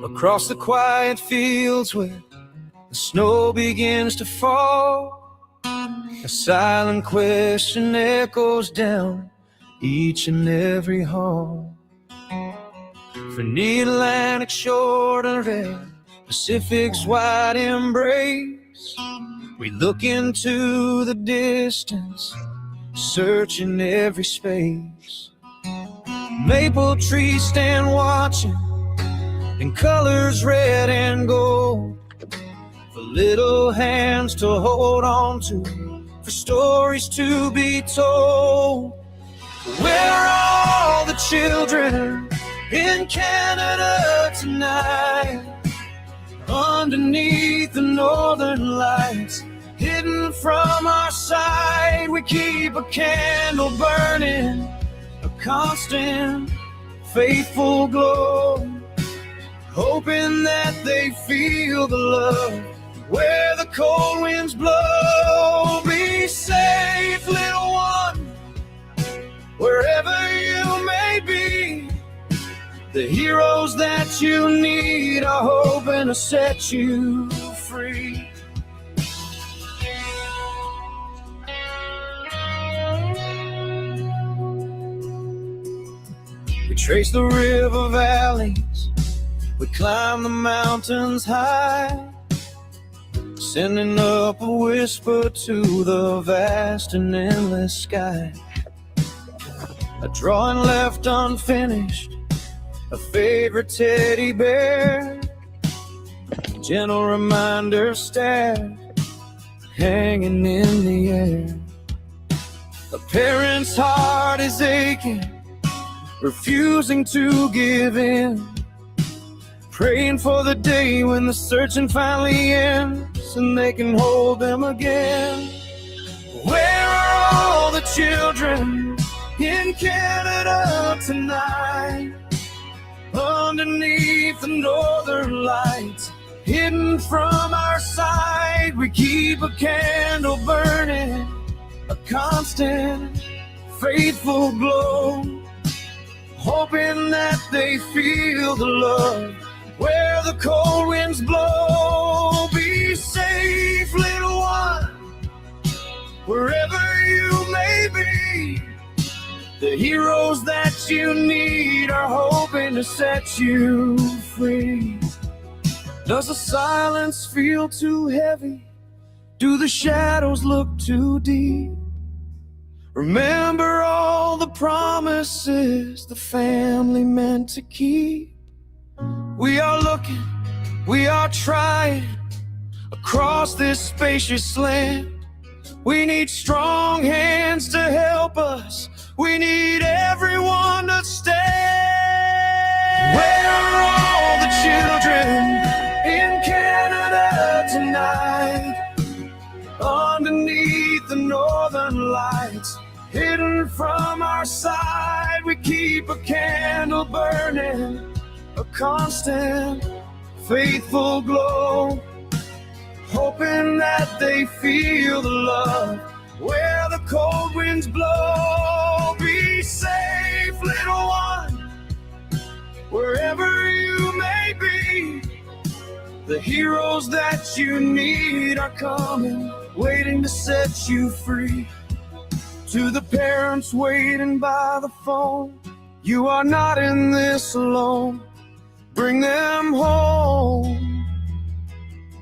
across the quiet fields where the snow begins to fall. A silent question echoes down each and every hall. From the Atlantic shore to the Pacific's wide embrace, we look into the distance, searching every space. Maple trees stand watching in colors red and gold, for little hands to hold on to, for stories to be told. Where are all the children in Canada tonight? Underneath the northern lights, hidden from our sight, we keep a candle burning, a constant, faithful glow, hoping that they feel the love where the cold winds blow. Be safe, little one, wherever you may be. The heroes that you need are hoping to set you free. We trace the river valleys, we climb the mountains high, sending up a whisper to the vast and endless sky. A drawing left unfinished, a favorite teddy bear, gentle reminder stabbed, hanging in the air. A parent's heart is aching, refusing to give in, praying for the day when the searching finally ends and they can hold them again. Where are all the children in Canada tonight? Underneath the northern lights, hidden from our sight, we keep a candle burning, a constant, faithful glow, hoping that they feel the love where the cold winds blow. Be safe, little one, wherever you may be. The heroes that you need are hoping to set you free. Does the silence feel too heavy? Do the shadows look too deep? Remember all the promises the family meant to keep. We are looking, we are trying, across this spacious land. We need strong hands to help us. We need everyone to stand. Where are all the children in Canada tonight? Underneath the northern lights, hidden from our side, we keep a candle burning, a constant, faithful glow, hoping that they feel the love where the cold winds blow. Be safe, little one, wherever you may be. The heroes that you need are coming, waiting to set you free. To the parents waiting by the phone, you are not in this alone. Bring them home,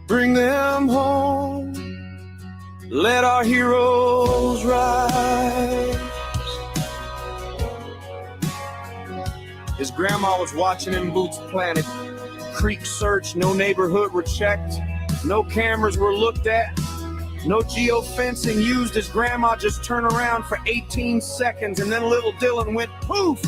bring them home. Let our heroes rise. His grandma was watching him boots planted. Creek searched, no neighborhood were checked. No cameras were looked at. No geofencing used. His grandma just turned around for 18 seconds and then little Dylan went poof.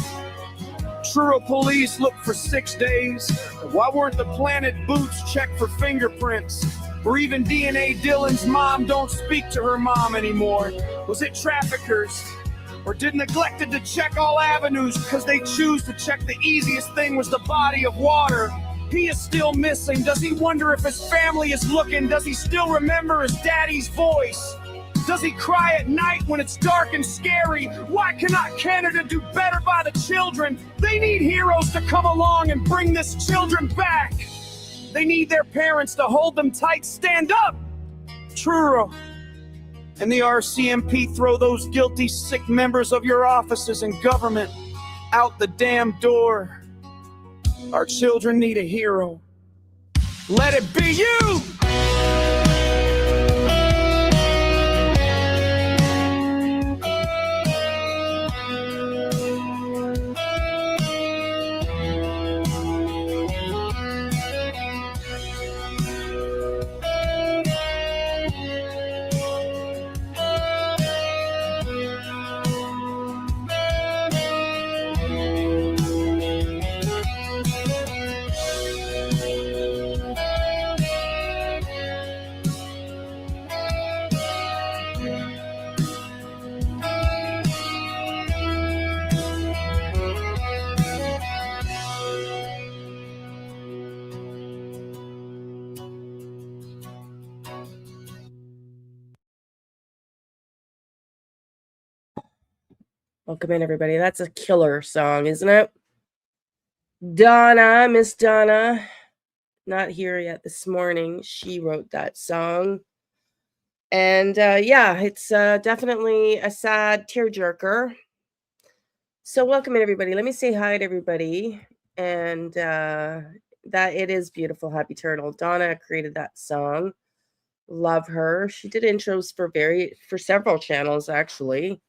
Truro police looked for 6 days. Why weren't the planted boots checked for fingerprints? Or even DNA? Dylan's mom don't speak to her mom anymore. Was it traffickers? Or did neglected to check all avenues because they choose to check the easiest thing was the body of water? He is still missing. Does he wonder if his family is looking? Does he still remember his daddy's voice? Does he cry at night when it's dark and scary? Why cannot Canada do better by the children? They need heroes to come along and bring this children back. They need their parents to hold them tight. Stand up, Truro. And the RCMP, throw those guilty, sick members of your offices and government out the damn door. Our children need a hero. Let it be you! Welcome in, everybody. That's a killer song, isn't it? Donna, Miss Donna, not here yet this morning. She wrote that song. And yeah, it's definitely a sad tearjerker. So welcome in, everybody. Let me say hi to everybody. And that it is beautiful. Happy Turtle. Donna created that song. Love her. She did intros for several channels, actually.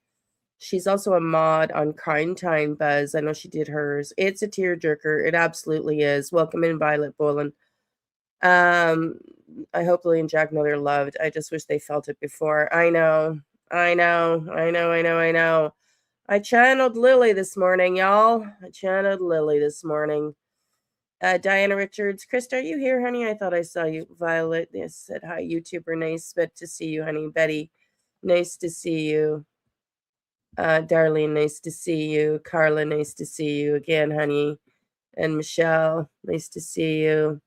She's also a mod on Kind Time Buzz. I know she did hers. It's a tearjerker. It absolutely is. Welcome in, Violet Boland. I hope Lily and Jack know they're loved. I just wish they felt it before. I know. I channeled Lily this morning, y'all. Diana Richards. Krista, are you here, honey? I thought I saw you. Violet, yes, said hi, YouTuber. Nice to see you, honey. Betty, nice to see you. Darlene, nice to see you. Carla, nice to see you again, honey. And Michelle, nice to see you.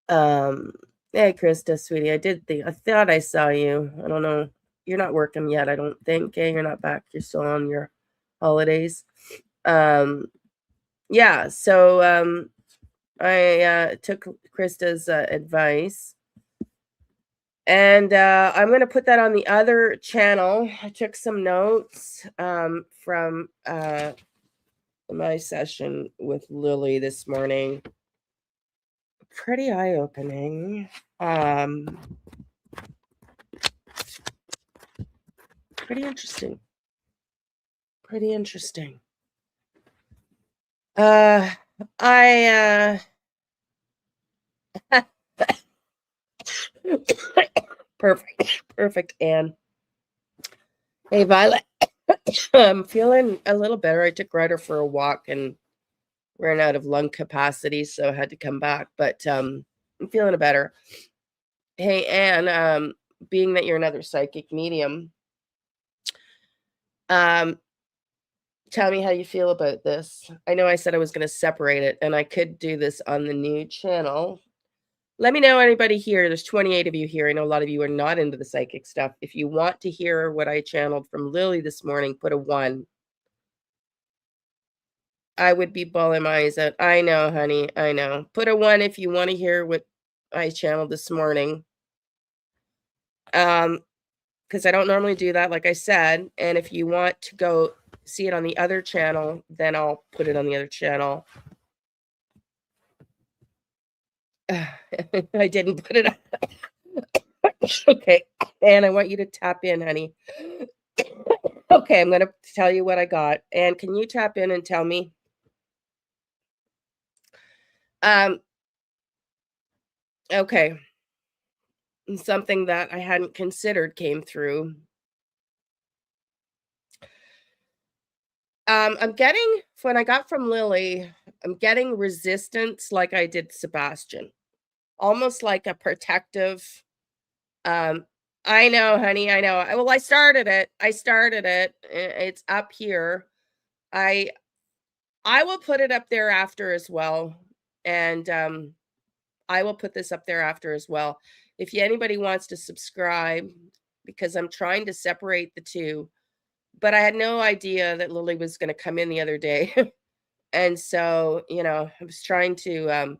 Hey, Krista, sweetie, I thought I saw you. I don't know. You're not working yet, I don't think. Okay, you're not back. You're still on your holidays. Yeah, so I took Krista's advice. And I'm going to put that on the other channel. I took some notes from my session with Lily this morning. Pretty eye-opening. Pretty interesting. Perfect, Anne. Hey, Violet. I'm feeling a little better. I took Ryder for a walk and ran out of lung capacity, so I had to come back. But I'm feeling better. Hey, Anne, being that you're another psychic medium, tell me how you feel about this. I know I said I was going to separate it, and I could do this on the new channel. Let me know, anybody here. There's 28 of you here. I know a lot of you are not into the psychic stuff. If you want to hear what I channeled from Lily this morning, put a 1. I would be bawling my eyes out. I know, honey. I know. Put a 1 if you want to hear what I channeled this morning. Because I don't normally do that, like I said. And if you want to go see it on the other channel, then I'll put it on the other channel. I didn't put it on. Okay, and I want you to tap in, honey. Okay, I'm going to tell you what I got. And can you tap in and tell me? Okay. Something that I hadn't considered came through. I'm getting, when I got from Lily, I'm getting resistance like I did Sebastian. Almost like a protective. I know, honey, I know. Well, I started it. It's up here. I will put it up there after as well. And I will put this up there after as well. If anybody wants to subscribe, because I'm trying to separate the two. But I had no idea that Lily was going to come in the other day. And so, I was trying to,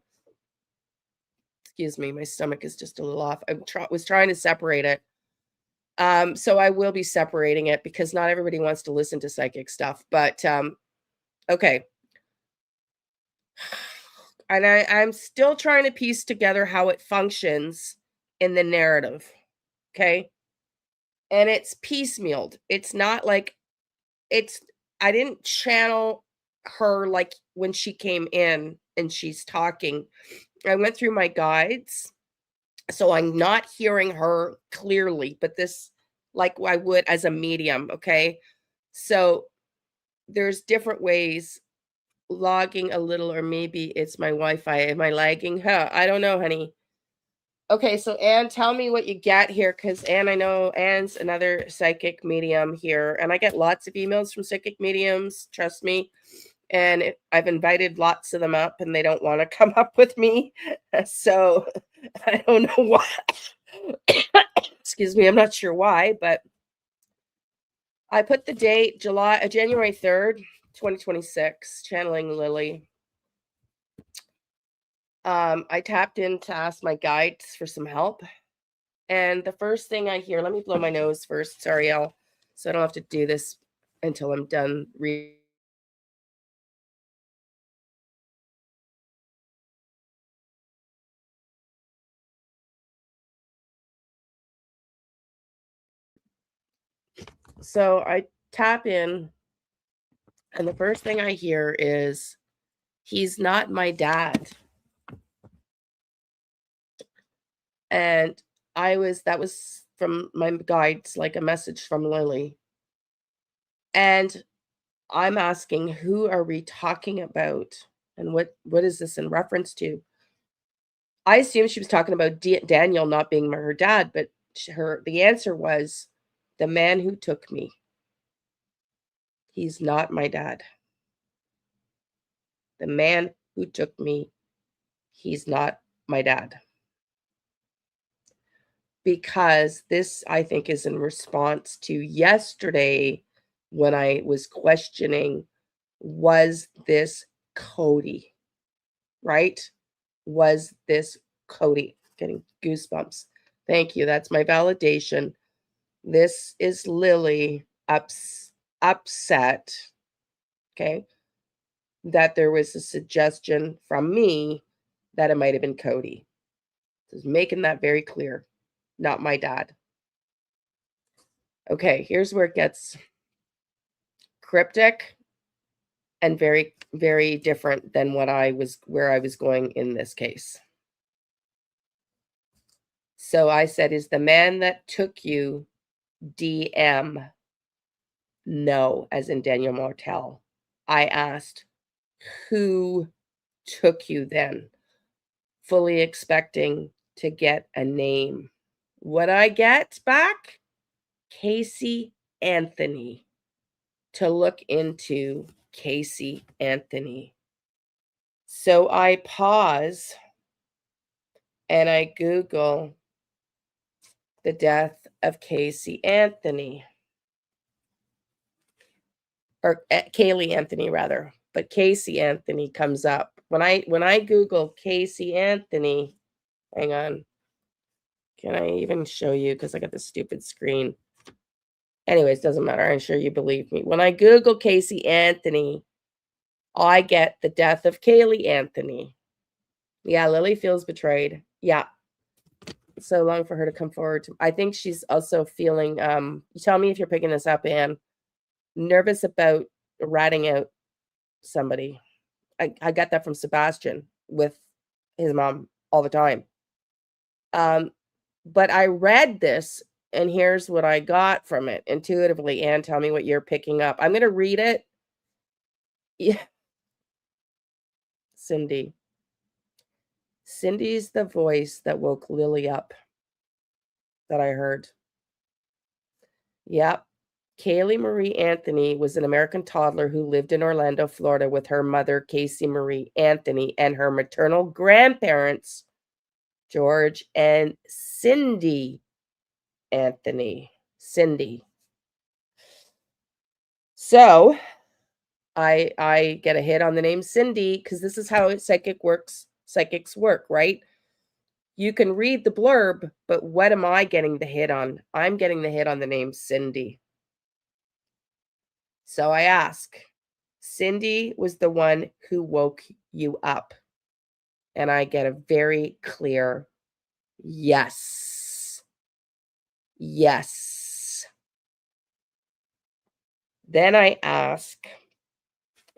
excuse me, my stomach is just a little off. Was trying to separate it. So I will be separating it because not everybody wants to listen to psychic stuff. But okay. And I'm still trying to piece together how it functions in the narrative. Okay. And it's piecemealed. It's not like I didn't channel her like when she came in and she's talking. I went through my guides. So I'm not hearing her clearly, but this like I would as a medium. Okay. So there's different ways. Logging a little, or maybe it's my Wi-Fi. Am I lagging? Huh, I don't know, honey. Okay, so Anne, tell me what you get here, because Anne, I know Anne's another psychic medium here, and I get lots of emails from psychic mediums, trust me. And I've invited lots of them up, and they don't want to come up with me. So I don't know why. Excuse me, I'm not sure why, but I put the date January 3rd, 2026, channeling Lily. I tapped in to ask my guides for some help. And the first thing I hear, let me blow my nose first. Sorry, so I don't have to do this until I'm done reading. So I tap in, and the first thing I hear is, he's not my dad. And that was from my guides, like a message from Lily. And I'm asking, who are we talking about? And what is this in reference to? I assumed she was talking about Daniel not being her dad, but the answer was, the man who took me. He's not my dad. The man who took me, he's not my dad. Because this, I think, is in response to yesterday when I was questioning, was this Cody? Right? Was this Cody? Getting goosebumps. Thank you. That's my validation. This is Lily upset, okay, that there was a suggestion from me that it might have been Cody. Just making that very clear. Not my dad. Okay, here's where it gets cryptic and very, very different than where I was going in this case. So I said, is the man that took you DM? No, as in Daniel Martel. I asked, who took you then? Fully expecting to get a name. What I get back? Casey Anthony. To look into Casey Anthony. So I pause and I Google the death of Casey Anthony. Or Kaylee Anthony, rather. But Casey Anthony comes up. When I Google Casey Anthony, hang on. Can I even show you? Because I got this stupid screen. Anyways, doesn't matter. I'm sure you believe me. When I Google Casey Anthony, I get the death of Kaylee Anthony. Yeah, Lily feels betrayed. Yeah. So long for her to come forward. I think she's also feeling, you tell me if you're picking this up, Anne, nervous about ratting out somebody. I got that from Sebastian with his mom all the time. But I read this, and here's what I got from it intuitively. Anne, tell me what you're picking up. I'm going to read it. Yeah. Cindy. Cindy's the voice that woke Lily up that I heard. Yep. Kaylee Marie Anthony was an American toddler who lived in Orlando, Florida with her mother, Casey Marie Anthony, and her maternal grandparents, George and Cindy Anthony. Cindy. So I get a hit on the name Cindy because this is how psychics work, right? You can read the blurb, but what am I getting the hit on? I'm getting the hit on the name Cindy. So I ask, Cindy was the one who woke you up. And I get a very clear yes. Yes. Then I ask,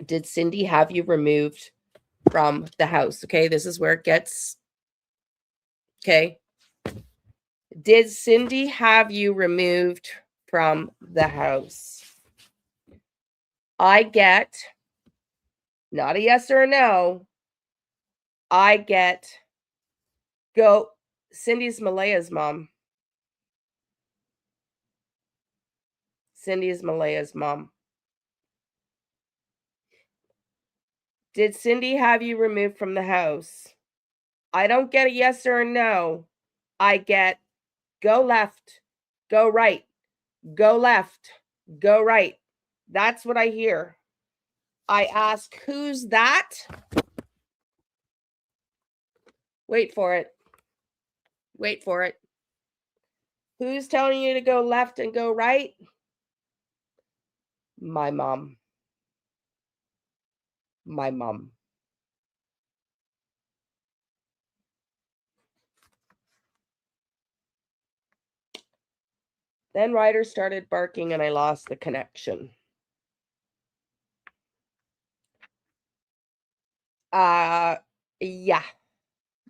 did Cindy have you removed from the house? Okay, this is where it gets. Okay. Did Cindy have you removed from the house? I get not a yes or a no. I get go. Cindy's Malaya's mom. Cindy is Malaya's mom. Did Cindy have you removed from the house? I don't get a yes or a no. I get go left, go right, go left, go right. That's what I hear. I ask, who's that? Wait for it. Wait for it. Who's telling you to go left and go right? My mom. My mom. Then Ryder started barking and I lost the connection. Yeah.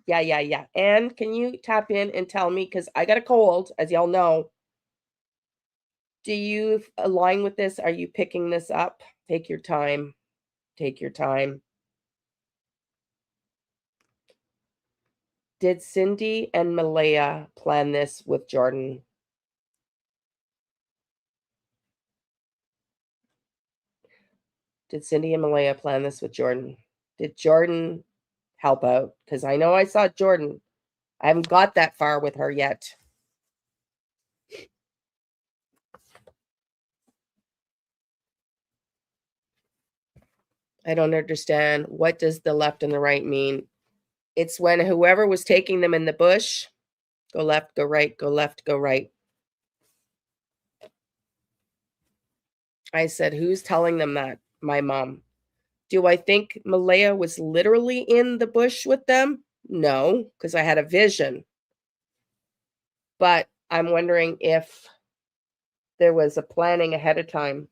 Yeah. And can you tap in and tell me, because I got a cold, as y'all know. Do you align with this? Are you picking this up? Take your time. Take your time. Did Cindy and Malaya plan this with Jordan? Did Cindy and Malaya plan this with Jordan? Did Jordan help out? Because I know I saw Jordan. I haven't got that far with her yet. I don't understand. What does the left and the right mean? It's when whoever was taking them in the bush, go left, go right, go left, go right. I said, who's telling them that? My mom. Do I think Malaya was literally in the bush with them? No, because I had a vision. But I'm wondering if there was a planning ahead of time.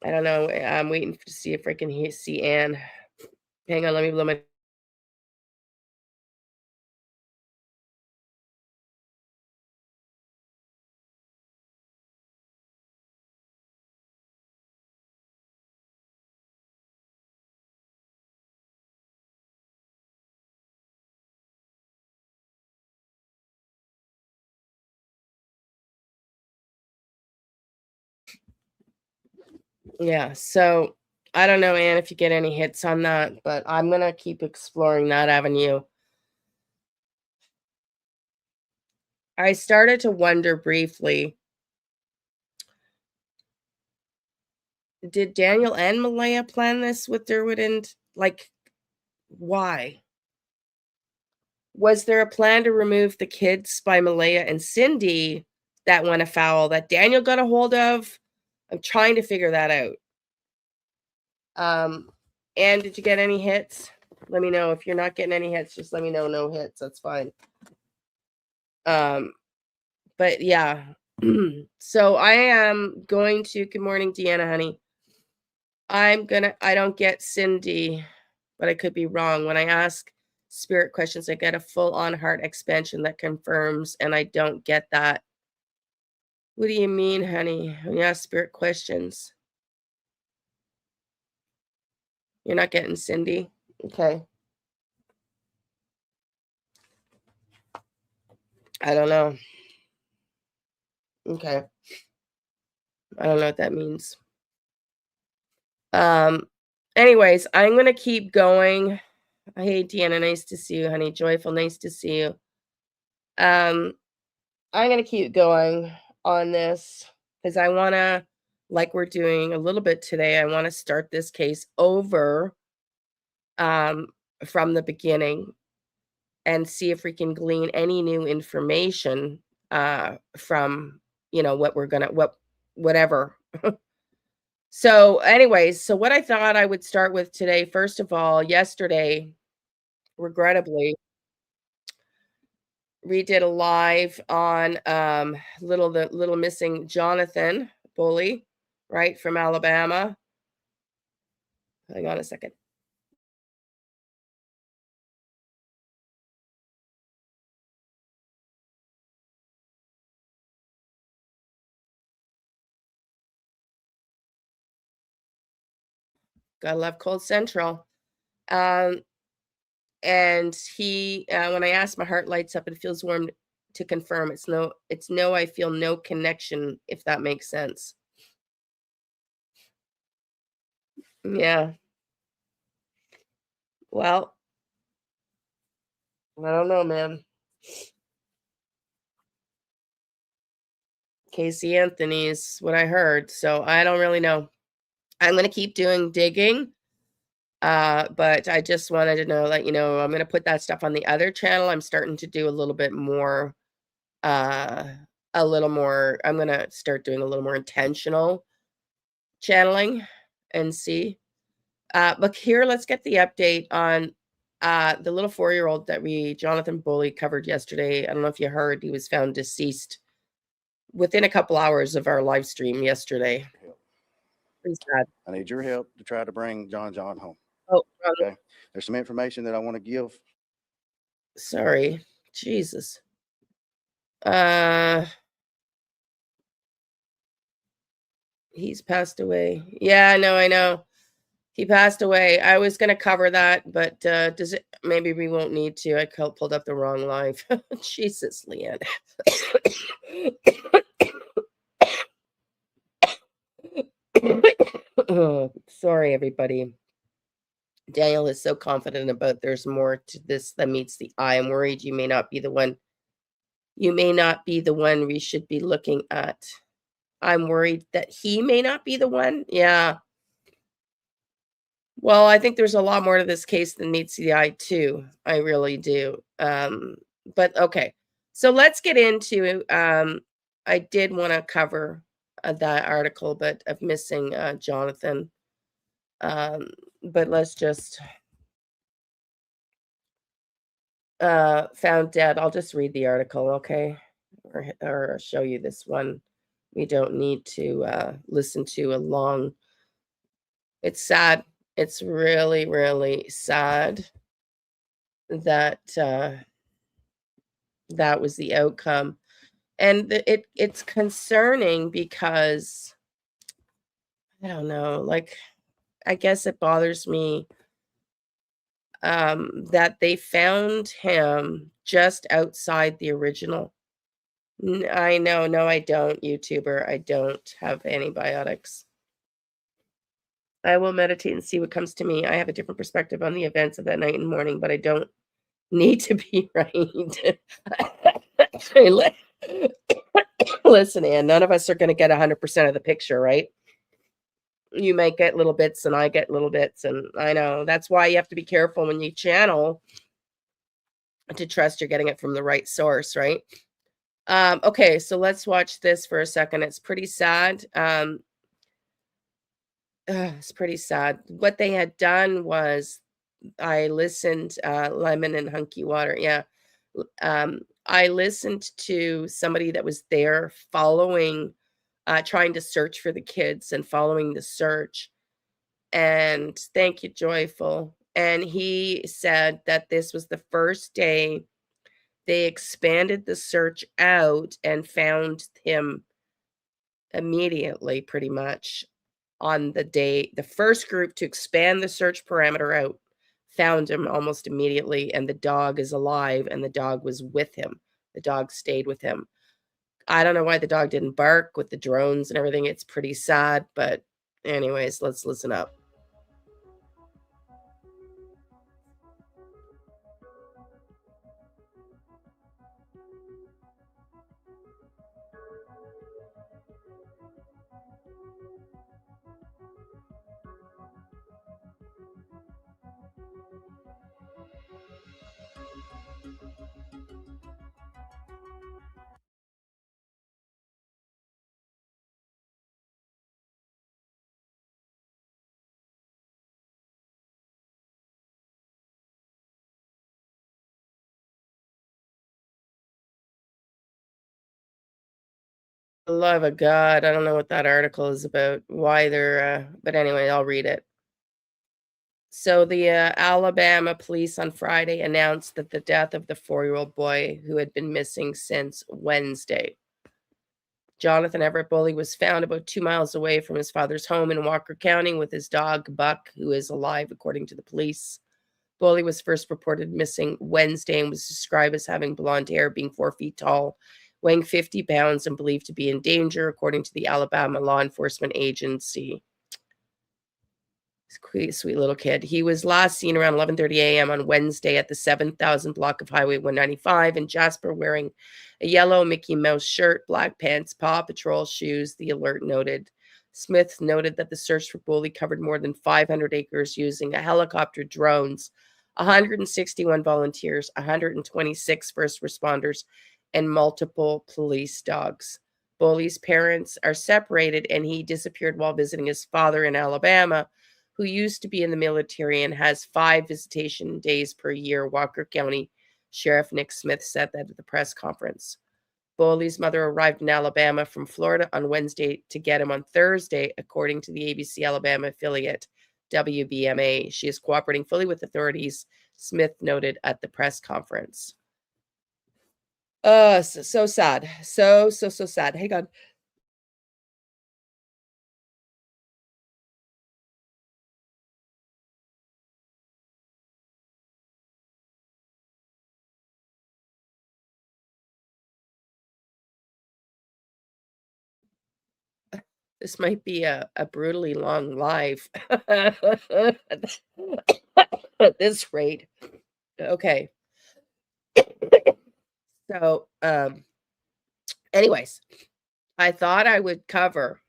I don't know. I'm waiting to see if I can see Anne. Hang on, let me blow my. Yeah, so I don't know, Anne, if you get any hits on that, but I'm going to keep exploring that avenue. I started to wonder briefly, did Daniel and Malaya plan this with Derwood? And like, why? Was there a plan to remove the kids by Malaya and Cindy that went afoul that Daniel got a hold of? I'm trying to figure that out. And did you get any hits? Let me know. If you're not getting any hits, just let me know. No hits. That's fine. But yeah. So I am going to, good morning, Deanna, honey. I don't get Cindy, but I could be wrong. When I ask spirit questions, I get a full on heart expansion that confirms, and I don't get that. What do you mean, honey? When you ask spirit questions, you're not getting Cindy? Okay. I don't know. Okay. I don't know what that means. Anyways, I'm gonna keep going. Hey, Deanna, nice to see you, honey. Joyful, nice to see you. I'm gonna keep going on this because I wanna, like we're doing a little bit today, I wanna start this case over, um, from the beginning and see if we can glean any new information, from, what we're gonna whatever. So, anyways, so what I thought I would start with today, first of all, yesterday, regrettably, we did a live on, the little missing Jonathan Bully, right, from Alabama. Hang on a second. Gotta love Cold Central. Um, and when I asked, my heart lights up, it feels warm to confirm. It's no, I feel no connection, if that makes sense. Yeah. Well, I don't know, man. Casey Anthony's what I heard, so I don't really know. I'm gonna keep doing digging, but I just wanted to know, let you know, I'm gonna put that stuff on the other channel. I'm starting to do uh, a little more. I'm gonna start doing a little more intentional channeling and see. But here, let's get the update on the little 4-year-old that we Jonathan Bully covered yesterday. I don't know if you heard, he was found deceased within a couple hours of our live stream yesterday. Help. Pretty sad. I need your help to try to bring John home. Oh, Okay. There's some information that I want to give. sorry. Jesus. Uh, he's passed away. Yeah, I know. He passed away. I was gonna cover that, but, does it maybe we won't need to. I pulled up the wrong live. Jesus, Leanne. Oh, sorry, everybody. Daniel is so confident about there's more to this than meets the eye. I'm worried you may not be the one. You may not be the one we should be looking at. I'm worried that he may not be the one. Yeah. Well, I think there's a lot more to this case than meets the eye too. I really do. But okay. So let's get into I did want to cover that article but of missing Jonathan. Um but let's just found dead. I'll just read the article, okay? Or show you this one. We don't need to listen to a long. It's sad. It's really, really sad that that was the outcome. And it's concerning because I don't know, like I guess it bothers me that they found him just outside the original. I know, no, I don't, YouTuber. I don't have antibiotics. I will meditate and see what comes to me. I have a different perspective on the events of that night and morning, but I don't need to be right. Listen, Ann, none of us are going to get 100% of the picture, right? You might get little bits and I get little bits. And I know that's why you have to be careful when you channel to trust you're getting it from the right source, right? Okay, so let's watch this for a second. It's pretty sad. It's pretty sad. What they had done was I listened, Lemon and Hunky Water, yeah. I listened to somebody that was there following, trying to search for the kids and following the search. And thank you, Joyful. And he said that this was the first day they expanded the search out and found him immediately, pretty much on the first group to expand the search parameter out found him almost immediately, and the dog is alive, and the dog was with him. The dog stayed with him. I don't know why the dog didn't bark with the drones and everything. It's pretty sad, but anyways, let's listen up. love of God. I don't know what that article is about, why they're, but anyway, I'll read it. So the Alabama police on Friday announced that the death of the 4-year-old boy who had been missing since Wednesday. Jonathan Everett Bully was found about 2 miles away from his father's home in Walker County with his dog, Buck, who is alive, according to the police. Bully was first reported missing Wednesday and was described as having blonde hair, being 4 feet tall, weighing 50 pounds, and believed to be in danger, according to the Alabama Law Enforcement Agency. Sweet little kid. He was last seen around 11:30 a.m. on Wednesday at the 7,000 block of Highway 195 in Jasper, wearing a yellow Mickey Mouse shirt, black pants, Paw Patrol shoes, the alert noted. Smith noted that the search for Bully covered more than 500 acres using a helicopter, drones, 161 volunteers, 126 first responders, and multiple police dogs. Bully's parents are separated, and he disappeared while visiting his father in Alabama, who used to be in the military and has 5 visitation days per year, Walker County Sheriff Nick Smith said that at the press conference. Bully's mother arrived in Alabama from Florida on Wednesday to get him on Thursday, according to the ABC Alabama affiliate WBMA. She is cooperating fully with authorities, Smith noted at the press conference. So sad. So sad. Hang on. This might be a brutally long live at this rate. Okay. So, anyways, I thought I would cover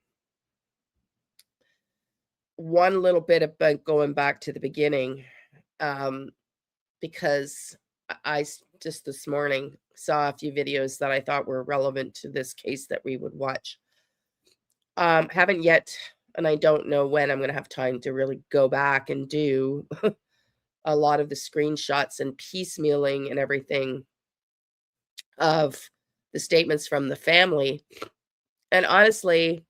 one little bit about going back to the beginning, because I just this morning saw a few videos that I thought were relevant to this case that we would watch. Haven't yet, and I don't know when I'm going to have time to really go back and do a lot of the screenshots and piecemealing and everything of the statements from the family. And honestly,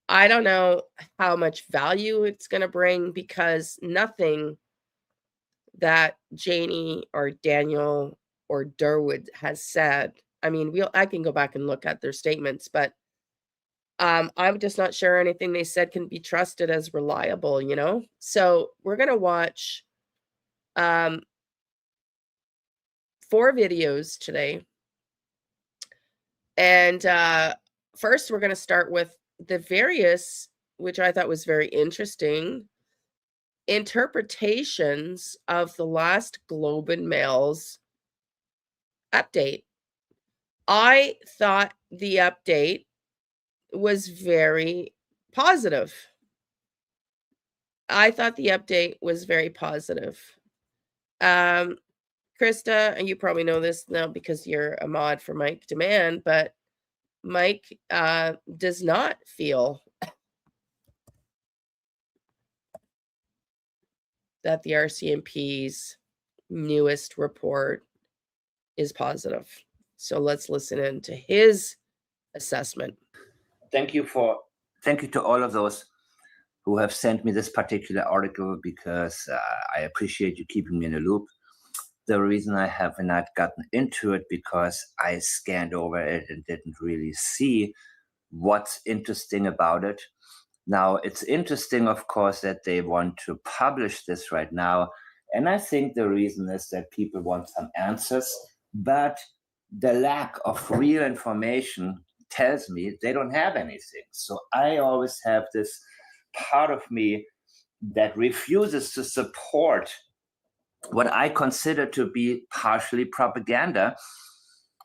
I don't know how much value it's going to bring, because nothing that Janie or Daniel or Durwood has said, I mean, I can go back and look at their statements, but I'm just not sure anything they said can be trusted as reliable, you know? So we're going to watch 4 videos today. And first, we're going to start with the various, which I thought was very interesting, interpretations of the last Globe and Mail's update. I thought the update was very positive. I thought the update was very positive. Krista, and you probably know this now because you're a mod for Mike Demand, but Mike does not feel that the RCMP's newest report is positive. So let's listen in to his assessment. Thank you to all of those who have sent me this particular article, because I appreciate you keeping me in the loop. The reason I have not gotten into it, because I scanned over it and didn't really see what's interesting about it. Now, it's interesting, of course, that they want to publish this right now. And I think the reason is that people want some answers, but the lack of real information tells me they don't have anything. So I always have this part of me that refuses to support what I consider to be partially propaganda.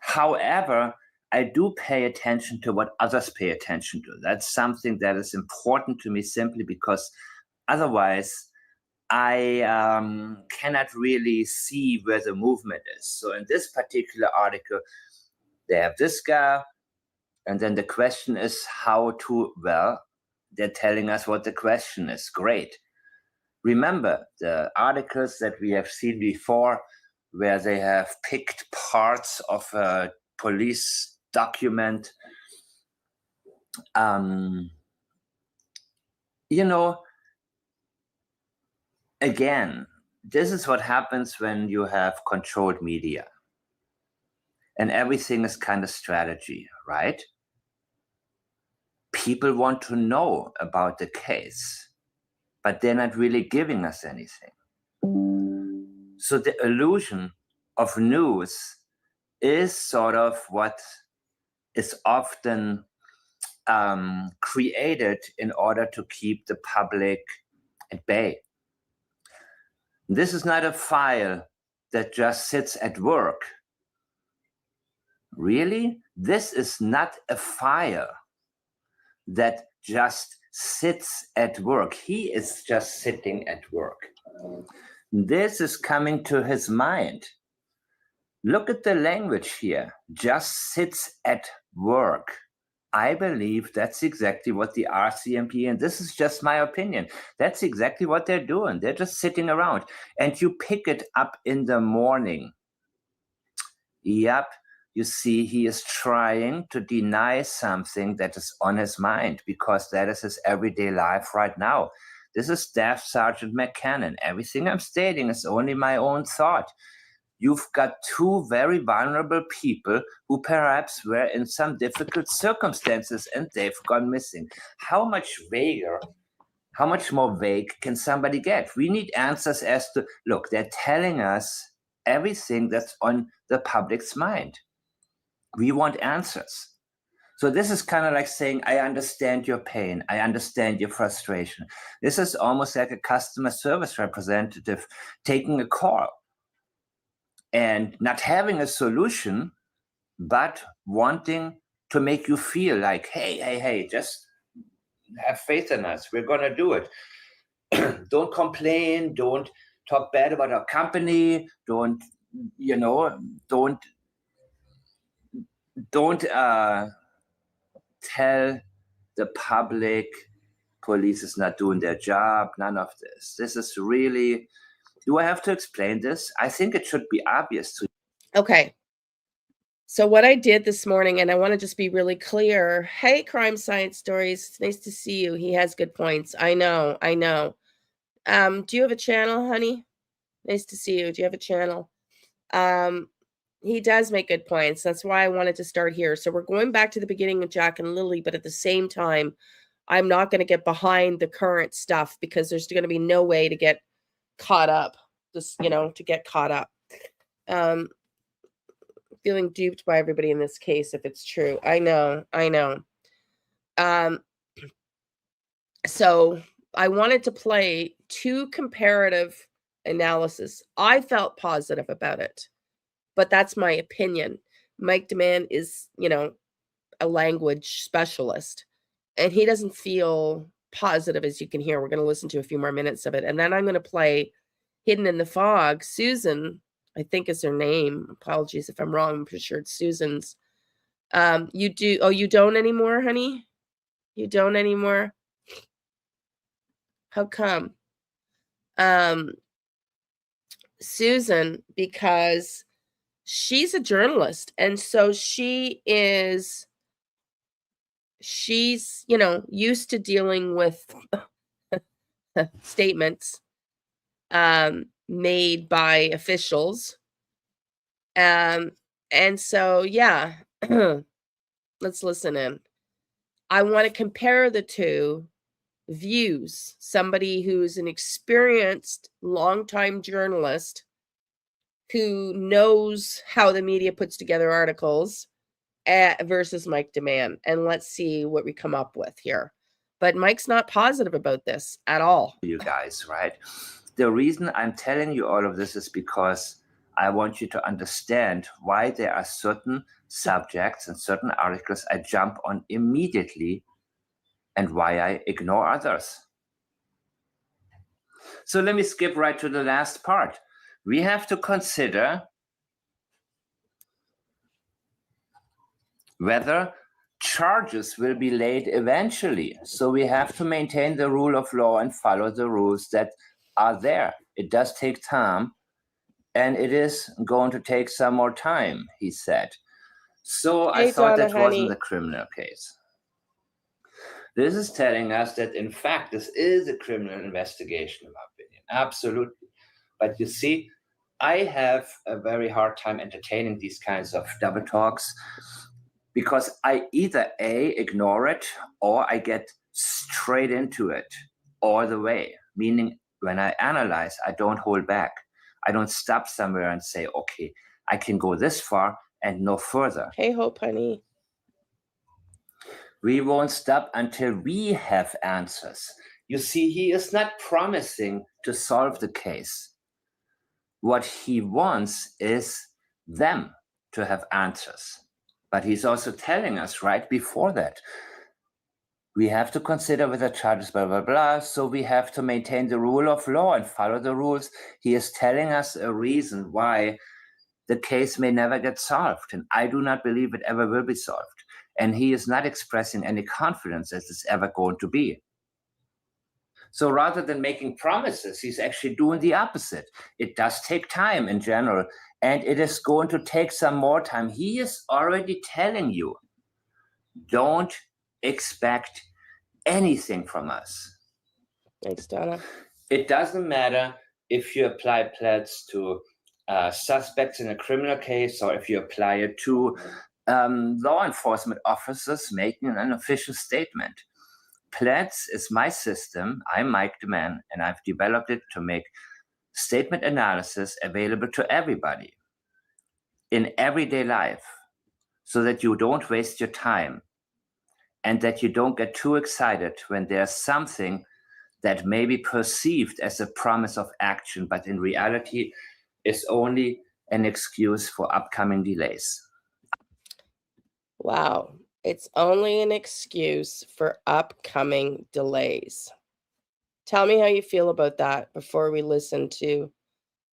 However, I do pay attention to what others pay attention to. That's something that is important to me, simply because otherwise I cannot really see where the movement is. So in this particular article, they have this guy, and then the question is how to, well, they're telling us what the question is. Great. Remember the articles that we have seen before, where they have picked parts of a police document you know, again, this is what happens when you have controlled media. And everything is kind of strategy, right? People want to know about the case, but they're not really giving us anything. So the illusion of news is sort of what is often created in order to keep the public at bay. This is not a file that just sits at work. Really? This is not a file that just sits at work. He is just sitting at work. This is coming to his mind. Look at the language here. Just sits at work. I believe that's exactly what the RCMP, and this is just my opinion, that's exactly what they're doing. They're just sitting around. And you pick it up in the morning. Yep. You see, he is trying to deny something that is on his mind because that is his everyday life right now. This is Staff Sergeant McCannon. Everything I'm stating is only my own thought. You've got two very vulnerable people who perhaps were in some difficult circumstances and they've gone missing. How much vaguer, how much more vague can somebody get? We need answers as to, look, they're telling us everything that's on the public's mind. We want answers. So this is kind of like saying, I understand your pain. I understand your frustration. This is almost like a customer service representative taking a call and not having a solution, but wanting to make you feel like, hey, just have faith in us. We're going to do it. Don't complain. Don't talk bad about our company. Don't tell the public police is not doing their job. None of this. This is really, do I have to explain this? I think it should be obvious to you. Okay. So what I did this morning, and I want to just be really clear. Hey, Crime Science Stories. It's nice to see you. He has good points. I know. Do you have a channel, honey? Nice to see you. Do you have a channel? He does make good points. That's why I wanted to start here. So we're going back to the beginning of Jack and Lilly, but at the same time, I'm not going to get behind the current stuff because there's going to be no way to get caught up. To get caught up. Feeling duped by everybody in this case if it's true. I know. So I wanted to play two comparative analysis. I felt positive about it, but that's my opinion. Mike DeMann is, a language specialist, and he doesn't feel positive, as you can hear. We're going to listen to a few more minutes of it, and then I'm going to play Hidden in the Fog. Susan, I think is her name. Apologies if I'm wrong. I'm pretty sure it's Susan's. You don't anymore, honey? You don't anymore? How come? Susan, because she's a journalist, and so she's used to dealing with statements made by officials. And so, yeah, let's listen in. I want to compare the two views. Somebody who's an experienced, longtime journalist who knows how the media puts together articles versus Mike DeMann. And let's see what we come up with here. But Mike's not positive about this at all. You guys, right? The reason I'm telling you all of this is because I want you to understand why there are certain subjects and certain articles I jump on immediately and why I ignore others. So let me skip right to the last part. We have to consider whether charges will be laid eventually. So we have to maintain the rule of law and follow the rules that are there. It does take time, and it is going to take some more time, he said. So I thought that wasn't the criminal case. This is telling us that, in fact, this is a criminal investigation, in my opinion. Absolutely. But you see, I have a very hard time entertaining these kinds of double talks because I either A, ignore it, or I get straight into it all the way. Meaning, when I analyze, I don't hold back. I don't stop somewhere and say, okay, I can go this far and no further. Hey, Hope, honey. We won't stop until we have answers. You see, he is not promising to solve the case. What he wants is them to have answers. But he's also telling us right before that, we have to consider whether charges, blah, blah, blah. So we have to maintain the rule of law and follow the rules. He is telling us a reason why the case may never get solved. And I do not believe it ever will be solved. And he is not expressing any confidence that it's ever going to be. So rather than making promises, he's actually doing the opposite. It does take time in general, and it is going to take some more time. He is already telling you, don't expect anything from us. Thanks, Donna. It doesn't matter if you apply plaids to suspects in a criminal case or if you apply it to law enforcement officers making an official statement. Plaids is my system. I'm Mike the Man, and I've developed it to make statement analysis available to everybody in everyday life so that you don't waste your time and that you don't get too excited when there's something that may be perceived as a promise of action, but in reality is only an excuse for upcoming delays. Wow. It's only an excuse for upcoming delays. Tell me how you feel about that before we listen to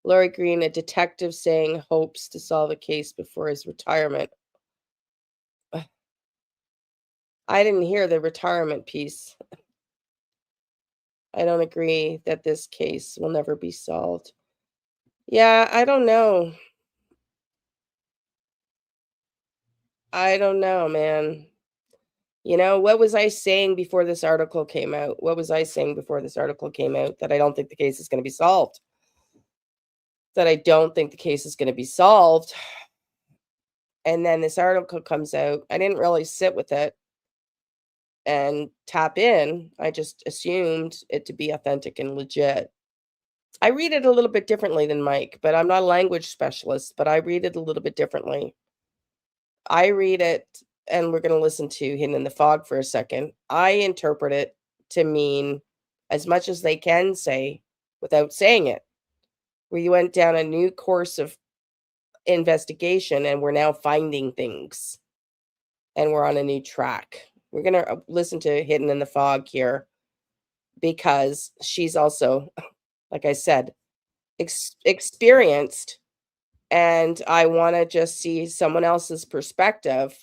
Laurie Green, a detective, saying hopes to solve a case before his retirement. I didn't hear the retirement piece. I don't agree that this case will never be solved. Yeah, I don't know. I don't know, man. You know, what was I saying before this article came out? What was I saying before this article came out? That I don't think the case is going to be solved. That I don't think the case is going to be solved. And then this article comes out. I didn't really sit with it and tap in. I just assumed it to be authentic and legit. I read it a little bit differently than Mike, but I'm not a language specialist, but I read it a little bit differently. I read it, and we're going to listen to Hidden in the Fog for a second. I interpret it to mean as much as they can say without saying it. We went down a new course of investigation, and we're now finding things, and we're on a new track. We're going to listen to Hidden in the Fog here because she's also, like I said, experienced, and I want to just see someone else's perspective.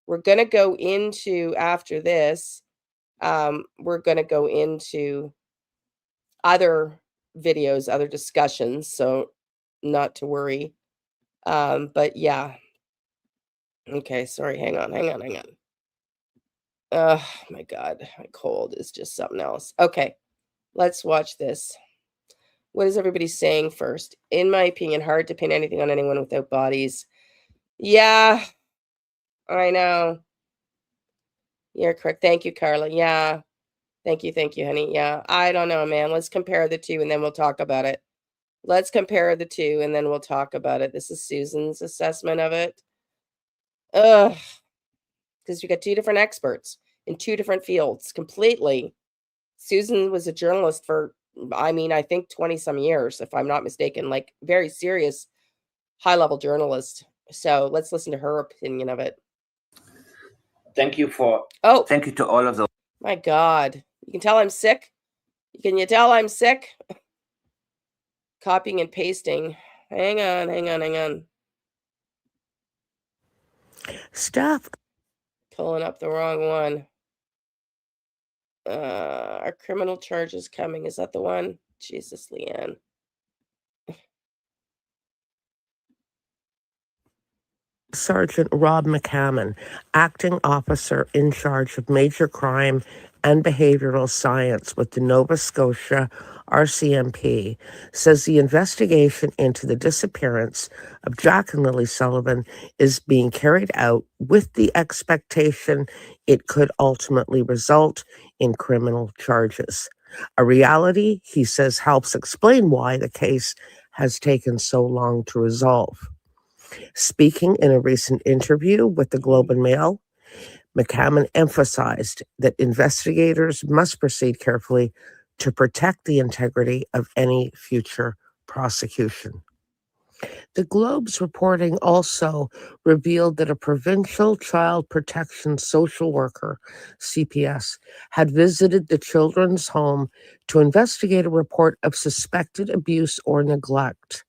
We're going to go into, after this, we're going to go into other videos, other discussions, so not to worry. But yeah. Okay, sorry, hang on. Oh my God, my cold is just something else. Okay, let's watch this. What is everybody saying first? In my opinion, hard to pin anything on anyone without bodies. Yeah, I know. You're correct. Thank you, Carla. Yeah. Thank you, honey. Yeah, I don't know, man. Let's compare the two and then we'll talk about it. Let's compare the two and then we'll talk about it. This is Susan's assessment of it. Ugh. Because we got two different experts in two different fields completely. Susan was a journalist for, I think 20 some years, if I'm not mistaken, like very serious, high level journalist. So let's listen to her opinion of it. Thank you to all of those. My God. You can tell I'm sick. Can you tell I'm sick? Copying and pasting. Hang on. Stop. Pulling up the wrong one. Are criminal charges coming? Is that the one? Jesus, Leanne. Sergeant Rob McCammon, acting officer in charge of major crime and Behavioral Science with the Nova Scotia RCMP says the investigation into the disappearance of Jack and Lilly Sullivan is being carried out with the expectation it could ultimately result in criminal charges. A reality, he says, helps explain why the case has taken so long to resolve. Speaking in a recent interview with the Globe and Mail, McCammon emphasized that investigators must proceed carefully to protect the integrity of any future prosecution. The Globe's reporting also revealed that a provincial child protection social worker, CPS, had visited the children's home to investigate a report of suspected abuse or neglect.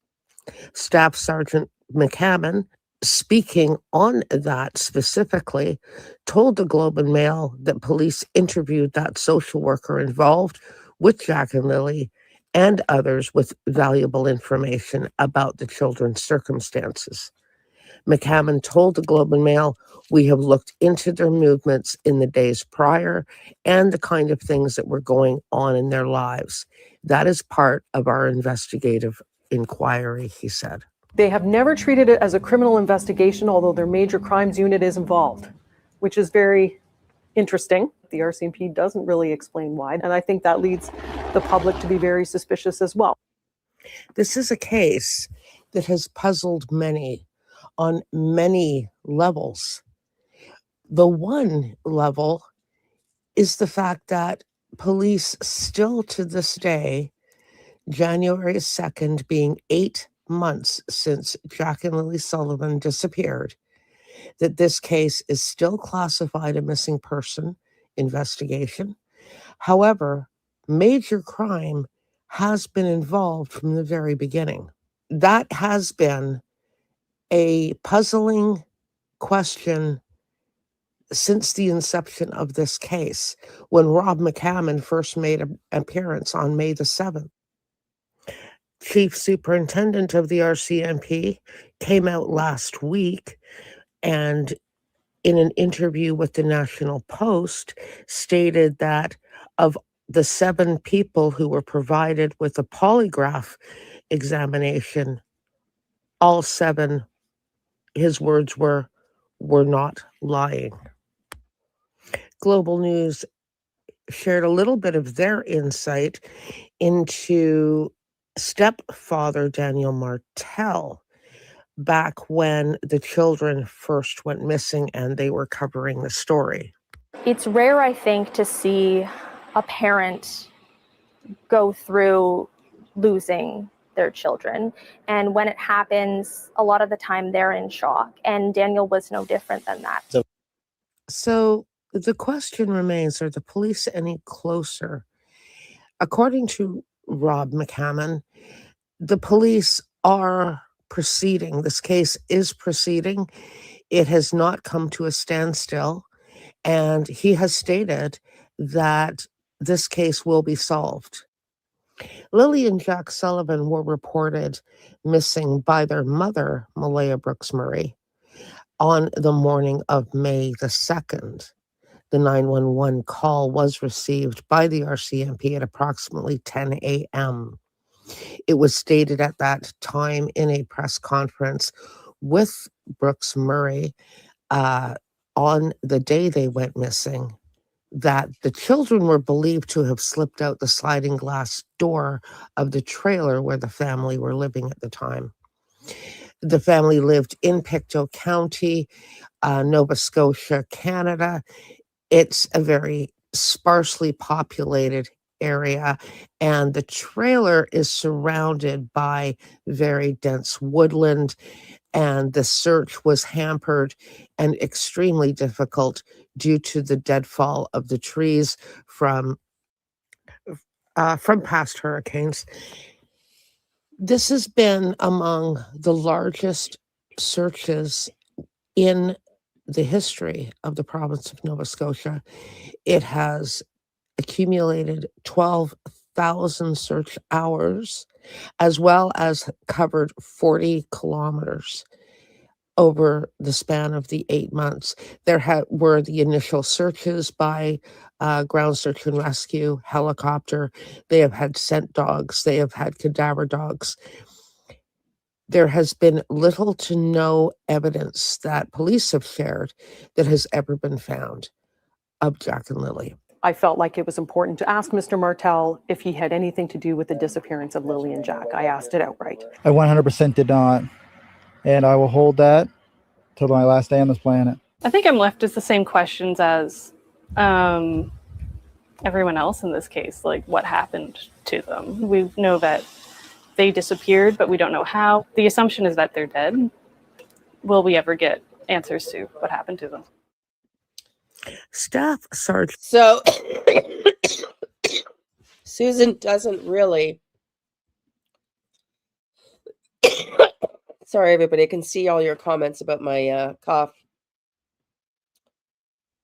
Staff Sergeant McCammon, speaking on that specifically, told the Globe and Mail that police interviewed that social worker involved with Jack and Lilly and others with valuable information about the children's circumstances. McCammon told the Globe and Mail, "We have looked into their movements in the days prior and the kind of things that were going on in their lives. That is part of our investigative inquiry," he said. They have never treated it as a criminal investigation, although their major crimes unit is involved, which is very interesting. The RCMP doesn't really explain why, and I think that leads the public to be very suspicious as well. This is a case that has puzzled many on many levels. The one level is the fact that police still to this day, January 2nd being 8 months since Jack and Lilly Sullivan disappeared, that this case is still classified a missing person investigation. However, major crime has been involved from the very beginning. That has been a puzzling question since the inception of this case, when Rob McCammon first made an appearance on May the 7th. Chief Superintendent of the RCMP came out last week and in an interview with the National Post stated that of the 7 people who were provided with a polygraph examination, all 7, his words were not lying. Global News shared a little bit of their insight into stepfather Daniel Martel back when the children first went missing and they were covering the story. It's rare, I think, to see a parent go through losing their children. And when it happens, a lot of the time they're in shock. And Daniel was no different than that. So the question remains, are the police any closer? According to Rob McCammon, the police are proceeding. This case is proceeding. It has not come to a standstill. And he has stated that this case will be solved. Lilly and Jack Sullivan were reported missing by their mother, Malaya Brooks Murray, on the morning of May the 2nd. The 911 call was received by the RCMP at approximately 10 a.m. It was stated at that time in a press conference with Brooks Murray on the day they went missing that the children were believed to have slipped out the sliding glass door of the trailer where the family were living at the time. The family lived in Pictou County, Nova Scotia, Canada. It's a very sparsely populated area, and the trailer is surrounded by very dense woodland, and the search was hampered and extremely difficult due to the deadfall of the trees from past hurricanes. This has been among the largest searches in the history of the province of Nova Scotia. It has accumulated 12,000 search hours, as well as covered 40 kilometers. over the span of the 8 months. There were the initial searches by ground search and rescue, helicopter. They have had scent dogs. They have had cadaver dogs. There has been little to no evidence that police have shared that has ever been found of Jack and Lilly. I felt like it was important to ask Mr. Martel if he had anything to do with the disappearance of Lily and Jack. I asked it outright. I 100% did not, and I will hold that till my last day on this planet. I think I'm left with the same questions as everyone else in this case, like what happened to them. We know that they disappeared, but we don't know how. The assumption is that they're dead. Will we ever get answers to what happened to them? Staff Sergeant. So Susan doesn't really. Sorry, everybody. I can see all your comments about my cough.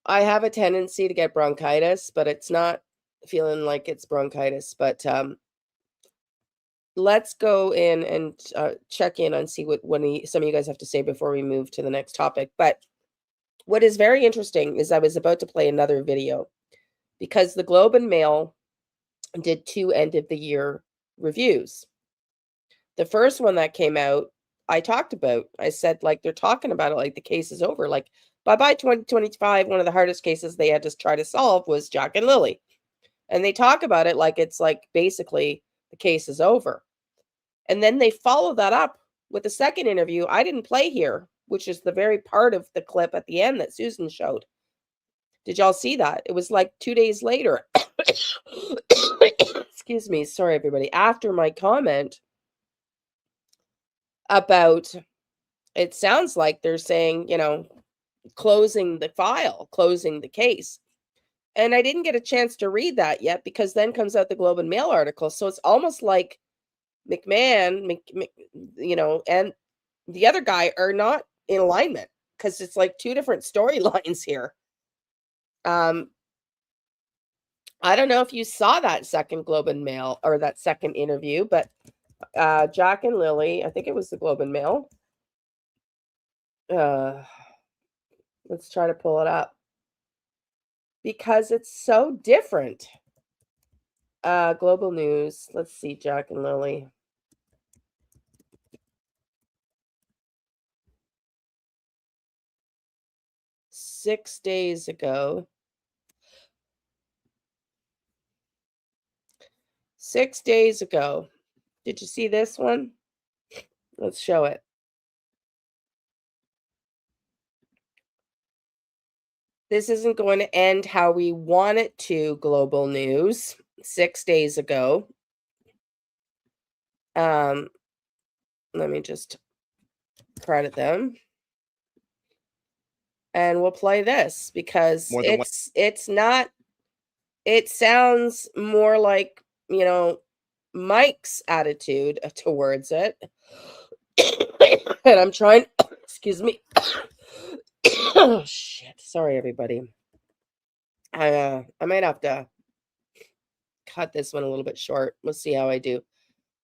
I have a tendency to get bronchitis, but it's not feeling like it's bronchitis. But let's go in and check in and see what some of you guys have to say before we move to the next topic. But what is very interesting is I was about to play another video because the Globe and Mail did 2 end of the year reviews. The first one that came out, I talked about. I said, like, they're talking about it like the case is over. Like, bye-bye 2025, one of the hardest cases they had to try to solve was Jack and Lilly. And they talk about it like it's like basically the case is over. And then they follow that up with a second interview I didn't play here, which is the very part of the clip at the end that Susan showed. Did y'all see that? It was like 2 days later. Excuse me. Sorry, everybody. After my comment about, it sounds like they're saying, you know, closing the file, closing the case. And I didn't get a chance to read that yet because then comes out the Globe and Mail article. So it's almost like McMahon, you know, and the other guy are not in alignment because it's like 2 different storylines here. I don't know if you saw that second Globe and Mail or that second interview, but Jack and Lilly, I think it was the Globe and Mail. Let's try to pull it up because it's so different. Global News. Let's see, Jack and Lilly. Six days ago. 6 days ago. Did you see this one? Let's show it. This isn't going to end how we want it to, Global News. 6 days ago. Let me just credit them. And we'll play this because it's not, it sounds more like, you know, Mike's attitude towards it. And I'm trying, excuse me. Oh, shit. Sorry, everybody. I might have to cut this one a little bit short. We'll see how I do.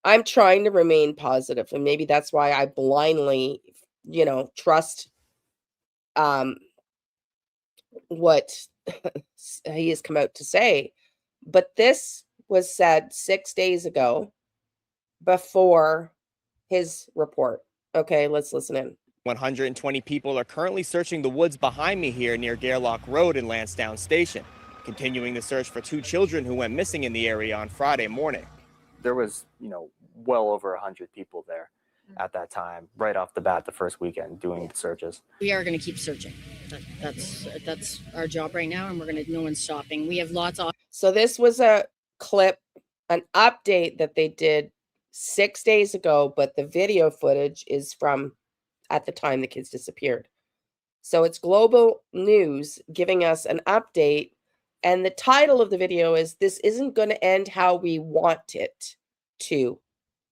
I'm trying to remain positive, and maybe that's why I blindly, you know, trust what he has come out to say. But this was said 6 days ago before his report. Okay, let's listen in. 120 people are currently searching the woods behind me here near Gairloch Road in Lansdowne Station, continuing the search for 2 children who went missing in the area on Friday morning. There was, you know, well over 100 people there at that time, right off the bat, the first weekend doing the searches. We are going to keep searching. That's our job right now, and we're going to, no one's stopping. We have lots of. So this was a clip, an update that they did 6 days ago, but the video footage is from at the time the kids disappeared. So it's Global News giving us an update, and the title of the video is "This Isn't Going to End How We Want It to."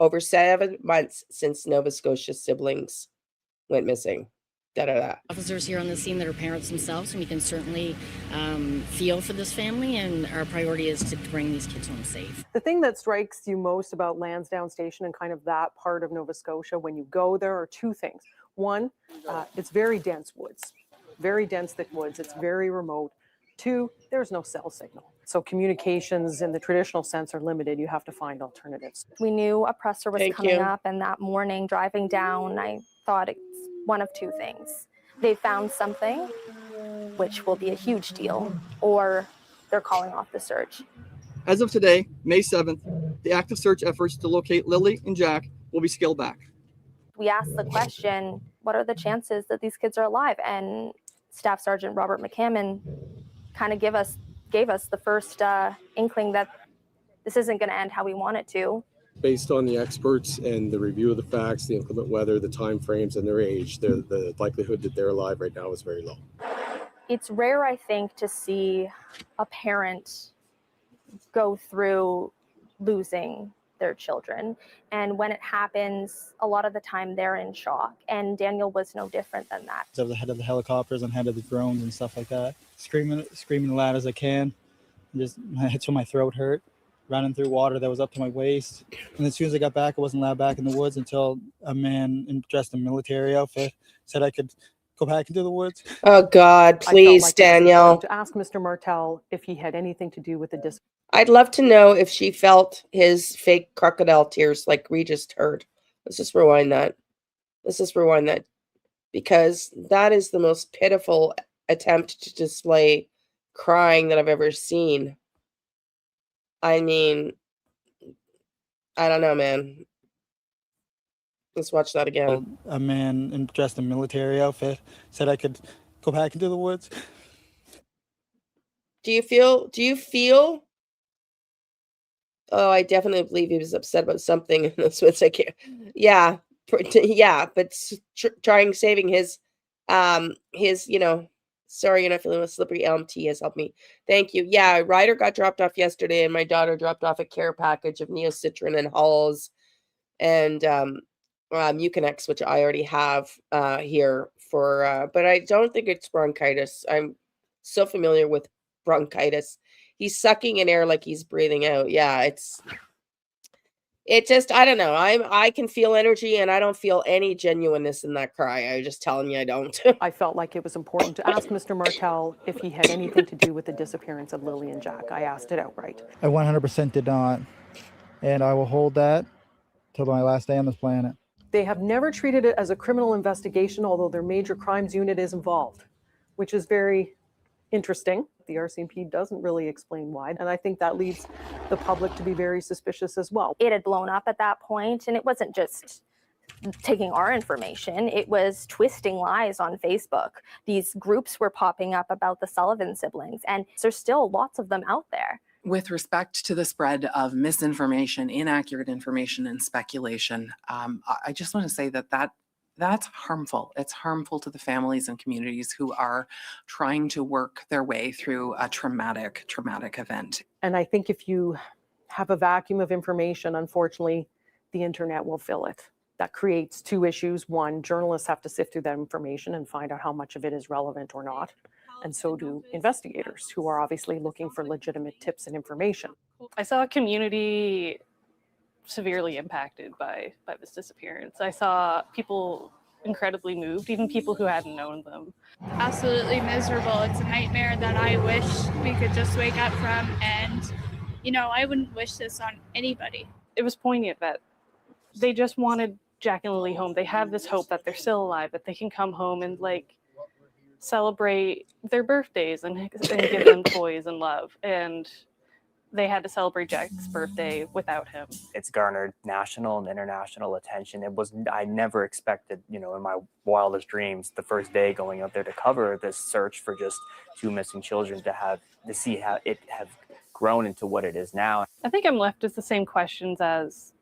Over 7 months since Nova Scotia siblings went missing. da-da-da. Officers here on the scene that are parents themselves, and we can certainly feel for this family, and our priority is to bring these kids home safe. The thing that strikes you most about Lansdowne Station and kind of that part of Nova Scotia when you go there are two things. One, it's very dense woods, very dense, thick woods. It's very remote. Two, there's no cell signal. So communications in the traditional sense are limited. You have to find alternatives. We knew a presser was Thank coming you. up, and that morning driving down, I thought it's one of two things. They found something, which will be a huge deal, or they're calling off the search. As of today, May 7th, the active search efforts to locate Lily and Jack will be scaled back. We asked the question, what are the chances that these kids are alive? And Staff Sergeant Robert McCammon kind of gave us the first inkling that this isn't going to end how we want it to. Based on the experts and the review of the facts, the inclement weather, the time frames, and their age, the likelihood that they're alive right now is very low. It's rare, I think, to see a parent go through losing their children. And when it happens, a lot of the time they're in shock. And Daniel was no different than that. So the head of the helicopters and head of the drones and stuff like that. Screaming as loud as I can. Until my throat hurt. Running through water that was up to my waist. And as soon as I got back, I wasn't allowed back in the woods until a man dressed in military outfit said I could go back into the woods. Oh God, please, I felt like it was Danielle. important to ask Mr. Martel if he had anything to do with the I'd love to know if she felt his fake crocodile tears like we just heard. Let's just rewind that. Because that is the most pitiful attempt to display crying that I've ever seen. I mean, I don't know, man. Let's watch that again. A man dressed in military outfit said I could go back into the woods. Do you feel? Oh, I definitely believe he was upset about something in this. It's like, yeah, but trying saving his, sorry, you're not feeling with slippery elm tea has helped me. Thank you. Yeah, Ryder got dropped off yesterday, and my daughter dropped off a care package of neocitrin and Halls and Mucinex, which I already have here for, but I don't think it's bronchitis. I'm so familiar with bronchitis. He's sucking in air like he's breathing out. Yeah, it just, I don't know. I can feel energy, and I don't feel any genuineness in that cry. I'm just telling you, I don't. I felt like it was important to ask Mr. Martel if he had anything to do with the disappearance of Lily and Jack. I asked it outright. I 100% did not. And I will hold that till my last day on this planet. They have never treated it as a criminal investigation, although their major crimes unit is involved, which is very interesting. The RCMP doesn't really explain why, and I think that leads the public to be very suspicious as well. It had blown up at that point, and it wasn't just taking our information, it was twisting lies on Facebook. These groups were popping up about the Sullivan siblings, and there's still lots of them out there. With respect to the spread of misinformation, inaccurate information, and speculation, I just want to say that's harmful. It's harmful to the families and communities who are trying to work their way through a traumatic event. And I think if you have a vacuum of information, unfortunately, the internet will fill it. That creates two issues. One, journalists have to sift through that information and find out how much of it is relevant or not. And so do investigators, who are obviously looking for legitimate tips and information. I saw a community severely impacted by this disappearance. I saw people incredibly moved, even people who hadn't known them. Absolutely miserable. It's a nightmare that I wish we could just wake up from, and I wouldn't wish this on anybody. It was poignant that they just wanted Jack and Lily home. They have this hope that they're still alive, that they can come home and celebrate their birthdays and give them toys and love. And they had to celebrate Jack's birthday without him. It's garnered national and international attention. I never expected, in my wildest dreams, the first day going out there to cover this search for just two missing children, to see how it have grown into what it is now. I think I'm left with the same questions as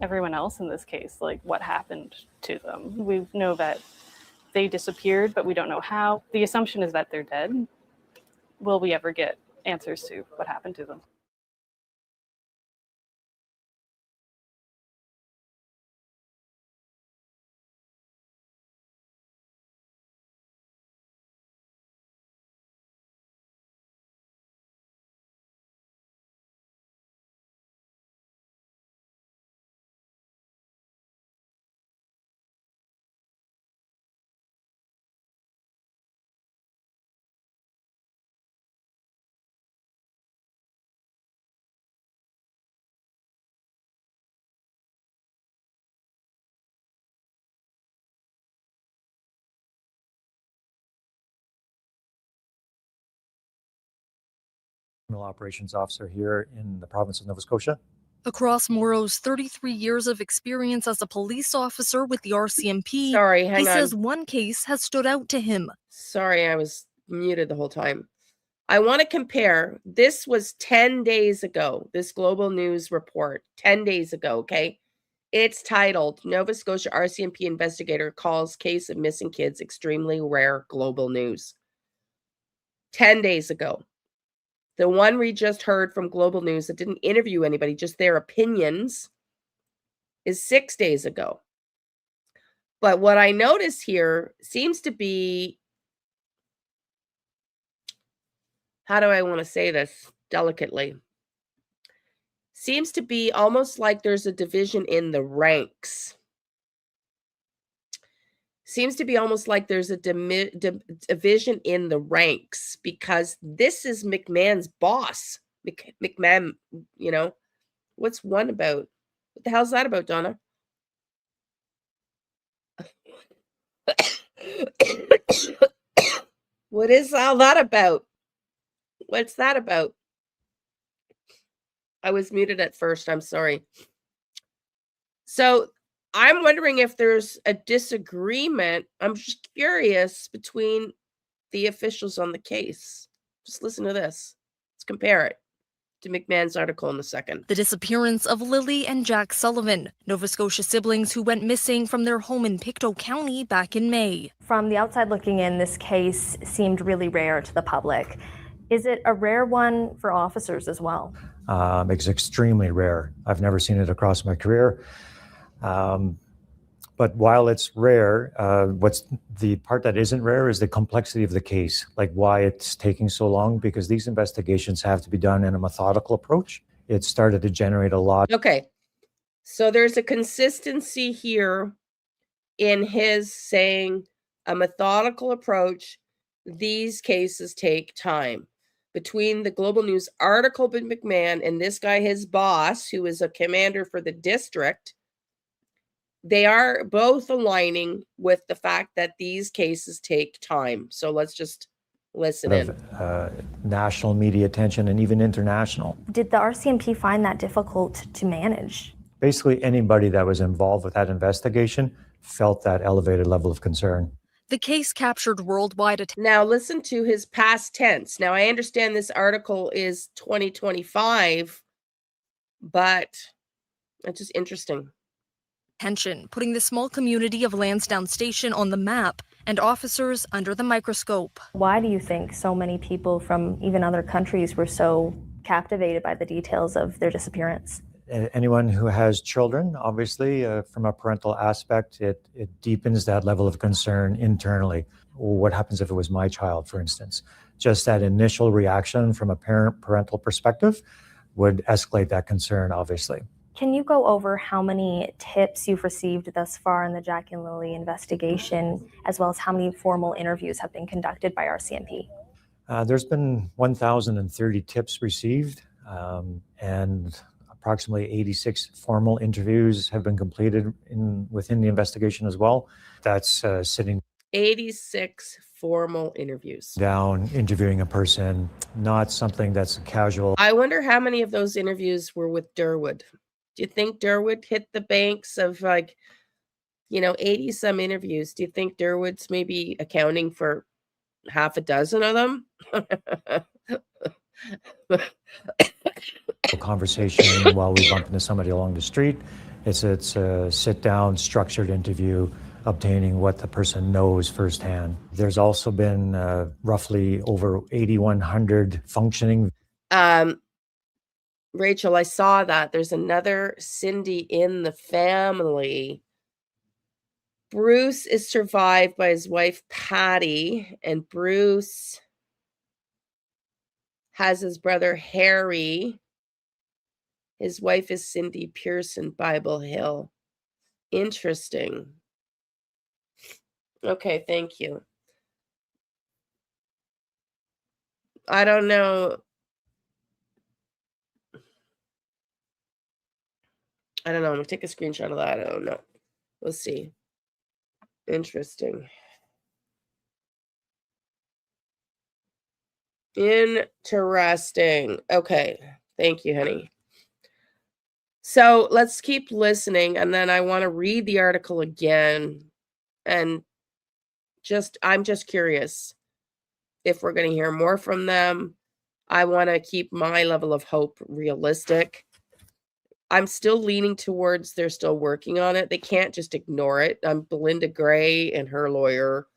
everyone else in this case, like what happened to them. We know that they disappeared, but we don't know how. The assumption is that they're dead. Will we ever get answers to what happened to them? criminal operations officer here in the province of Nova Scotia. Across Morrow's 33 years of experience as a police officer with the RCMP, Sorry, he hang says on. one case has stood out to him. Sorry, I was muted the whole time. I want to compare. This was 10 days ago, this Global News report, 10 days ago, okay? It's titled, Nova Scotia RCMP Investigator Calls Case of Missing Kids Extremely Rare Global News. 10 days ago. The one we just heard from Global News that didn't interview anybody, just their opinions, is 6 days ago. But what I notice here seems to be, how do I want to say this delicately? Seems to be almost like there's a division in the ranks. Seems to be almost like there's a division in the ranks, because this is McMahon's boss. McMahon, you know, what's one about? What the hell's that about, Donna? What is all that about? What's that about? I was muted at first. I'm sorry. So I'm wondering if there's a disagreement. I'm just curious between the officials on the case. Just listen to this. Let's compare it to McMahon's article in a second. The disappearance of Lilly and Jack Sullivan, Nova Scotia siblings who went missing from their home in Pictou County back in May. From the outside looking in, this case seemed really rare to the public. Is it a rare one for officers as well? It's extremely rare. I've never seen it across my career. But while it's rare, what's the part that isn't rare is the complexity of the case, like why it's taking so long, because these investigations have to be done in a methodical approach. It started to generate a lot. Okay. So there's a consistency here in his saying a methodical approach. These cases take time. Between the Global News article by McMahon and this guy, his boss, who is a commander for the district, they are both aligning with the fact that these cases take time. So let's just listen in. National media attention and even international. Did the RCMP find that difficult to manage? Basically, anybody that was involved with that investigation felt that elevated level of concern. The case captured worldwide attention. Now listen to his past tense. Now I understand this article is 2025, but it's just interesting. Putting the small community of Lansdowne Station on the map and officers under the microscope. Why do you think so many people from even other countries were so captivated by the details of their disappearance? Anyone who has children, obviously, from a parental aspect, it deepens that level of concern internally. What happens if it was my child, for instance? Just that initial reaction from a parental perspective would escalate that concern, obviously. Can you go over how many tips you've received thus far in the Jack and Lilly investigation, as well as how many formal interviews have been conducted by RCMP? There's been 1,030 tips received, and approximately 86 formal interviews have been completed within the investigation as well. That's sitting 86 formal interviews. down, interviewing a person, not something that's casual. I wonder how many of those interviews were with Durwood. Do you think Durwood hit the banks of 80 some interviews? Do you think Durwood's maybe accounting for half a dozen of them? Conversation while we bump into somebody along the street. It's a sit down, structured interview, obtaining what the person knows firsthand. There's also been roughly over 8,100 functioning. Rachel, I saw that. There's another Cindy in the family. Bruce is survived by his wife, Patty, and Bruce has his brother, Harry. His wife is Cindy Pearson, Bible Hill. Interesting. Okay, thank you. I don't know. I'm going to take a screenshot of that. I don't know. We'll see. Interesting. Interesting. Okay. Thank you, honey. So let's keep listening, and then I want to read the article again. And I'm just curious if we're going to hear more from them. I want to keep my level of hope realistic. I'm still leaning towards they're still working on it. They can't just ignore it. Belinda Gray and her lawyer,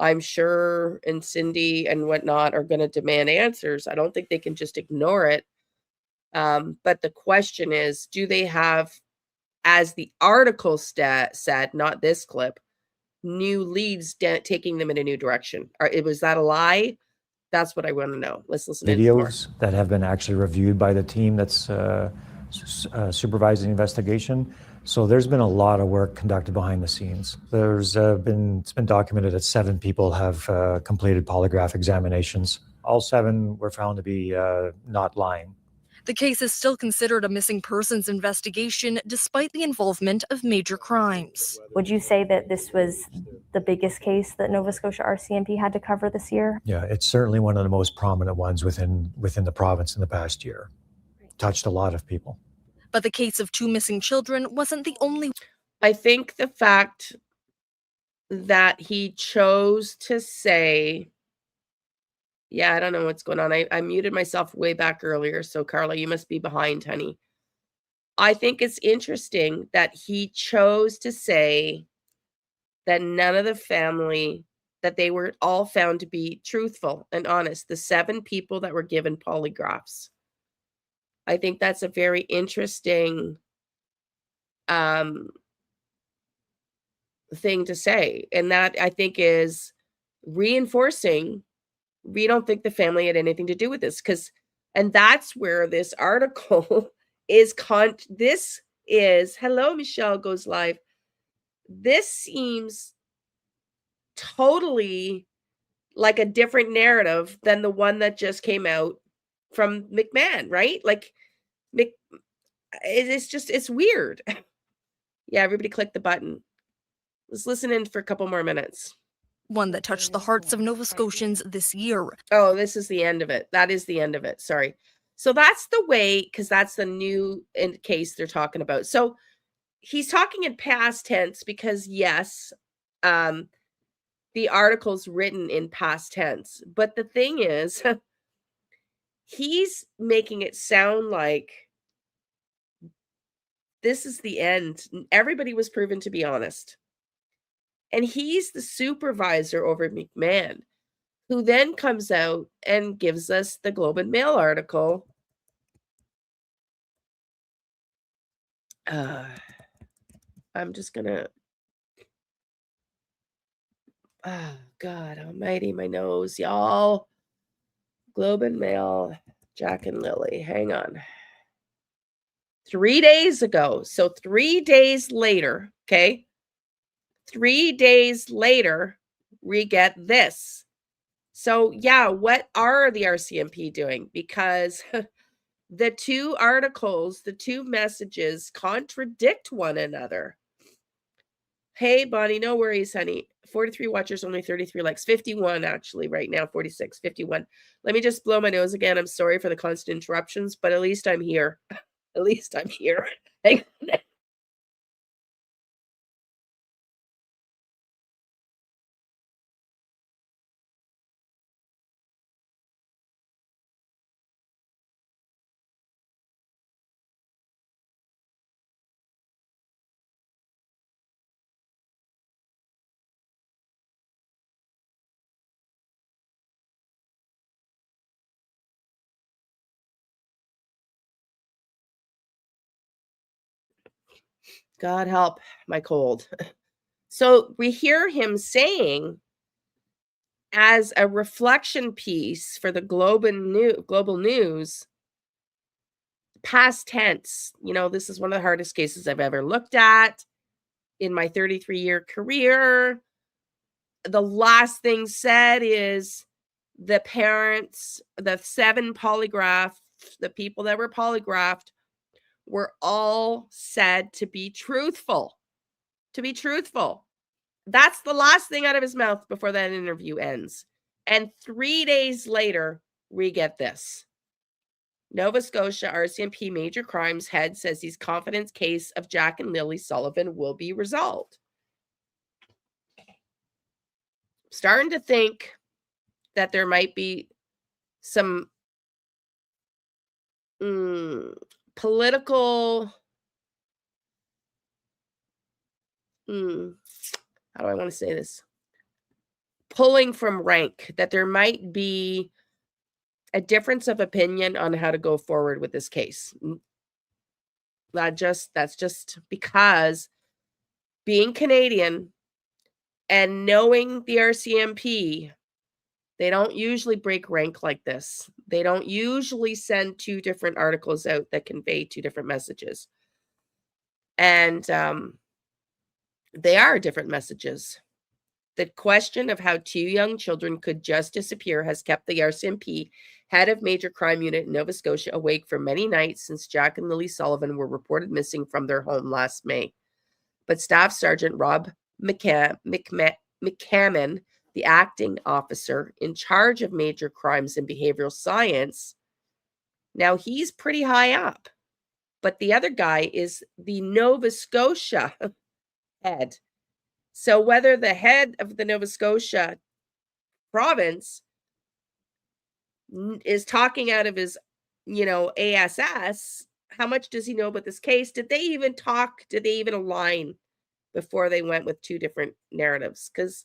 I'm sure, and Cindy and whatnot are going to demand answers. I don't think they can just ignore it. But the question is, do they have, as the article said, not this clip, new leads taking them in a new direction? Was that a lie? That's what I want to know. Let's listen in more. Videos that have been actually reviewed by the team that's supervising the investigation. So there's been a lot of work conducted behind the scenes. It's been documented that 7 people have completed polygraph examinations. All 7 were found to be not lying. The case is still considered a missing persons investigation despite the involvement of major crimes. Would you say that this was the biggest case that Nova Scotia RCMP had to cover this year? Yeah, it's certainly one of the most prominent ones within the province in the past year. Touched a lot of people. But the case of 2 missing children wasn't the only. I think the fact that he chose to say, yeah, I don't know what's going on. I muted myself way back earlier. So Carla, you must be behind, honey. I think it's interesting that he chose to say that none of the family, that they were all found to be truthful and honest. The 7 people that were given polygraphs. I think that's a very interesting thing to say. And that, I think, is reinforcing we don't think the family had anything to do with this. And that's where this article is. This is, hello, Michelle goes live. This seems totally like a different narrative than the one that just came out from McMahon, right? Like, it's weird. Yeah, everybody click the button. Let's listen in for a couple more minutes. One that touched the hearts of Nova Scotians this year. Oh, this is the end of it. That is the end of it. Sorry. So that's the way, because that's the new case they're talking about. So he's talking in past tense because, yes, the article's written in past tense. But the thing is, he's making it sound like this is the end. Everybody was proven to be honest. And he's the supervisor over McMahon, who then comes out and gives us the Globe and Mail article. I'm just gonna. Oh, God almighty, my nose, y'all. Globe and Mail, Jack and Lilly. Hang on. 3 days ago. So 3 days later, okay? 3 days later, we get this. So, yeah, what are the RCMP doing? Because the 2 articles, the 2 messages contradict one another. Hey, Bonnie, no worries, honey. 43 watchers, only 33 likes. 51, actually, right now. 46, 51. Let me just blow my nose again. I'm sorry for the constant interruptions, but at least I'm here. At least I'm here. Hang on. God help my cold. So we hear him saying, as a reflection piece for the global news, past tense, this is one of the hardest cases I've ever looked at in my 33-year career. The last thing said is the parents, the 7 polygraphed, the people that were polygraphed were all said to be truthful. To be truthful. That's the last thing out of his mouth before that interview ends. And 3 days later, re-get this. Nova Scotia RCMP Major Crimes head says he's confident case of Jack and Lilly Sullivan will be resolved. Starting to think that there might be some political, how do I want to say this? Pulling from rank, that there might be a difference of opinion on how to go forward with this case. That's just because being Canadian and knowing the RCMP, they don't usually break rank like this. They don't usually send two different articles out that convey two different messages. And they are different messages. The question of how two young children could just disappear has kept the RCMP head of Major Crime Unit in Nova Scotia awake for many nights since Jack and Lilly Sullivan were reported missing from their home last May. But Staff Sergeant Rob McCammon, the acting officer in charge of major crimes and behavioral science, now he's pretty high up. But the other guy is the Nova Scotia head. So whether the head of the Nova Scotia province is talking out of his, ASS, how much does he know about this case? Did they even talk? Did they even align before they went with two different narratives? Because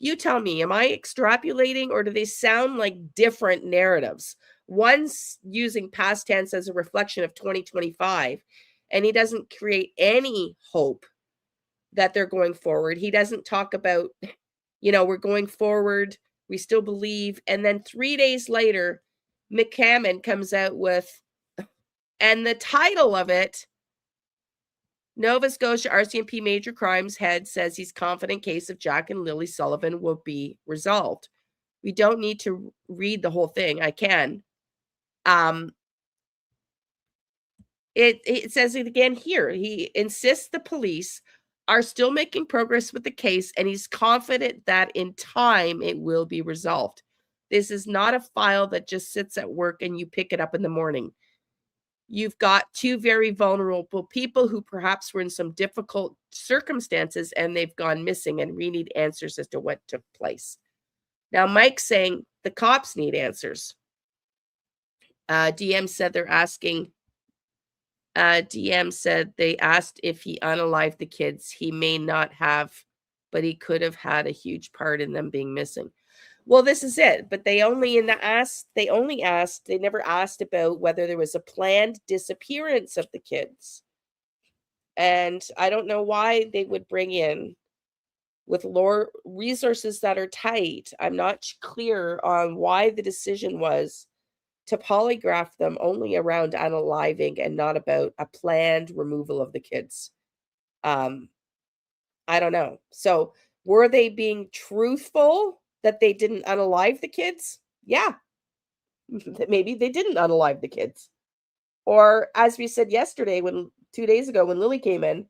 you tell me, am I extrapolating or do they sound like different narratives? One's using past tense as a reflection of 2025, and he doesn't create any hope that they're going forward. He doesn't talk about, we're going forward, we still believe. And then 3 days later, McCammon comes out with, and the title of it, Nova Scotia RCMP Major Crimes head says he's confident case of Jack and Lilly Sullivan will be resolved. We don't need to read the whole thing. I can. It says it again here. He insists the police are still making progress with the case, and he's confident that in time it will be resolved. This is not a file that just sits at work and you pick it up in the morning. You've got two very vulnerable people who perhaps were in some difficult circumstances and they've gone missing, and we need answers as to what took place. Now, Mike's saying the cops need answers. DM said they're asking. DM said they asked if he unalived the kids. He may not have, but he could have had a huge part in them being missing. Well, this is it. But they never asked about whether there was a planned disappearance of the kids. And I don't know why they would bring in, with lower resources that are tight, I'm not clear on why the decision was to polygraph them only around unaliving and not about a planned removal of the kids. I don't know. So were they being truthful that they didn't unalive the kids? Yeah. Maybe they didn't unalive the kids. Or as we said yesterday, 2 days ago, when Lily came in,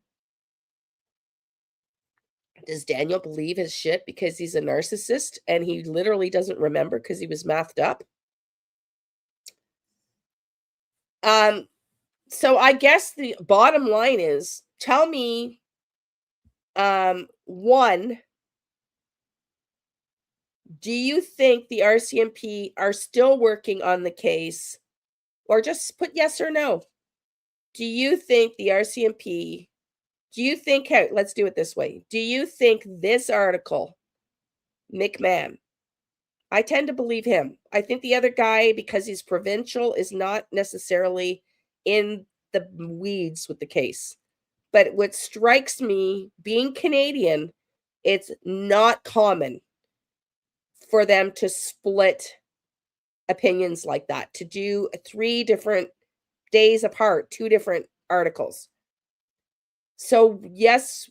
does Daniel believe his shit because he's a narcissist and he literally doesn't remember because he was mathed up? So I guess the bottom line is, tell me, one, do you think the RCMP are still working on the case? Or just put yes or no. Do you think the RCMP, let's do it this way. Do you think this article, McMahon, I tend to believe him. I think the other guy, because he's provincial, is not necessarily in the weeds with the case. But what strikes me, being Canadian, it's not common for them to split opinions like that, to do 3 different days apart, 2 different articles. So yes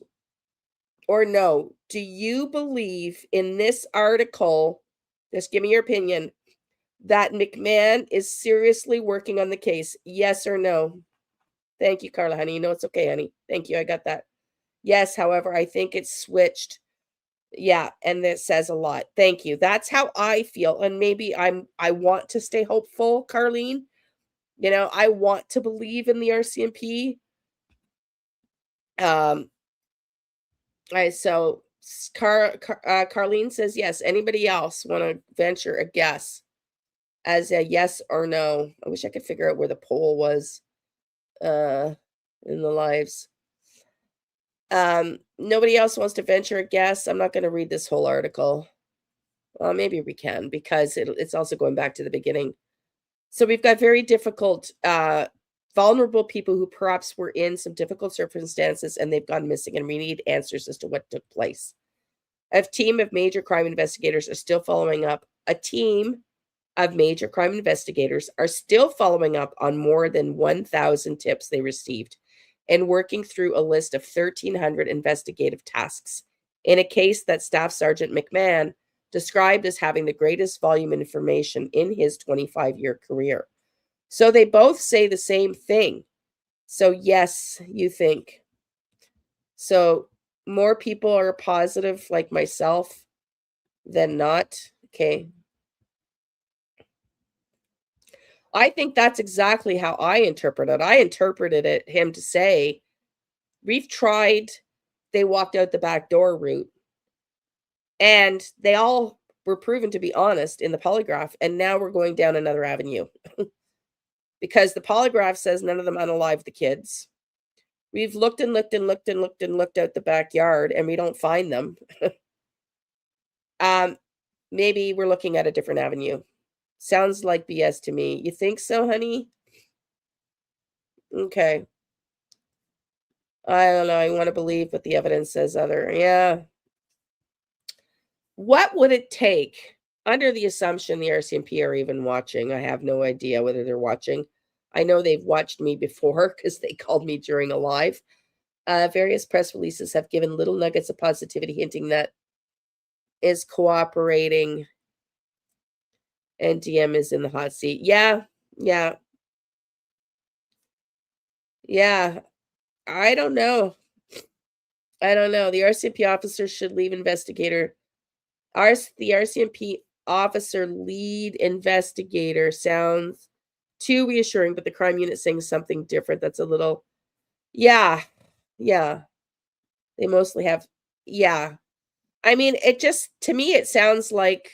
or no, do you believe in this article, just give me your opinion, that McMahon is seriously working on the case? Yes or no? Thank you, Carla, honey. You know it's okay, honey. Thank you. I got that. Yes, however, I think it's switched. Yeah, and it says a lot. Thank you. That's how I feel, and maybe I want to stay hopeful, Carlene. You know, I want to believe in the RCMP. Carlene says yes. Anybody else want to venture a guess as a yes or no? I wish I could figure out where the poll was in the lives. Nobody else wants to venture a guess. I'm not going to read this whole article. Well, maybe we can, because it's also going back to the beginning. So we've got very difficult, vulnerable people who perhaps were in some difficult circumstances and they've gone missing, and we need answers as to what took place. A team of major crime investigators are still following up. A team of major crime investigators are still following up on more than 1,000 tips they received and working through a list of 1,300 investigative tasks in a case that Staff Sergeant McMahon described as having the greatest volume of information in his 25-year career. So they both say the same thing. So yes, you think. So more people are positive, like myself, than not. Okay. I think that's exactly how I interpret it. I interpreted him to say, we've tried, they walked out the back door route, and they all were proven to be honest in the polygraph, and now we're going down another avenue. Because the polygraph says none of them unalived the kids. We've looked and looked and looked and looked and looked out the backyard, and we don't find them. Maybe we're looking at a different avenue. Sounds like BS to me. You think so, honey? Okay. I don't know. I want to believe what the evidence says other. Yeah. What would it take, under the assumption the RCMP are even watching? I have no idea whether they're watching. I know they've watched me before because they called me during a live. Various press releases have given little nuggets of positivity, hinting that is cooperating and DM is in the hot seat. Yeah. Yeah. Yeah. I don't know. I don't know. The RCMP officer should leave investigator. The RCMP officer lead investigator sounds too reassuring, but the crime unit saying something different. That's a little, yeah. They mostly have, yeah. I mean, it just, to me, it sounds like,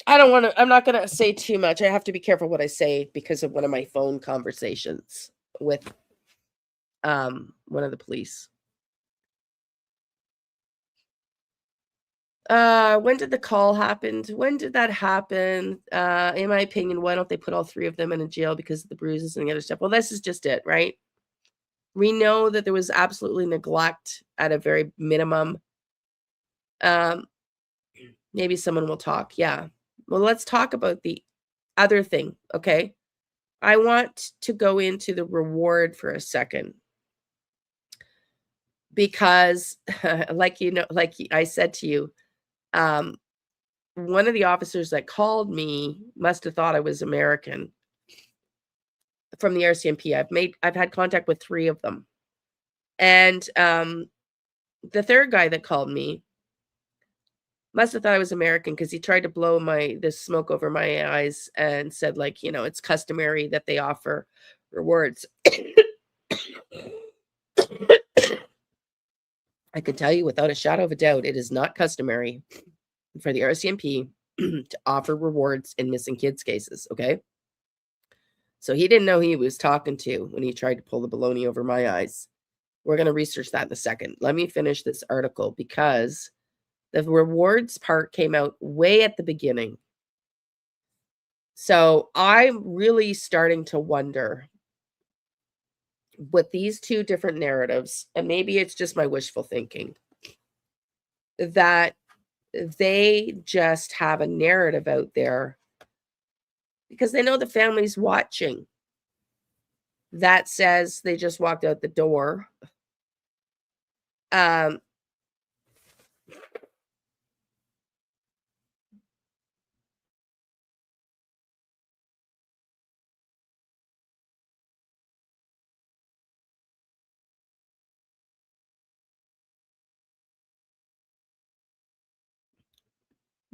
I'm not going to say too much. I have to be careful what I say because of one of my phone conversations with one of the police. When did the call happen? When did that happen? In my opinion, why don't they put all three of them in a jail because of the bruises and the other stuff? Well, this is just it, right? We know that there was absolutely neglect at a very minimum. Maybe someone will talk. Yeah. Well, let's talk about the other thing, okay? I want to go into the reward for a second. Because, like I said to you, one of the officers that called me must have thought I was American from the RCMP. I've had contact with 3 of them. And the third guy that called me must have thought I was American because he tried to blow this smoke over my eyes and said, like, you know, it's customary that they offer rewards. I can tell you without a shadow of a doubt, it is not customary for the RCMP to offer rewards in missing kids cases, okay? So he didn't know who he was talking to when he tried to pull the baloney over my eyes. We're going to research that in a second. Let me finish this article because the rewards part came out way at the beginning. So I'm really starting to wonder with these 2 different narratives, and maybe it's just my wishful thinking, that they just have a narrative out there because they know the family's watching that says they just walked out the door.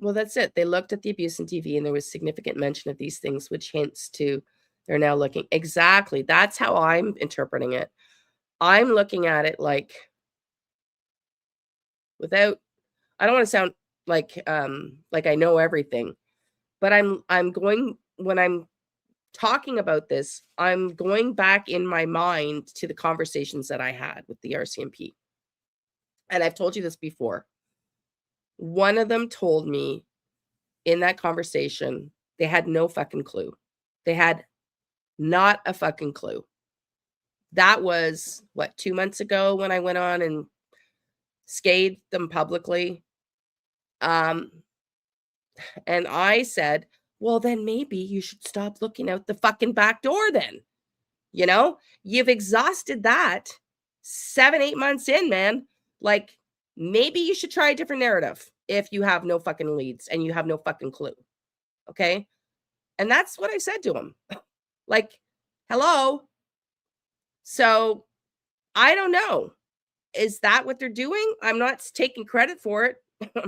Well, that's it. They looked at the abuse on TV and there was significant mention of these things, which hints to they're now looking. Exactly. That's how I'm interpreting it. I'm looking at it like, without, I don't want to sound like I know everything, but I'm going, when I'm talking about this, I'm going back in my mind to the conversations that I had with the RCMP. And I've told you this before. One of them told me in that conversation, they had no fucking clue. They had not a fucking clue. That was, what, 2 months ago when I went on and scathed them publicly. And I said, well, then maybe you should stop looking out the fucking back door then. You know, you've exhausted that 7-8 months in, man. Like, maybe you should try a different narrative if you have no fucking leads and you have no fucking clue. Okay. And that's what I said to him. Like, hello. So I don't know. Is that what they're doing? I'm not taking credit for it.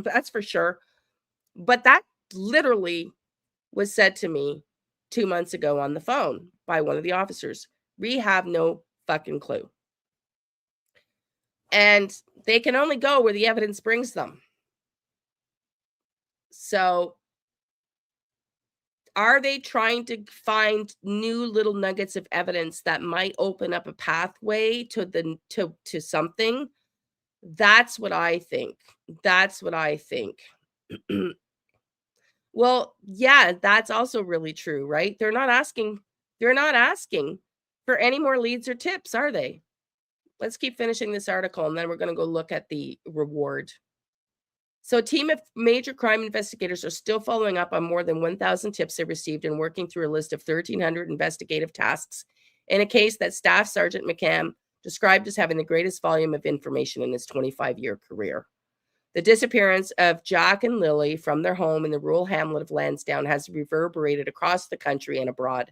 That's for sure. But that literally was said to me 2 months ago on the phone by one of the officers. We have no fucking clue. And they can only go where the evidence brings them. So are they trying to find new little nuggets of evidence that might open up a pathway to something? That's what I think. That's what I think. Well, yeah, that's also really true, right? They're not asking for any more leads or tips, are they? Let's keep finishing this article and then we're going to go look at the reward. So a team of major crime investigators are still following up on more than 1,000 tips they received and working through a list of 1,300 investigative tasks in a case that Staff Sergeant McCann described as having the greatest volume of information in his 25-year career. The disappearance of Jack and Lilly from their home in the rural hamlet of Lansdowne has reverberated across the country and abroad.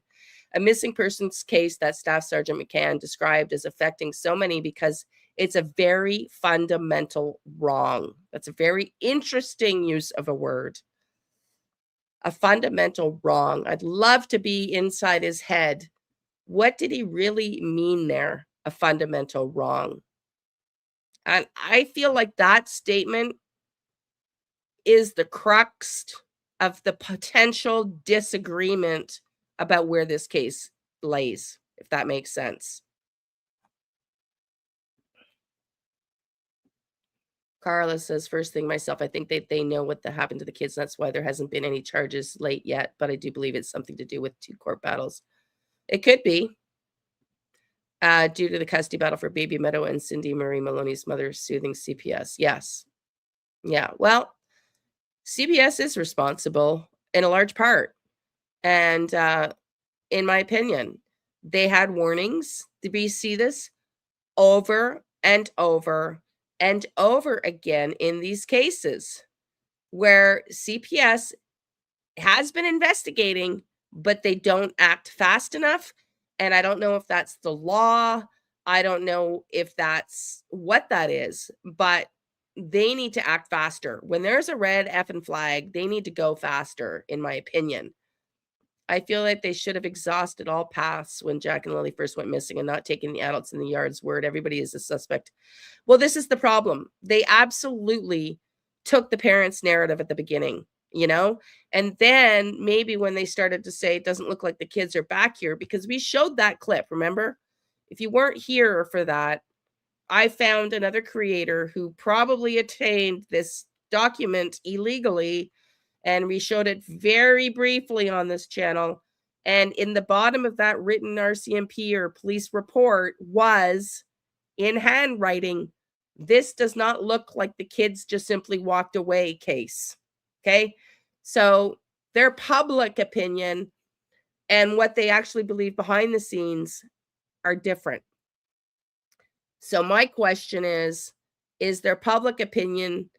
A missing persons case that Staff Sergeant McCann described as affecting so many because it's a very fundamental wrong. That's a very interesting use of a word. A fundamental wrong. I'd love to be inside his head. What did he really mean there? A fundamental wrong. And I feel like that statement is the crux of the potential disagreement about where this case lays, if that makes sense. Carla says, first thing myself, I think they know what happened to the kids. That's why there hasn't been any charges late yet. But I do believe it's something to do with 2 court battles. It could be due to the custody battle for Baby Meadow and Cindy Marie Maloney's mother soothing CPS. Yes. Yeah. Well, CPS is responsible in a large part. And in my opinion, they had warnings. Did we see this over and over and over again in these cases where CPS has been investigating, but they don't act fast enough? And I don't know if that's the law. I don't know if that's what that is, but they need to act faster. When there's a red effing flag, they need to go faster, in my opinion. I feel like they should have exhausted all paths when Jack and Lilly first went missing and not taking the adults in the yard's word. Everybody is a suspect. Well, this is the problem. They absolutely took the parents' narrative at the beginning, you know? And then maybe when they started to say, it doesn't look like the kids are back here, because we showed that clip, remember? If you weren't here for that, I found another creator who probably attained this document illegally, and we showed it very briefly on this channel. And in the bottom of that written RCMP or police report was in handwriting, this does not look like the kids just simply walked away case. Okay. So their public opinion and what they actually believe behind the scenes are different. So my question is their public opinion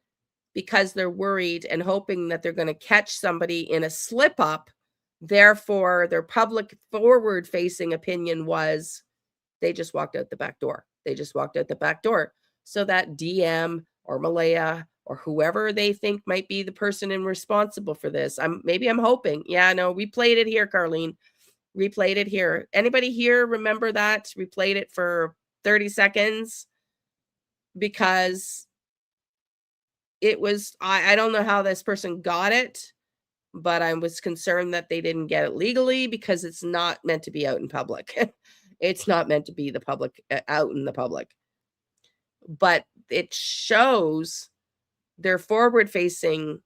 because they're worried and hoping that they're going to catch somebody in a slip up? Therefore, their public forward facing opinion was they just walked out the back door. They just walked out the back door so that DM or Malaya or whoever they think might be the person responsible for this. I'm hoping. Yeah, no, we played it here, Carlene. We played it here. Anybody here remember that? We played it for 30 seconds because it was, I don't know how this person got it, but I was concerned that they didn't get it legally because it's not meant to be out in public. It's not meant to be the public, out in the public. But it shows they're forward facing.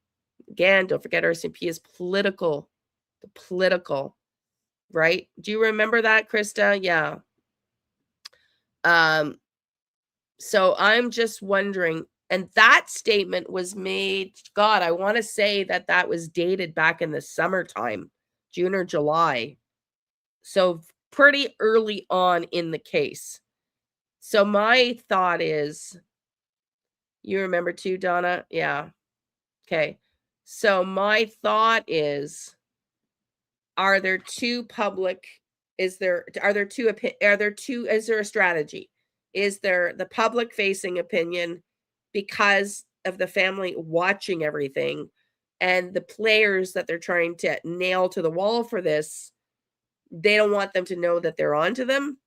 Again, don't forget RCMP is political. The political, right? Do you remember that, Krista? Yeah. So I'm just wondering, and that statement was made, God, I want to say that that was dated back in the summertime, June or July. So pretty early on in the case. So my thought is, you remember too, Donna? Yeah. Okay. So my thought is, is there a strategy? Is there the public facing opinion because of the family watching everything and the players that they're trying to nail to the wall for this? They don't want them to know that they're onto them,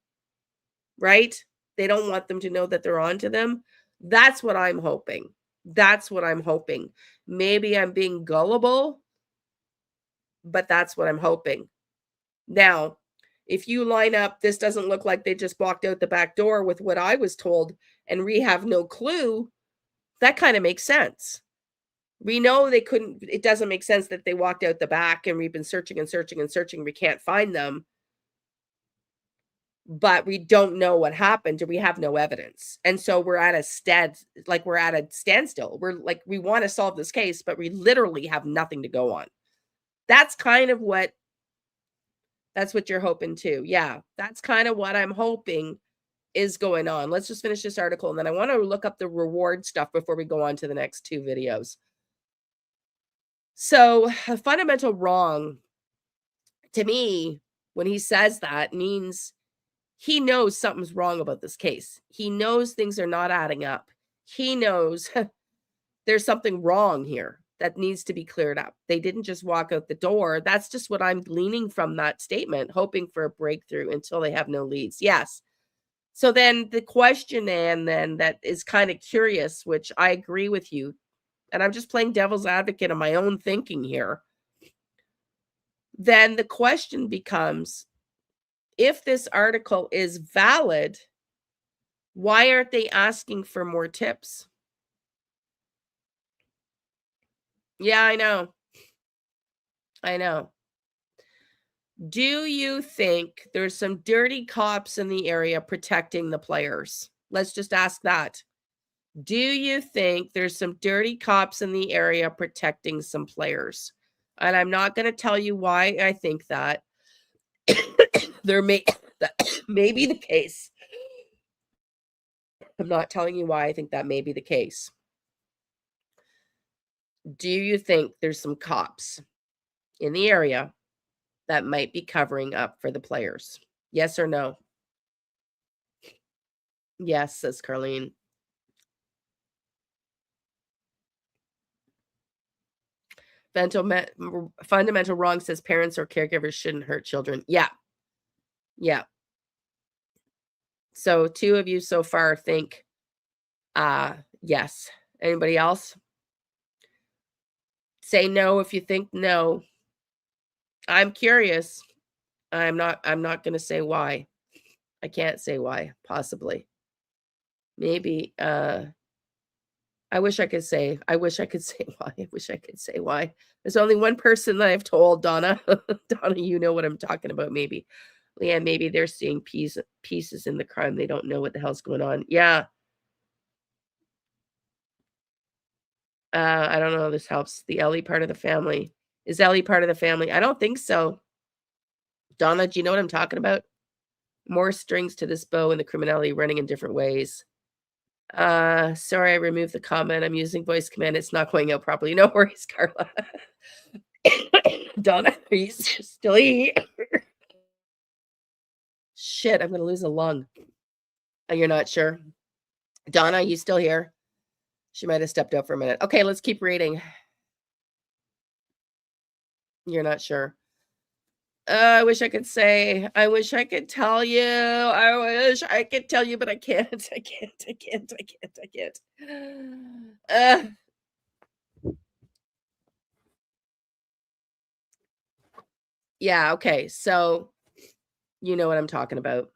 right? They don't want them to know that they're onto them. That's what I'm hoping. That's what I'm hoping. Maybe I'm being gullible, but that's what I'm hoping. Now, if you line up, this doesn't look like they just walked out the back door with what I was told, and we have no clue, that kind of makes sense. We know they couldn't, it doesn't make sense that they walked out the back and we've been searching and searching and searching. We can't find them. But we don't know what happened, and we have no evidence. And so we're at a standstill. We're like, we want to solve this case, but we literally have nothing to go on. That's kind of what, that's what you're hoping too. Yeah, that's kind of what I'm hoping is going on. Let's just finish this article, and then I want to look up the reward stuff before we go on to the next two videos. So a fundamental wrong, to me, when he says that, means he knows something's wrong about this case. He knows things are not adding up. He knows there's something wrong here that needs to be cleared up. They didn't just walk out the door. That's just what I'm gleaning from that statement, hoping for a breakthrough until they have no leads. Yes. So then the question, and then that is kind of curious, which I agree with you, and I'm just playing devil's advocate of my own thinking here. Then the question becomes, if this article is valid, why aren't they asking for more tips? Yeah, I know. I know. Do you think there's some dirty cops in the area protecting the players? Let's just ask that. Do you think there's some dirty cops in the area protecting some players? And I'm not going to tell you why I think that. That may be the case. I'm not telling you why I think that may be the case. Do you think there's some cops in the area that might be covering up for the players? Yes or no? Yes, says Carlene. Fundamental wrong says parents or caregivers shouldn't hurt children. Yeah. Yeah. So 2 of you so far think yes. Anybody else? Say no if you think no. I'm curious. I'm not going to say why. I can't say why, possibly. Maybe I wish I could say why. I wish I could say why. There's only one person that I've told, Donna. Donna, you know what I'm talking about, maybe. Leanne, maybe they're seeing pieces in the crime. They don't know what the hell's going on. Yeah. I don't know if this helps. The Ellie part of the family. Is Ellie part of the family? I don't think so. Donna, do you know what I'm talking about? More strings to this bow and the criminality running in different ways. Sorry, I removed the comment. I'm using voice command. It's not going out properly. No worries, Carla. Donna, are you still here? Shit, I'm going to lose a lung. Oh, you're not sure? Donna, are you still here? She might have stepped out for a minute. Okay, let's keep reading. You're not sure. I wish I could say. I wish I could tell you. I wish I could tell you, but I can't. I can't. Yeah, okay. So you know what I'm talking about.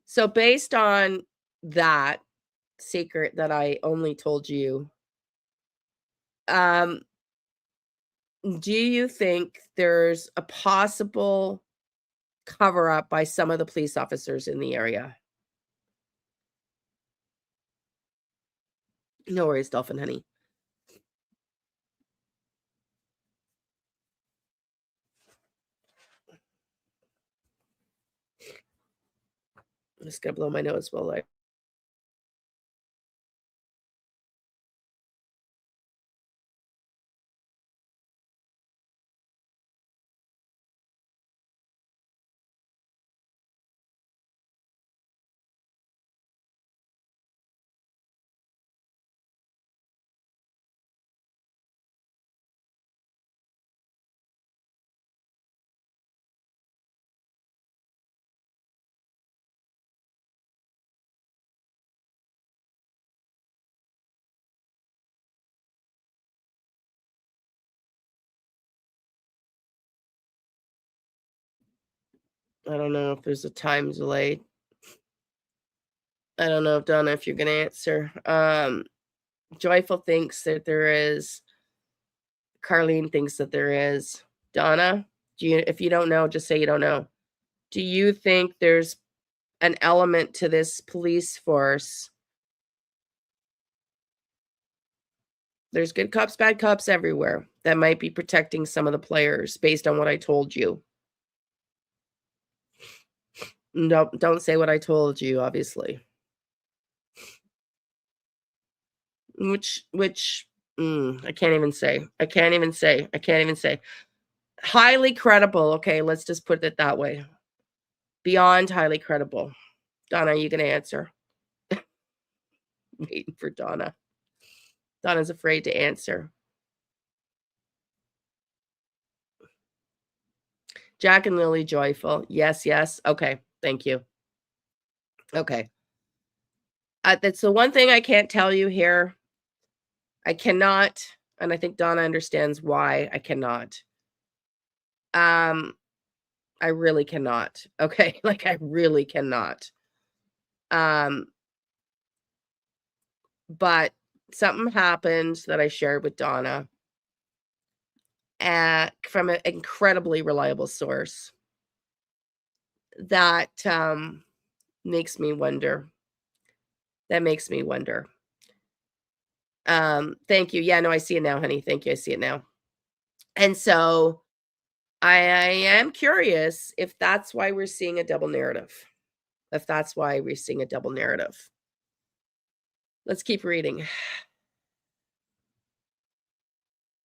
So based on that secret that I only told you, do you think there's a possible cover up by some of the police officers in the area? No worries, Dolphin Honey. I'm just gonna blow my nose while I. I don't know if there's a time delay. I don't know, Donna, if you're gonna answer. Joyful thinks that there is. Carlene thinks that there is. Donna, if you don't know, just say you don't know. Do you think there's an element to this police force? There's good cops, bad cops everywhere that might be protecting some of the players based on what I told you. No, don't say what I told you, obviously. I can't even say. Highly credible. Okay, let's just put it that way. Beyond highly credible. Donna, are you going to answer? Waiting for Donna. Donna's afraid to answer. Jack and Lilly, joyful. Yes. Okay, thank you. Okay. That's the one thing I can't tell you here. I cannot, and I think Donna understands why I cannot. I really cannot. Okay, like I really cannot. But something happened that I shared with Donna from an incredibly reliable source that makes me wonder. Thank you. Yeah, no, I see it now, honey. Thank you. I see it now. And so I am curious if that's why we're seeing a double narrative. Let's keep reading.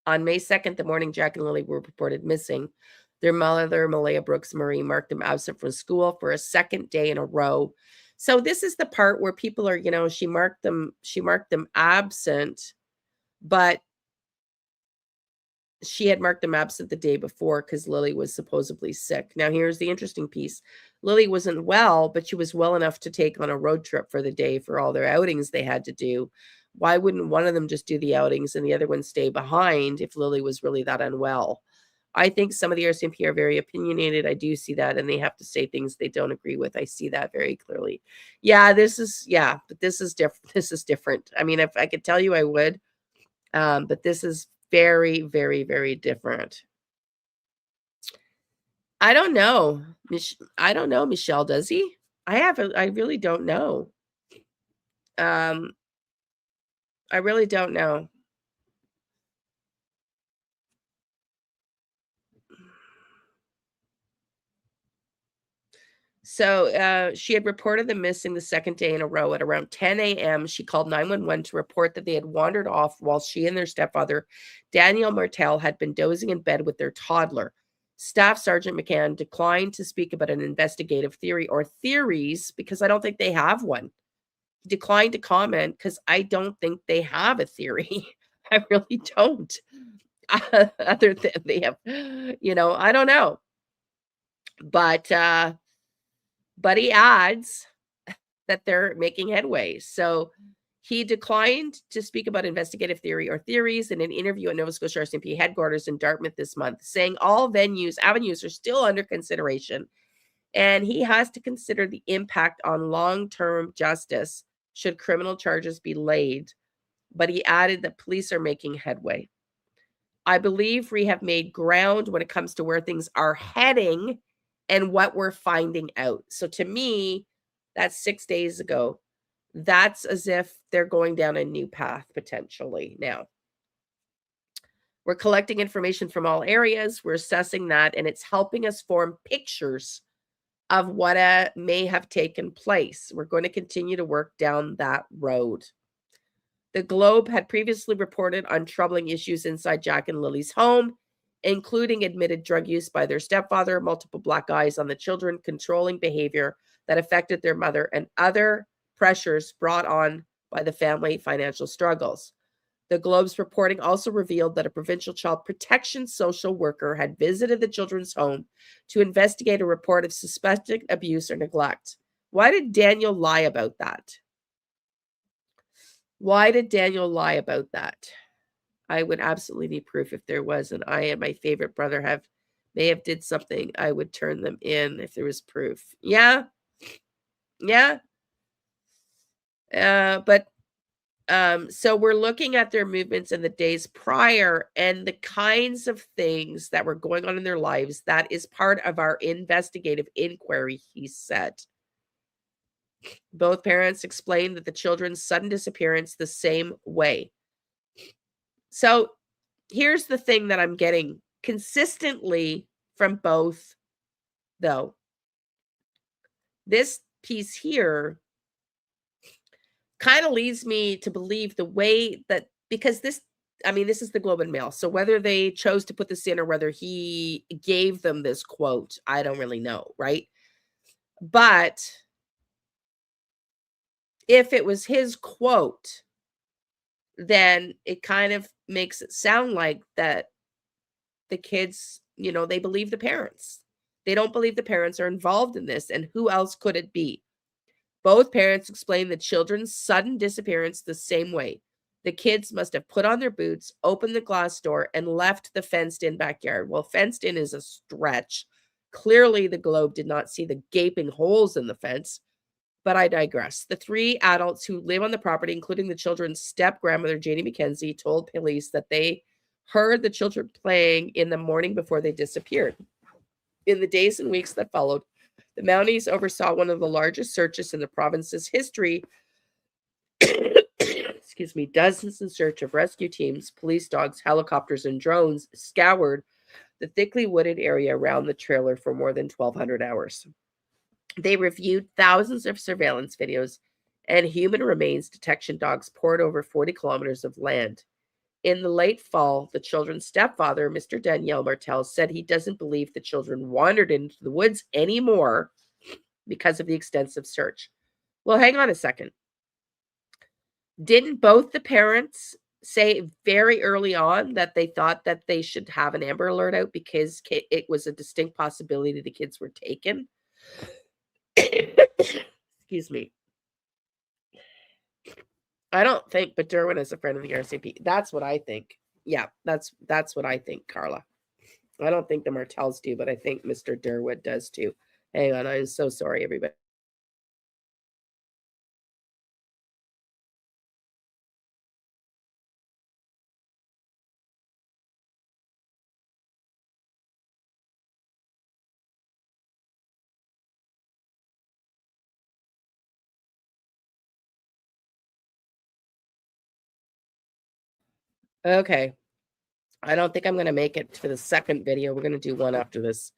On May 2nd, the morning Jack and Lilly were reported missing, their mother, Malaya Brooks Marie, marked them absent from school for a second day in a row. So this is the part where people are, she marked them absent, but she had marked them absent the day before because Lily was supposedly sick. Now, here's the interesting piece. Lily wasn't well, but she was well enough to take on a road trip for the day for all their outings they had to do. Why wouldn't one of them just do the outings and the other one stay behind if Lily was really that unwell? I think some of the RCMP are very opinionated. I do see that, and they have to say things they don't agree with. I see that very clearly. But this is different. This is different. I mean, if I could tell you, I would. But this is very, very, very different. I don't know. Michelle, does he? I really don't know. I really don't know. So she had reported them missing the second day in a row. At around 10 a.m., she called 911 to report that they had wandered off while she and their stepfather, Daniel Martel, had been dozing in bed with their toddler. Staff Sergeant McCann declined to speak about an investigative theory or theories because I don't think they have one. declined to comment because I don't think they have a theory. I really don't. Other than they have, I don't know. But he adds that they're making headway. So he declined to speak about investigative theory or theories in an interview at Nova Scotia RCMP headquarters in Dartmouth this month, saying all avenues are still under consideration, and he has to consider the impact on long-term justice should criminal charges be laid. But he added that police are making headway. I believe we have made ground when it comes to where things are heading and what we're finding out. So to me, that's 6 days ago. That's as if they're going down a new path potentially now. We're collecting information from all areas. We're assessing that, and it's helping us form pictures of what may have taken place. We're going to continue to work down that road. The Globe had previously reported on troubling issues inside Jack and Lilly's home, including admitted drug use by their stepfather, multiple black eyes on the children, controlling behavior that affected their mother, and other pressures brought on by the family financial struggles. The Globe's reporting also revealed that a provincial child protection social worker had visited the children's home to investigate a report of suspected abuse or neglect. Why did Daniel lie about that? Why did Daniel lie about that? I would absolutely need proof if there was, and I and my favorite brother may have did something. I would turn them in if there was proof. Yeah. So we're looking at their movements in the days prior and the kinds of things that were going on in their lives. That is part of our investigative inquiry, he said. Both parents explained that the children's sudden disappearance the same way. So here's the thing that I'm getting consistently from both, though. This piece here kind of leads me to believe the way that, because this is the Globe and Mail. So whether they chose to put this in or whether he gave them this quote, I don't really know, right? But if it was his quote, then it kind of makes it sound like that the kids, they believe the parents. They don't believe the parents are involved in this. And who else could it be? Both parents explained the children's sudden disappearance the same way. The kids must have put on their boots, opened the glass door, and left the fenced-in backyard. Well, fenced in is a stretch. Clearly, the Globe did not see the gaping holes in the fence. But I digress. The three adults who live on the property, including the children's step-grandmother, Janie McKenzie, told police that they heard the children playing in the morning before they disappeared. In the days and weeks that followed, the Mounties oversaw one of the largest searches in the province's history. Excuse me, dozens in search of rescue teams, police dogs, helicopters, and drones scoured the thickly wooded area around the trailer for more than 1,200 hours. They reviewed thousands of surveillance videos, and human remains detection dogs poured over 40 kilometers of land. In the late fall, the children's stepfather, Mr. Daniel Martel, said he doesn't believe the children wandered into the woods anymore because of the extensive search. Well, hang on a second. Didn't both the parents say very early on that they thought that they should have an Amber Alert out because it was a distinct possibility the kids were taken? Excuse me. I don't think, but Derwin is a friend of the RCMP. That's what I think. Yeah, that's what I think, Carla. I don't think the Martels do, but I think Mr. Derwood does too. Hang on, I'm so sorry, everybody. Okay. I don't think I'm going to make it to the second video. We're going to do one after this.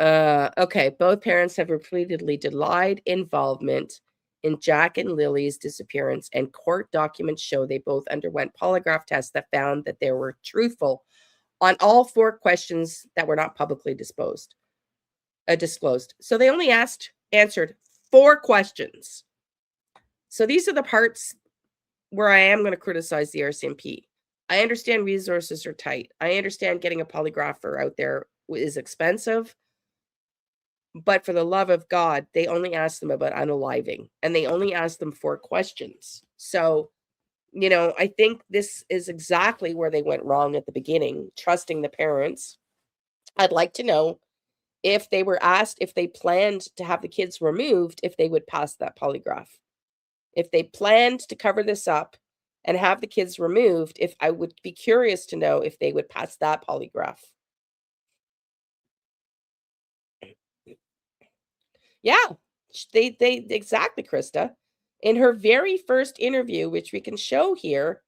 Okay. Both parents have repeatedly denied involvement in Jack and Lily's disappearance, and court documents show they both underwent polygraph tests that found that they were truthful on all 4 questions that were not publicly disclosed. So they only answered 4 questions. So these are the parts where I am going to criticize the RCMP. I understand resources are tight. I understand getting a polygrapher out there is expensive. But for the love of God, they only ask them about unaliving, and they only ask them 4 questions. So, I think this is exactly where they went wrong at the beginning, trusting the parents. I'd like to know if they were asked if they planned to have the kids removed, if they would pass that polygraph. If they planned to cover this up and have the kids removed, if I would be curious to know if they would pass that polygraph. Yeah, they exactly, Krista. In her very first interview, which we can show here,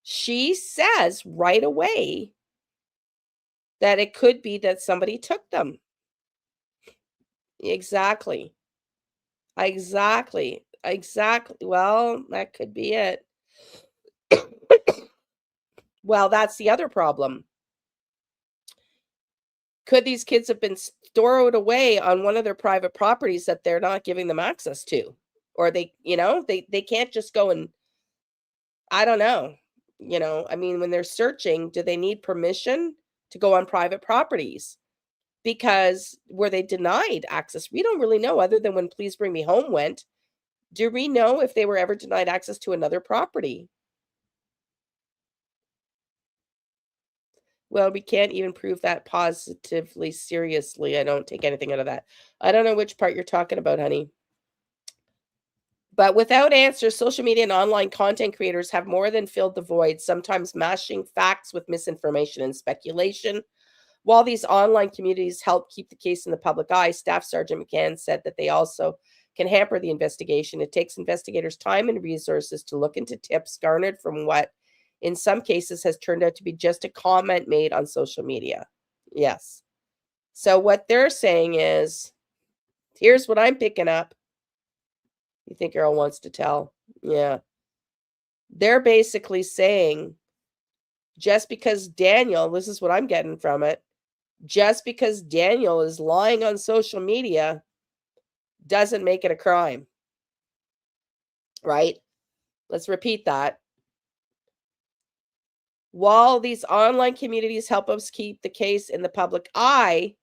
she says right away that it could be that somebody took them. Exactly. Exactly. Well, that could be it. Well, that's the other problem. Could these kids have been stored away on one of their private properties that they're not giving them access to? Or they can't just go and, I don't know. I mean, when they're searching, do they need permission to go on private properties? Because were they denied access? We don't really know, other than when Please Bring Me Home went. Do we know if they were ever denied access to another property? Well, we can't even prove that positively, seriously. I don't take anything out of that. I don't know which part you're talking about, honey. But without answers, social media and online content creators have more than filled the void, sometimes mashing facts with misinformation and speculation. While these online communities help keep the case in the public eye, Staff Sergeant McCann said that they also can hamper the investigation. It takes investigators time and resources to look into tips garnered from what, in some cases, has turned out to be just a comment made on social media. Yes. So what they're saying is, here's what I'm picking up. You think Earl wants to tell? Yeah. They're basically saying, just because Daniel, this is what I'm getting from it, just because Daniel is lying on social media doesn't make it a crime. Right? Let's repeat that. While these online communities help us keep the case in the public eye,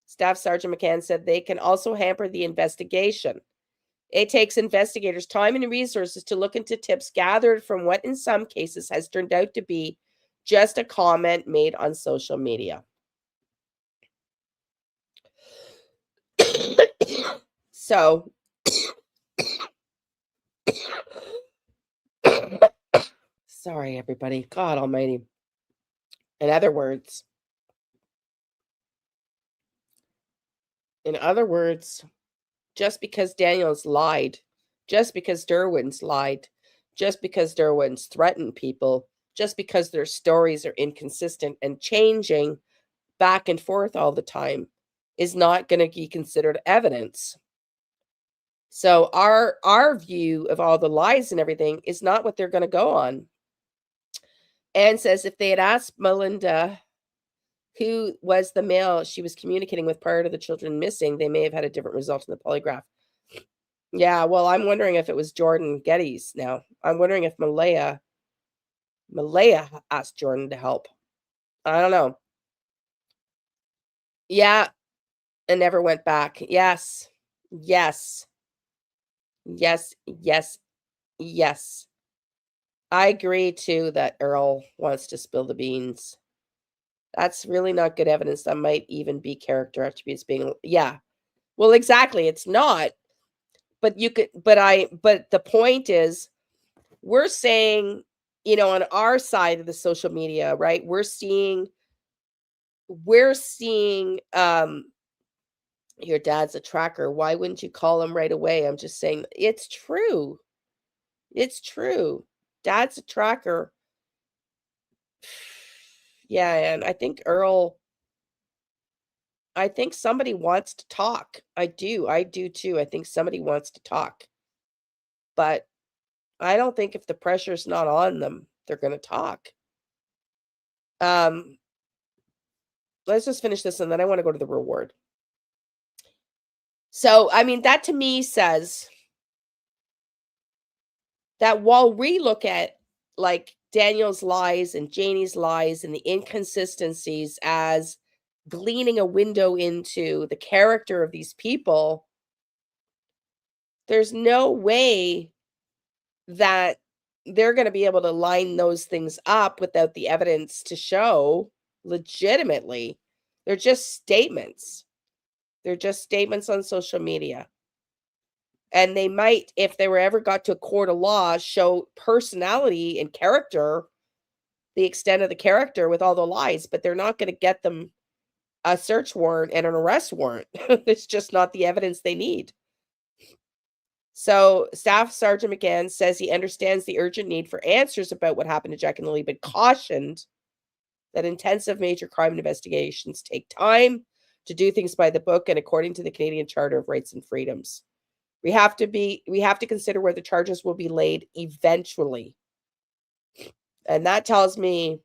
Staff Sergeant McCann said they can also hamper the investigation. It takes investigators time and resources to look into tips gathered from what in some cases has turned out to be just a comment made on social media. So, sorry, everybody. God almighty. In other words, just because Daniels lied, just because Derwin's lied, just because Derwin's threatened people, just because their stories are inconsistent and changing back and forth all the time, is not going to be considered evidence. So our view of all the lies and everything is not what they're going to go on. Anne says if they had asked Melinda who was the male she was communicating with prior to the children missing, they may have had a different result in the polygraph. Yeah, well, I'm wondering if it was Jordan Geddes now. I'm wondering if Malaya asked Jordan to help. I don't know. Yeah, and never went back. Yes. Yes. Yes, yes, yes. I agree, too, that Earl wants to spill the beans. That's really not good evidence. That might even be character attributes being, yeah. Well, exactly. It's not. But the point is, we're saying, on our side of the social media, right? We're seeing, your dad's a tracker. Why wouldn't you call him right away? I'm just saying, it's true. It's true. Dad's a tracker. Yeah, and I think somebody wants to talk. I do too. I think somebody wants to talk. But I don't think if the pressure's not on them, they're going to talk. Let's just finish this and then I want to go to the reward. So, I mean, that to me says that while we look at like Daniel's lies and Janie's lies and the inconsistencies as gleaning a window into the character of these people, there's no way that they're going to be able to line those things up without the evidence to show legitimately. They're just statements. They're just statements on social media. And they might, if they were ever got to a court of law, show personality and character, the extent of the character with all the lies, but they're not going to get them a search warrant and an arrest warrant. It's just not the evidence they need. So Staff Sergeant McGann says he understands the urgent need for answers about what happened to Jack and Lilly, but cautioned that intensive major crime investigations take time to do things by the book and according to the Canadian Charter of Rights and Freedoms. We have to consider where the charges will be laid eventually. And that tells me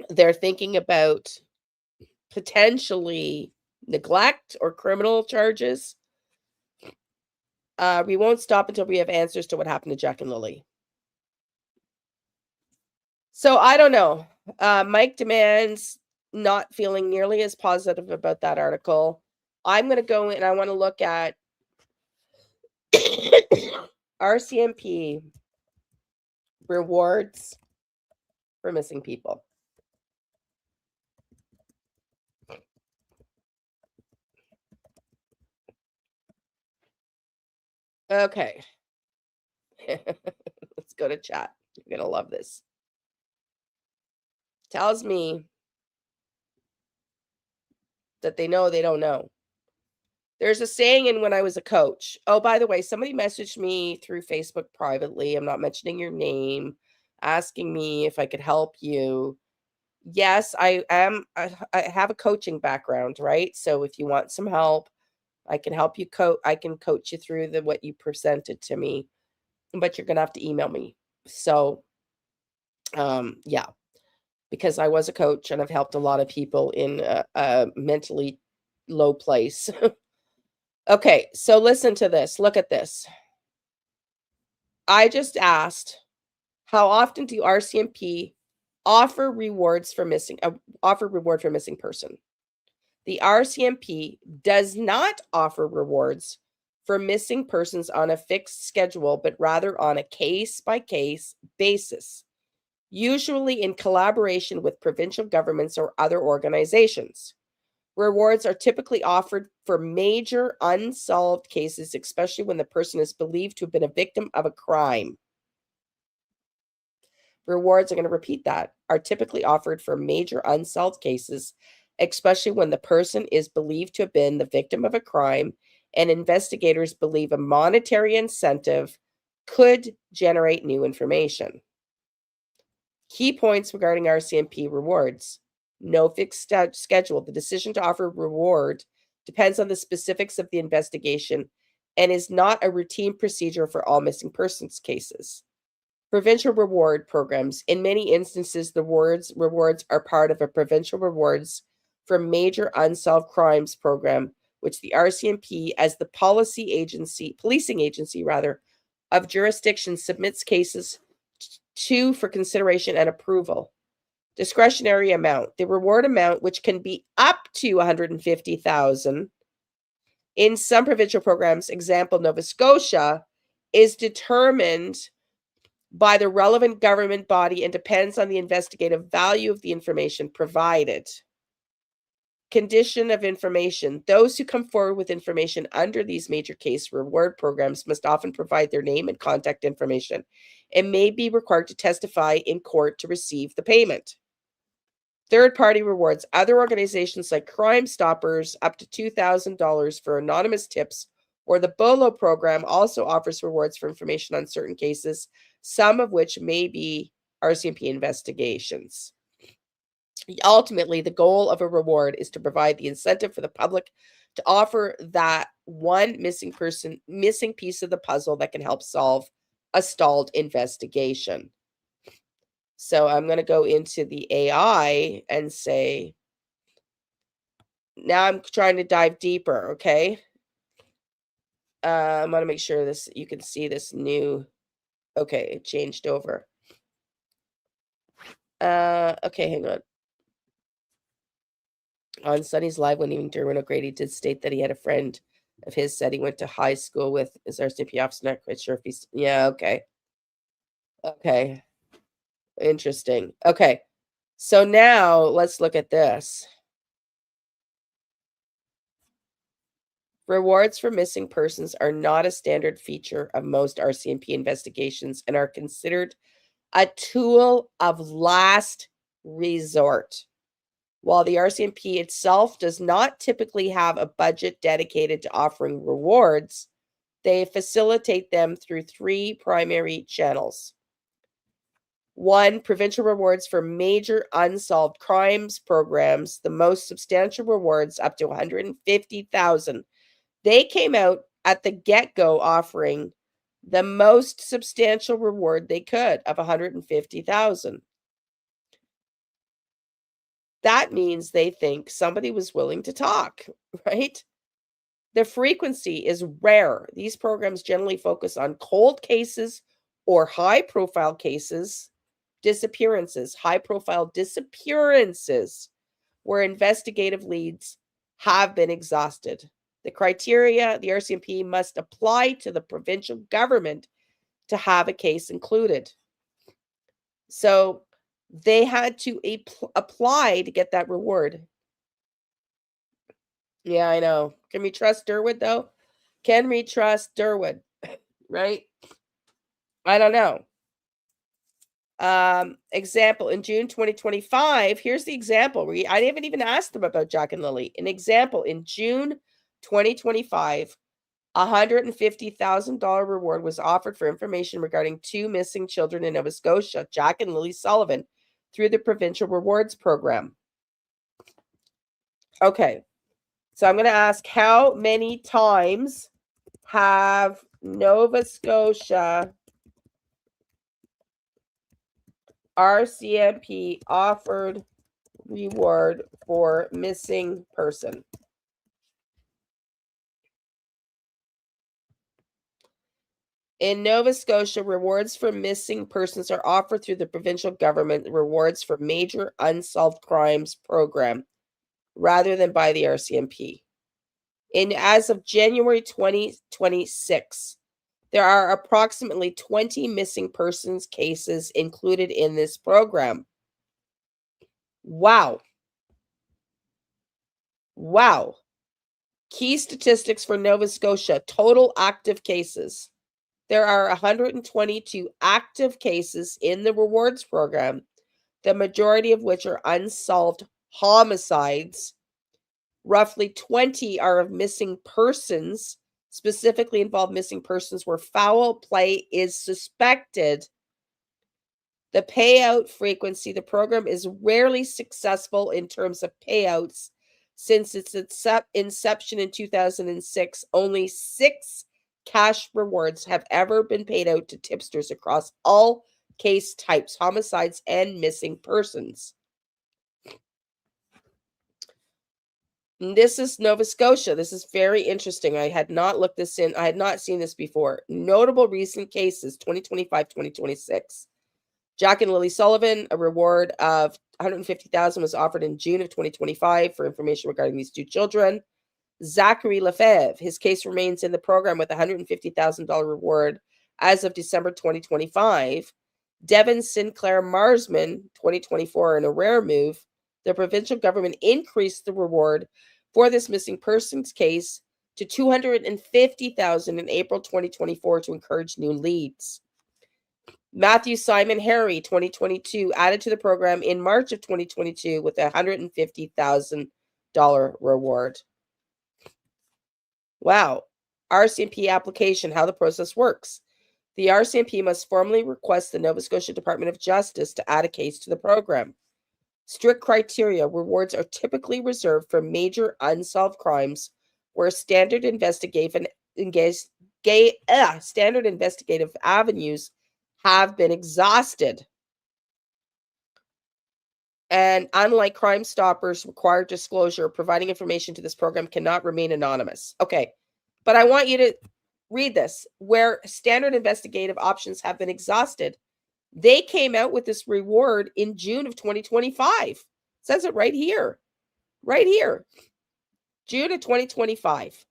they're thinking about potentially neglect or criminal charges. We won't stop until we have answers to what happened to Jack and Lilly. So I don't know. Mike demands not feeling nearly as positive about that article. I'm going to go in and I want to look at RCMP rewards for missing people. Okay. Let's go to chat. You're going to love this. Tells me that they know they don't know. There's a saying in when I was a coach. Oh, by the way, somebody messaged me through Facebook privately. I'm not mentioning your name, asking me if I could help you. Yes, I have a coaching background, right? So if you want some help, I can help you I can coach you through what you presented to me, but you're going to have to email me. So, yeah, because I was a coach and I've helped a lot of people in a mentally low place. Okay, so listen to this. Look at this. I just asked, how often do RCMP offer rewards for missing person? The RCMP does not offer rewards for missing persons on a fixed schedule, but rather on a case-by-case basis, usually in collaboration with provincial governments or other organizations. Rewards are typically offered for major unsolved cases, especially when the person is believed to have been a victim of a crime. Rewards, I'm going to repeat that, are typically offered for major unsolved cases, especially when the person is believed to have been the victim of a crime and investigators believe a monetary incentive could generate new information. Key points regarding RCMP rewards. No fixed schedule. The decision to offer reward depends on the specifics of the investigation and is not a routine procedure for all missing persons cases. Provincial reward programs. In many instances, the rewards are part of a provincial rewards for major unsolved crimes program, which the RCMP, as the policing agency of jurisdiction, submits cases to for consideration and approval. Discretionary amount. The reward amount, which can be up to $150,000 in some provincial programs, example Nova Scotia, is determined by the relevant government body and depends on the investigative value of the information provided. Condition of information. Those who come forward with information under these major case reward programs must often provide their name and contact information and may be required to testify in court to receive the payment. Third-party rewards. Other organizations like Crime Stoppers, up to $2,000 for anonymous tips, or the BOLO program also offers rewards for information on certain cases, some of which may be RCMP investigations. Ultimately, the goal of a reward is to provide the incentive for the public to offer that one missing piece of the puzzle that can help solve a stalled investigation. So I'm going to go into the AI and say, now I'm trying to dive deeper, okay? I want to make sure you can see this new Okay, it changed over. Okay, hang on. On Sunny's Live, when even Derwin O'Grady did state that he had a friend of his said he went to high school with his RCMP officer. Not quite sure if he's. Yeah, okay. Okay. Interesting. Okay. So now let's look at this. Rewards for missing persons are not a standard feature of most RCMP investigations and are considered a tool of last resort. While the RCMP itself does not typically have a budget dedicated to offering rewards, they facilitate them through three primary channels. One, provincial rewards for major unsolved crimes programs, the most substantial rewards up to $150,000. They came out at the get-go offering the most substantial reward they could of $150,000. That means they think somebody was willing to talk, right? The frequency is rare. These programs generally focus on cold cases or high-profile cases, disappearances, high-profile disappearances where investigative leads have been exhausted. The criteria the RCMP must apply to the provincial government to have a case included. So they had to apply to get that reward. Yeah, I know. Can we trust Durwood, though? Can we trust Durwood? Right? I don't know. Example, in June 2025, here's the example. I haven't even asked them about Jack and Lilly. An example, in June 2025, $150,000 reward was offered for information regarding two missing children in Nova Scotia, Jack and Lilly Sullivan, through the Provincial Rewards Program. Okay, so I'm going to ask, how many times have Nova Scotia RCMP offered reward for missing person? In Nova Scotia, rewards for missing persons are offered through the provincial government rewards for major unsolved crimes program rather than by the RCMP. As of January 2026, there are approximately 20 missing persons cases included in this program. Wow. Wow. Key statistics for Nova Scotia, total active cases. There are 122 active cases in the rewards program, the majority of which are unsolved homicides. Roughly 20 are of missing persons, specifically involved missing persons where foul play is suspected. The payout frequency, the program is rarely successful in terms of payouts. Since its inception in 2006, only 6 cash rewards have ever been paid out to tipsters across all case types, homicides, and missing persons. And this is Nova Scotia. This is very interesting. I had not looked this in. I had not seen this before. Notable recent cases, 2025-2026. Jack and Lilly Sullivan, a reward of $150,000 was offered in June of 2025 for information regarding these two children. Zachary Lefebvre, his case remains in the program with a $150,000 reward as of December 2025. Devin Sinclair Marsman, 2024, in a rare move, the provincial government increased the reward for this missing persons case to $250,000 in April 2024 to encourage new leads. Matthew Simon Harry, 2022, added to the program in March of 2022 with a $150,000 reward. Wow. RCMP application, how the process works. The RCMP must formally request the Nova Scotia Department of Justice to add a case to the program. Strict criteria. Rewards are typically reserved for major unsolved crimes where standard investigative avenues have been exhausted. And unlike Crime Stoppers, required disclosure, providing information to this program cannot remain anonymous. Okay, but I want you to read this, where standard investigative options have been exhausted. They came out with this reward in June of 2025. It says it right here. Right here. June of 2025.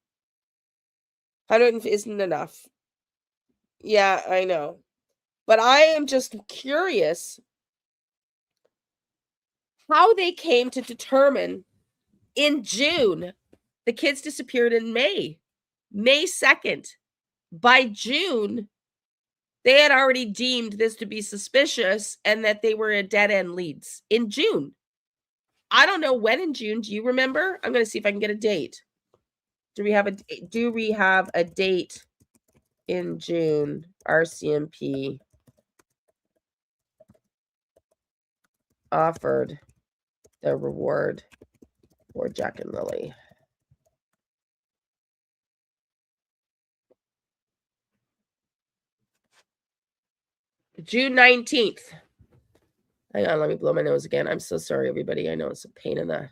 100 isn't enough. Yeah, I know. But I am just curious how they came to determine in June. The kids disappeared in May 2nd. By June, they had already deemed this to be suspicious and that they were dead-end leads in June. I don't know when in June. Do you remember? I'm going to see if I can get a date. Do we have a date in June? RCMP offered the reward for Jack and Lilly. June 19th. Hang on, let me blow my nose again. I'm so sorry, everybody. I know it's a pain in the...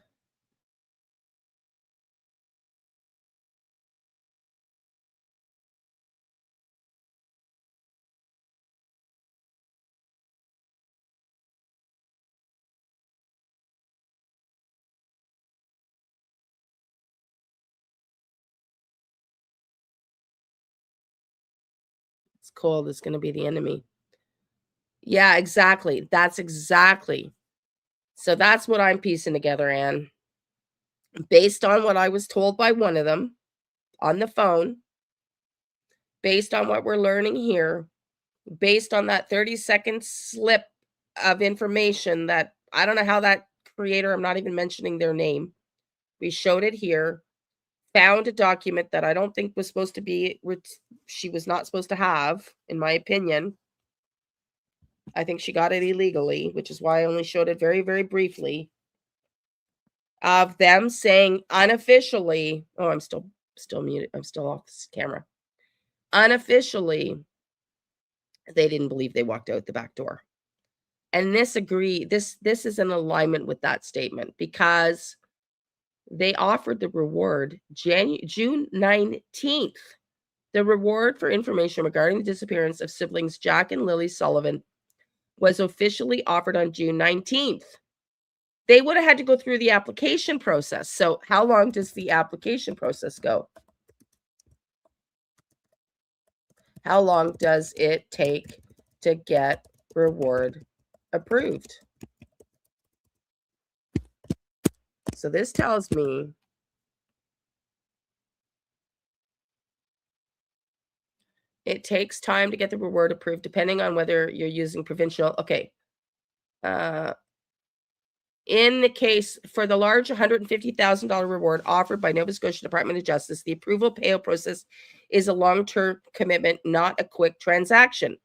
It's cold. It's going to be the enemy. Yeah, exactly. That's exactly. So that's what I'm piecing together, Anne. Based on what I was told by one of them on the phone, based on what we're learning here, based on that 30-second slip of information that I don't know how that creator, I'm not even mentioning their name, we showed it here, found a document that I don't think was supposed to be, she was not supposed to have, in my opinion. I think she got it illegally, which is why I only showed it very, very briefly, of them saying unofficially, oh, I'm still muted. I'm still off this camera. Unofficially, they didn't believe they walked out the back door. And this is in alignment with that statement, because they offered the reward June 19th. The reward for information regarding the disappearance of siblings Jack and Lilly Sullivan was officially offered on June 19th. They would have had to go through the application process. So how long does the application process go? How long does it take to get reward approved? So this tells me it takes time to get the reward approved, depending on whether you're using provincial. Okay. In the case for the large $150,000 reward offered by Nova Scotia Department of Justice, the approval payout process is a long-term commitment, not a quick transaction.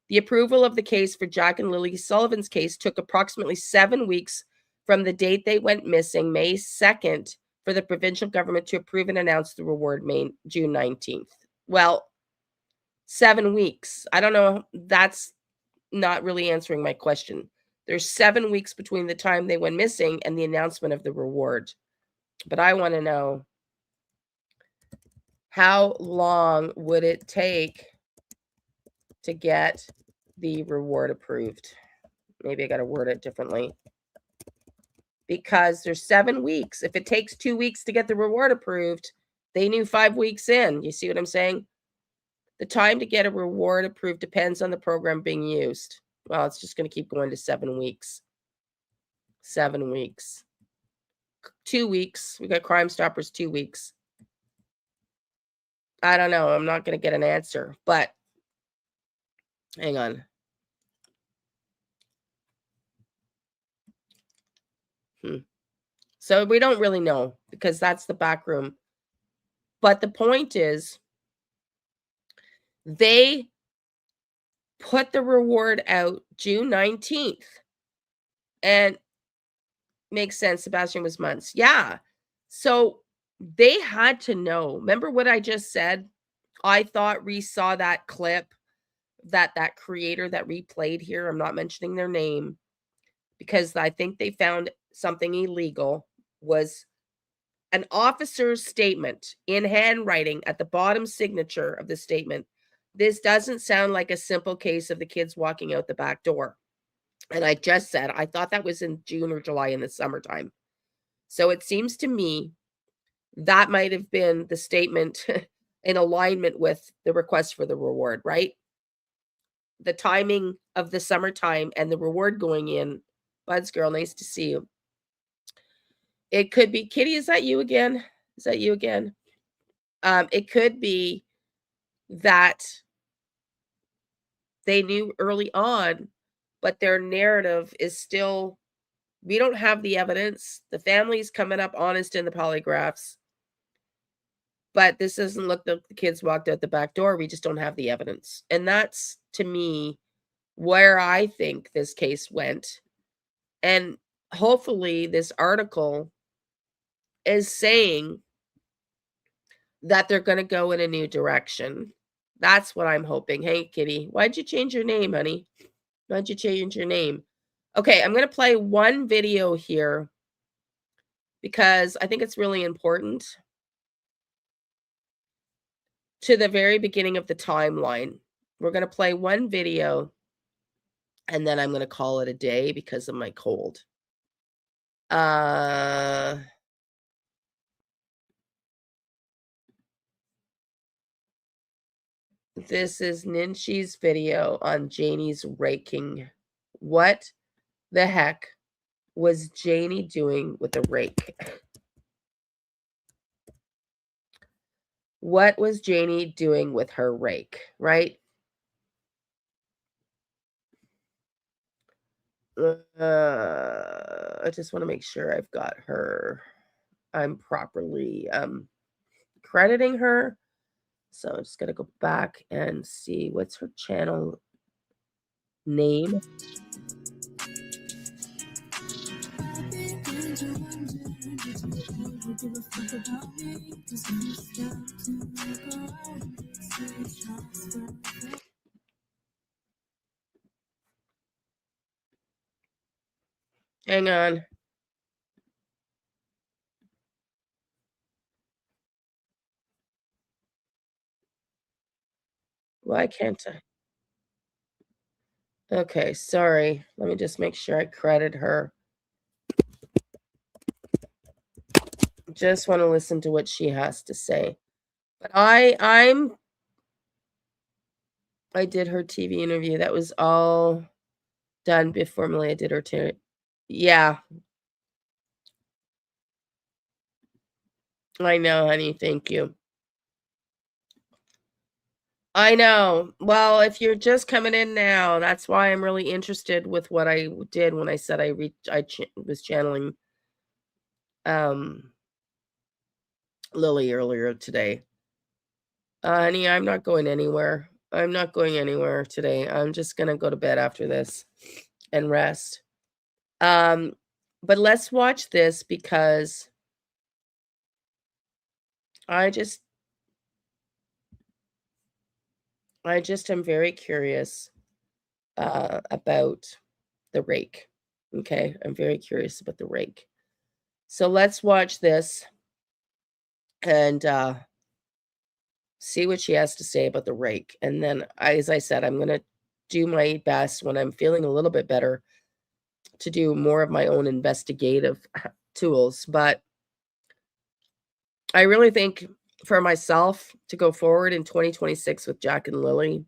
The approval of the case for Jack and Lilly Sullivan's case took approximately 7 weeks from the date they went missing, May 2nd, for the provincial government to approve and announce the reward, June 19th. Well, 7 weeks. I don't know. That's not really answering my question. There's 7 weeks between the time they went missing and the announcement of the reward. But I want to know, how long would it take to get the reward approved? Maybe I got to word it differently. Because there's 7 weeks. If it takes 2 weeks to get the reward approved, they knew 5 weeks in. You see what I'm saying? The time to get a reward approved depends on the program being used. Well, it's just going to keep going to 7 weeks. 7 weeks. 2 weeks. We got Crime Stoppers 2 weeks. I don't know. I'm not going to get an answer, but hang on. So we don't really know, because that's the back room. But the point is, they put the reward out June 19th. And makes sense. Sebastian was months. Yeah. So they had to know. Remember what I just said? I thought Reese saw that clip, that creator that replayed here. I'm not mentioning their name, because I think they found something illegal was an officer's statement in handwriting at the bottom signature of the statement. This doesn't sound like a simple case of the kids walking out the back door. And I just said, I thought that was in June or July in the summertime. So it seems to me that might have been the statement in alignment with the request for the reward, right? The timing of the summertime and the reward going in. Buds girl, nice to see you. It could be, Kitty, is that you again? Is that you again? It could be that they knew early on, but their narrative is still, we don't have the evidence. The family's coming up honest in the polygraphs. But this doesn't look like the kids walked out the back door. We just don't have the evidence. And that's, to me, where I think this case went. And hopefully this article is saying that they're going to go in a new direction. That's what I'm hoping. Hey, Kitty, why'd you change your name, honey? Why'd you change your name? Okay, I'm going to play one video here because I think it's really important to the very beginning of the timeline. We're going to play one video and then I'm going to call it a day because of my cold. This is Ninshi's video on Janie's raking. What the heck was Janie doing with a rake? What was Janie doing with her rake, right? I just want to make sure I've got her. I'm properly crediting her. So I'm just going to go back and see what's her channel name. Hang on. Why can't I? Okay, sorry. Let me just make sure I credit her. Just want to listen to what she has to say. But I did her TV interview. That was all done before Malia did her yeah. I know, honey. Thank you. I know. Well, if you're just coming in now, that's why I'm really interested with what I did when I said I was channeling Lily earlier today. Honey, I'm not going anywhere. I'm not going anywhere today. I'm just going to go to bed after this and rest. But let's watch this because I just am very curious about the rake. Okay, I'm very curious about the rake. So let's watch this and see what she has to say about the rake. And then, as I said, I'm going to do my best when I'm feeling a little bit better to do more of my own investigative tools. But I really think for myself to go forward in 2026 with Jack and Lilly,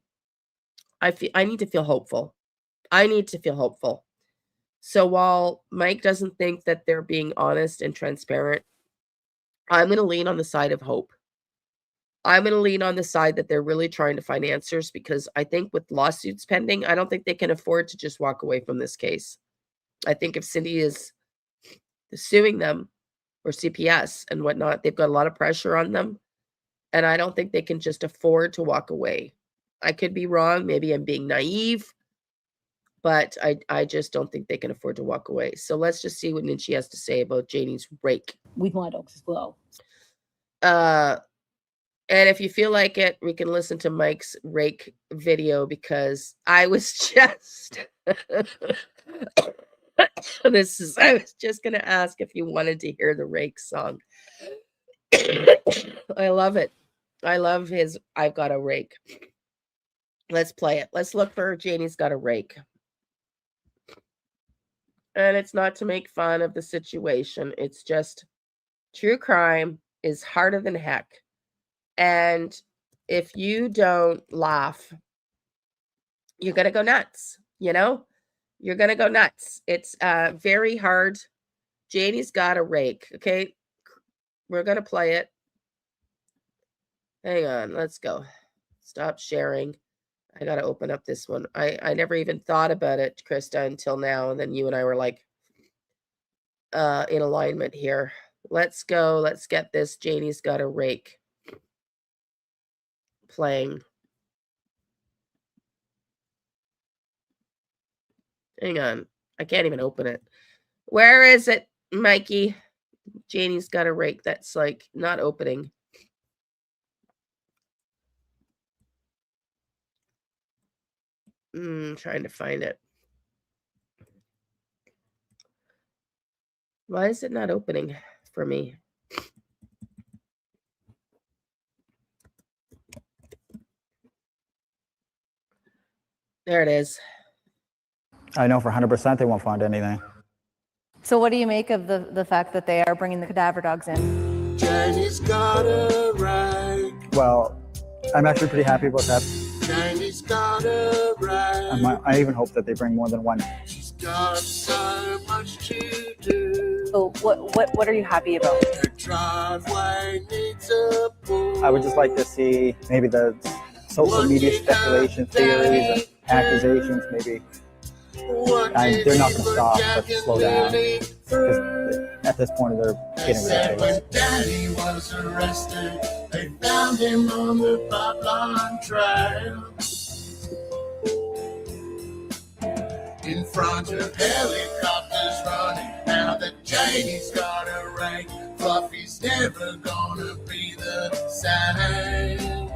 I need to feel hopeful. I need to feel hopeful. So while Mike doesn't think that they're being honest and transparent, I'm going to lean on the side of hope. I'm going to lean on the side that they're really trying to find answers because I think with lawsuits pending, I don't think they can afford to just walk away from this case. I think if Cindy is suing them or CPS and whatnot, they've got a lot of pressure on them. And I don't think they can just afford to walk away. I could be wrong. Maybe I'm being naive. But I just don't think they can afford to walk away. So let's just see what Ninchi has to say about Janie's rake. With my dogs as well. And if you feel like it, we can listen to Mike's rake video because I was just I was just going to ask if you wanted to hear the Rake song. I love it. I love his I've Got a Rake. Let's play it. Let's look for Janie's Got a Rake. And it's not to make fun of the situation. It's just true crime is harder than heck. And if you don't laugh, you're going to go nuts, you know? You're going to go nuts. It's very hard. Janie's Got a Rake, okay? We're going to play it. Hang on, let's go. Stop sharing. I got to open up this one. I never even thought about it, Krista, until now. And then you and I were like in alignment here. Let's go. Let's get this Janie's Got a Rake playing. Hang on. I can't even open it. Where is it, Mikey? Janie's Got a Rake. That's like not opening. Trying to find it. Why is it not opening for me? There it is. I know for 100% they won't find anything. So what do you make of the fact that they are bringing the cadaver dogs in? Janie's got a rake. Well, I'm actually pretty happy about that. Janie's got a rake. I even hope that they bring more than one. She's got so much to do. So what are you happy about? Her driveway needs a pool. I would just like to see maybe the social media speculation theories and accusations, maybe. They're not going to stop, but slow down. Because at this point, they're getting ridiculous. When Daddy was arrested, they found him on the pipeline trail. In front of helicopters running, now that Janie's got a rake, Fluffy's never gonna be the same.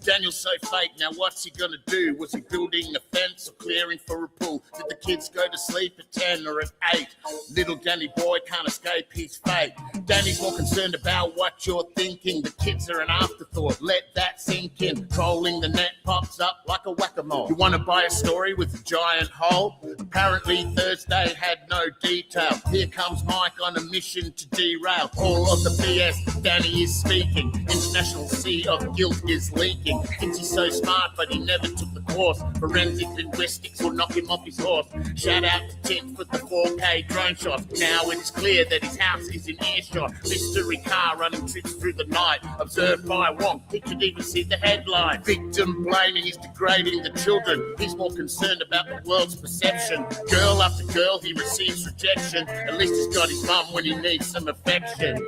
Daniel's so fake, now what's he gonna do? Was he building a fence or clearing for a pool? Did the kids go to sleep at 10 or at 8? Little Danny boy can't escape his fate. Danny's more concerned about what you're thinking. The kids are an afterthought, let that sink in. Trolling the net pops up like a whack-a-mole. You wanna buy a story with a giant hole? Apparently Thursday had no detail. Here comes Mike on a mission to derail all of the BS Danny is speaking. International sea of guilt is leaking. Thinks he's so smart, but he never took the course. Forensic linguistics will knock him off his horse. Shout out to Tint for the 4K drone shots. Now it's clear that his house is in earshot. Mystery car running trips through the night. Observed by Wong, he could even see the headline. Victim blaming is degrading the children. He's more concerned about the world's perception. Girl after girl, he receives rejection. At least he's got his mum when he needs some affection.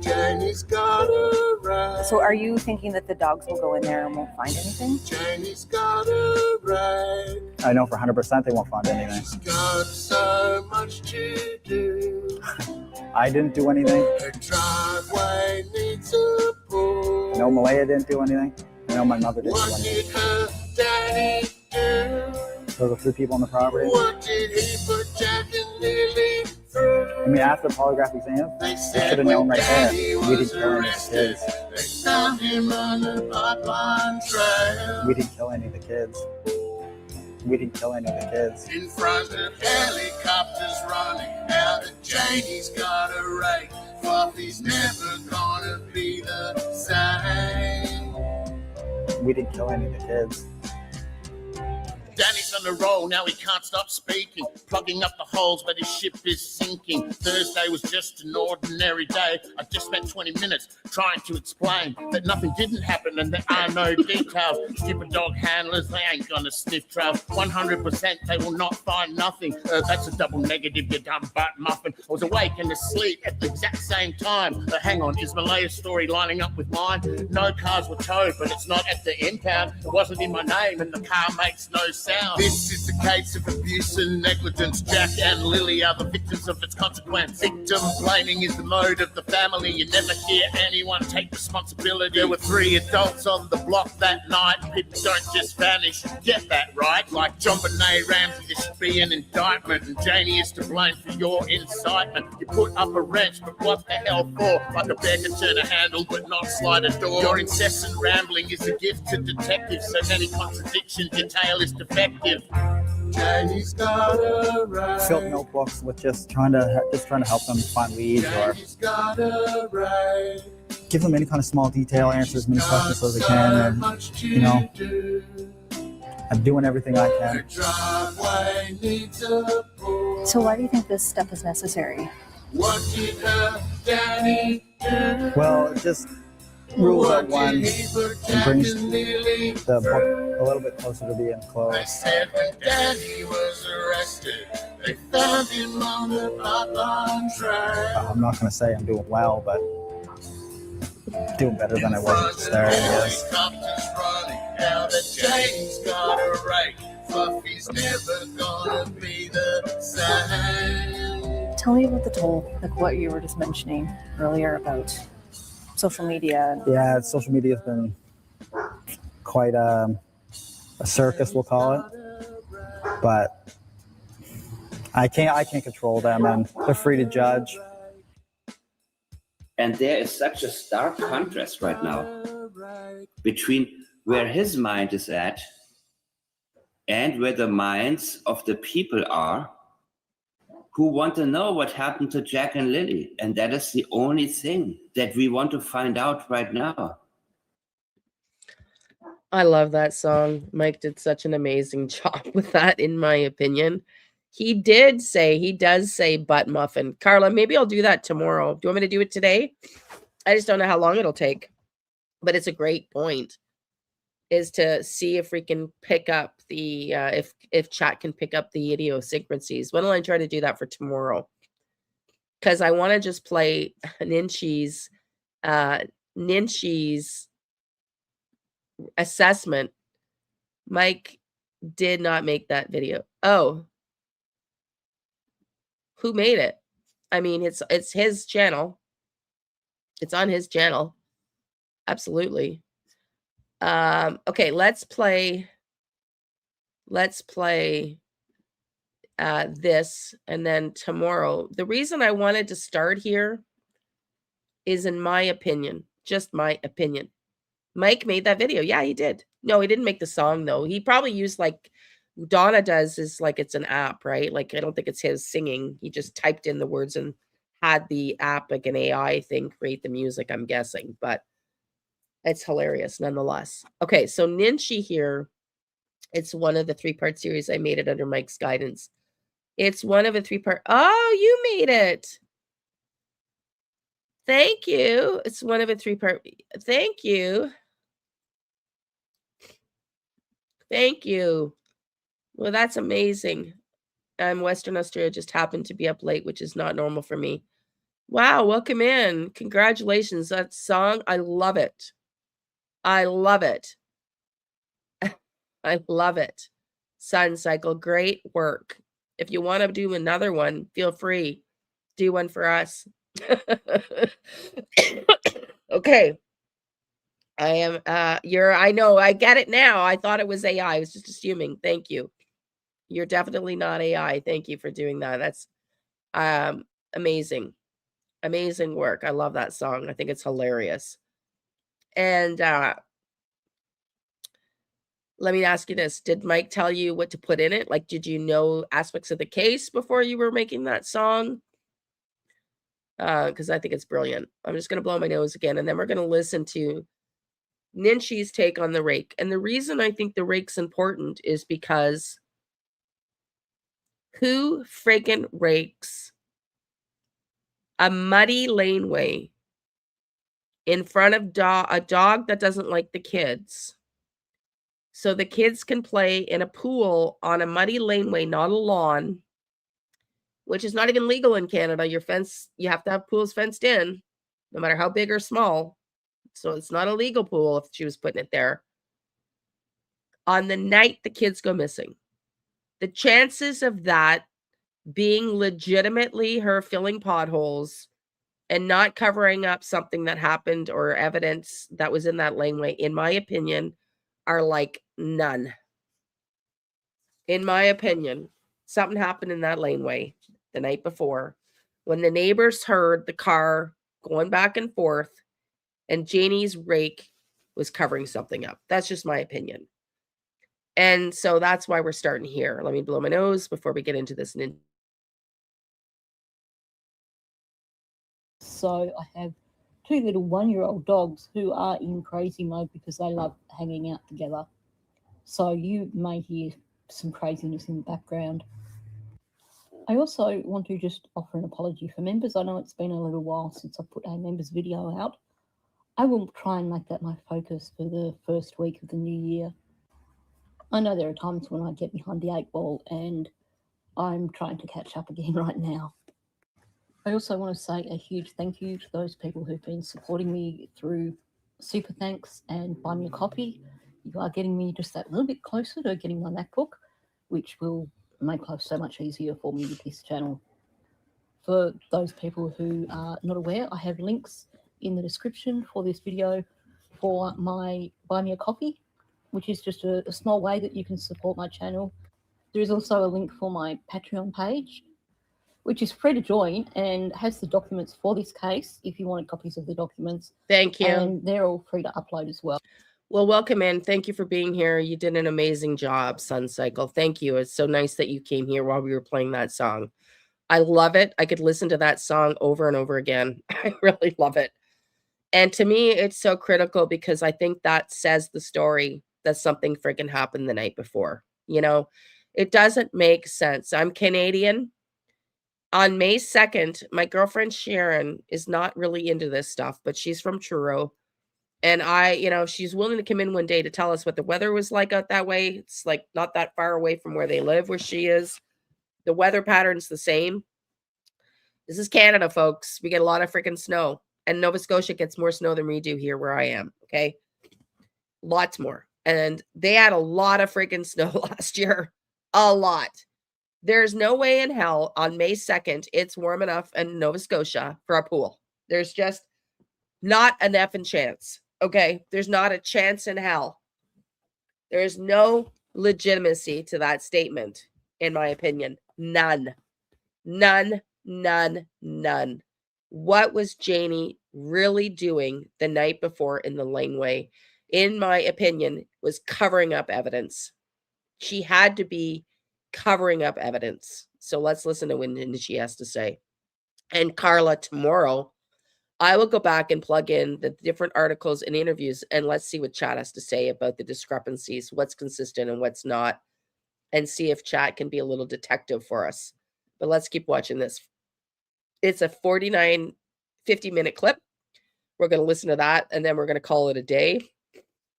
Janie's got a rake. So are you thinking that the dogs will go in there and won't find anything? Janie's got a rake. I know for 100% they won't find anything. She's got so much to do. I didn't do anything. Her driveway needs a pool. I know Malaya didn't do anything. I know my mother didn't do What anything. did her daddy do? Those are 3 people on the property. What did he put Jack and Lilly through? I mean, after the polygraph exam, they should have known right there. We didn't kill any of the kids. They found him on the pipeline trail. We didn't kill any of the kids. We didn't kill any of the kids. In front of helicopters running, now that Janie's got a rake, Fluffy's never gonna be the same. We didn't kill any of the kids. Danny's on the roll, now he can't stop speaking, plugging up the holes, but his ship is sinking. Thursday was just an ordinary day. I just spent 20 minutes trying to explain that nothing didn't happen and there are no details. Stupid dog handlers, they ain't gonna sniff trails. 100% they will not find nothing. That's a double negative, you dumb butt muffin. I was awake and asleep at the exact same time. Hang on, is Malaya's story lining up with mine? No cars were towed, but it's not at the impound. It wasn't in my name and the car makes no sound. This is a case of abuse and negligence. Jack and Lilly are the victims of its consequence. Victim blaming is the mode of the family. You never hear anyone take responsibility. There were 3 adults on the block that night. People don't just vanish. Get that right? Like John Benet Ramsey, there should be an indictment. And Janie is to blame for your incitement. You put up a wrench, but what the hell for? Like a bear can turn a handle, but not slide a door. Your incessant rambling is a gift to detectives. So many contradictions, your tale is defective. Janie's got a right. Filled notebooks with just trying to help them find leads or got a right. give them any kind of small detail, answer as many questions as I can, and you know, I'm doing everything I can. So why do you think this step is necessary? What did Danny do? Well, it just rules out one and brings the book a little bit closer to being They closed. said when Danny was arrested, they found him on the pipeline track. I'm not going to say I'm doing well, but doing better than I was at the start, I guess. Helicopters running, now that Janie's got a right. Fluffy's never gonna be the same. Tell me about the toll, like what you were just mentioning earlier about social media. Yeah, social media has been quite a circus, we'll call it. But I can't control them, and they're free to judge. And there is such a stark contrast right now between where his mind is at and where the minds of the people are who want to know what happened to Jack and Lilly. And that is the only thing that we want to find out right now. I love that song. Mike did such an amazing job with that, in my opinion. He does say butt muffin. Carla, maybe I'll do that tomorrow. Do you want me to do it today? I just don't know how long it'll take. But it's a great point, is to see if we can pick up the, if chat can pick up the idiosyncrasies. When will I try to do that for tomorrow? Because I want to just play Ninshi's assessment. Mike did not make that video. Oh. Who made it? I mean, it's his channel. It's on his channel. Absolutely. Okay, let's play this, and then tomorrow. The reason I wanted to start here is, in my opinion, just my opinion. Mike made that video. Yeah, he did. No, he didn't make the song, though. He probably used, like Donna does, is like it's an app, right? Like I don't think it's his singing. He just typed in the words and had the app, like an AI thing, create the music, I'm guessing. But it's hilarious nonetheless. Okay, so Ninshi here, it's one of the 3-part series. I made it under Mike's guidance. It's one of a 3-part. Oh, you made it. Thank you. It's one of a 3-part. Thank you. Thank you. Well, that's amazing. I'm Western Australia, just happened to be up late, which is not normal for me. Wow, welcome in. Congratulations. That song, I love it. I love it. I love it. Sun Cycle, great work. If you want to do another one, feel free. Do one for us. Okay. I am I know, I get it now. I thought it was AI. I was just assuming. Thank you. You're definitely not AI. Thank you for doing that. That's amazing. Amazing work. I love that song. I think it's hilarious. And let me ask you this. Did Mike tell you what to put in it? Like, did you know aspects of the case before you were making that song? Because I think it's brilliant. I'm just going to blow my nose again, and then we're going to listen to Ninshi's take on the rake. And the reason I think the rake's important is because who freaking rakes a muddy laneway in front of a dog that doesn't like the kids, so the kids can play in a pool on a muddy laneway, not a lawn, which is not even legal in Canada. You have to have pools fenced in, no matter how big or small. So it's not a legal pool if she was putting it there. On the night the kids go missing, The chances of that being legitimately her filling potholes and not covering up something that happened or evidence that was in that laneway, in my opinion, are like none. In my opinion, something happened in that laneway the night before when the neighbors heard the car going back and forth and Janie's rake was covering something up. That's just my opinion. And so that's why we're starting here. Let me blow my nose before we get into this. So I have 2 little 1-year-old dogs who are in crazy mode because they love hanging out together. So you may hear some craziness in the background. I also want to just offer an apology for members. I know it's been a little while since I put a members video out. I will try and make that my focus for the first week of the new year. I know there are times when I get behind the 8 ball and I'm trying to catch up again right now. I also want to say a huge thank you to those people who've been supporting me through Super Thanks and Buy Me a Coffee. You are getting me just that little bit closer to getting my MacBook, which will make life so much easier for me with this channel. For those people who are not aware, I have links in the description for this video for my Buy Me a Coffee, which is just a small way that you can support my channel. There is also a link for my Patreon page, which is free to join and has the documents for this case if you wanted copies of the documents. Thank you. And they're all free to upload as well. Well, welcome in. Thank you for being here. You did an amazing job, Sun Cycle. Thank you. It's so nice that you came here while we were playing that song. I love it. I could listen to that song over and over again. I really love it. And to me, it's so critical because I think that says the story that something freaking happened the night before. You know, it doesn't make sense. I'm Canadian. On May 2nd, my girlfriend Sharon is not really into this stuff, but she's from Truro. And she's willing to come in one day to tell us what the weather was like out that way. It's like not that far away from where they live, where she is. The weather pattern's the same. This is Canada, folks. We get a lot of freaking snow. And Nova Scotia gets more snow than we do here where I am, okay? Lots more. And they had a lot of freaking snow last year. A lot. There's no way in hell on May 2nd it's warm enough in Nova Scotia for a pool. There's just not an effing chance, okay? There's not a chance in hell. There is no legitimacy to that statement, in my opinion. None. None, none, none. What was Janie really doing the night before in the laneway, in my opinion, was covering up evidence. She had to be covering up evidence. So let's listen to what she has to say. And Carla, tomorrow, I will go back and plug in the different articles and interviews, and let's see what Chat has to say about the discrepancies, what's consistent and what's not, and see if Chat can be a little detective for us. But let's keep watching this. It's a 50-minute clip. We're going to listen to that, and then we're going to call it a day.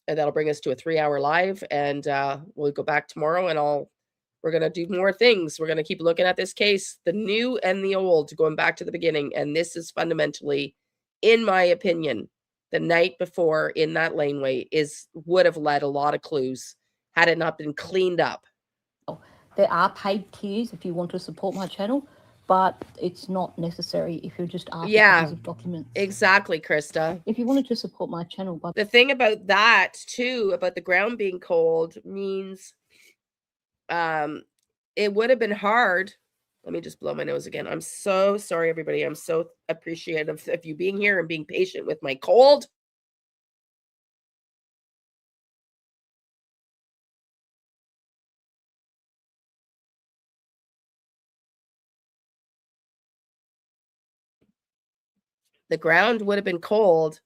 And that'll bring us to a 3-hour live. And we'll go back tomorrow, and we're going to do more things. We're going to keep looking at this case, the new and the old, going back to the beginning. And this is fundamentally, in my opinion, the night before in that laneway would have led a lot of clues had it not been cleaned up. There are paid tiers if you want to support my channel, but it's not necessary if you're just after copies of documents. Exactly, Krista. If you wanted to support my channel, but the thing about that too, about the ground being cold, means it would have been hard. Let me just blow my nose again. I'm so sorry, everybody. I'm so appreciative of you being here and being patient with my cold. The ground would have been cold,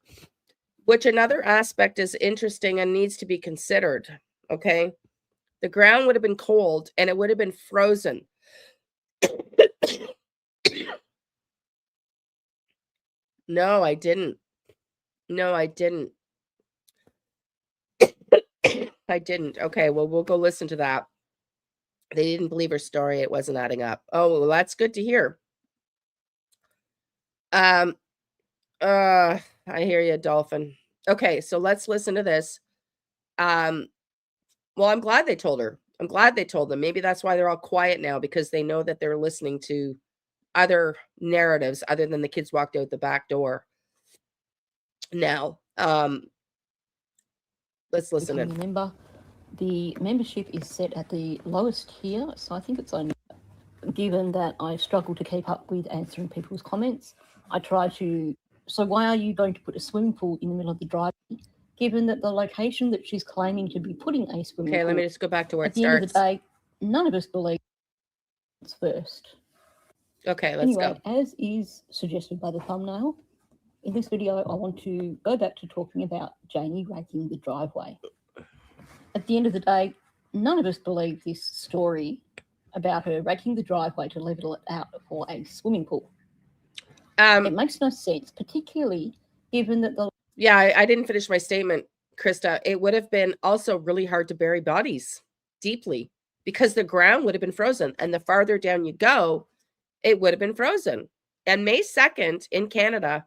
which another aspect is interesting and needs to be considered. Okay. The ground would have been cold and it would have been frozen. No, I didn't. No, I didn't. I didn't. Okay, well, we'll go listen to that. They didn't believe her story. It wasn't adding up. Oh, well, that's good to hear. I hear you, Dolphin. Okay, so let's listen to this. Well, I'm glad they told her. I'm glad they told them. Maybe that's why they're all quiet now, because they know that they're listening to other narratives other than the kids walked out the back door. Now, let's listen Becoming a in. member. The membership is set at the lowest tier, so I think it's only, given that I struggle to keep up with answering people's comments, I try to, so why are you going to put a swimming pool in the middle of the driveway, given that the location that she's claiming to be putting a swimming Okay, pool, let me just go back to where at it the end of the starts. day, none of us believe it's first. Okay, let's Anyway, go. as is suggested by the thumbnail, in this video, I want to go back to talking about Janie raking the driveway. At the end of the day, none of us believe this story about her raking the driveway to level it out for a swimming pool. It makes no sense, particularly given that the... Yeah, I didn't finish my statement, Krista. It would have been also really hard to bury bodies deeply because the ground would have been frozen. And the farther down you go, it would have been frozen. And May 2nd in Canada,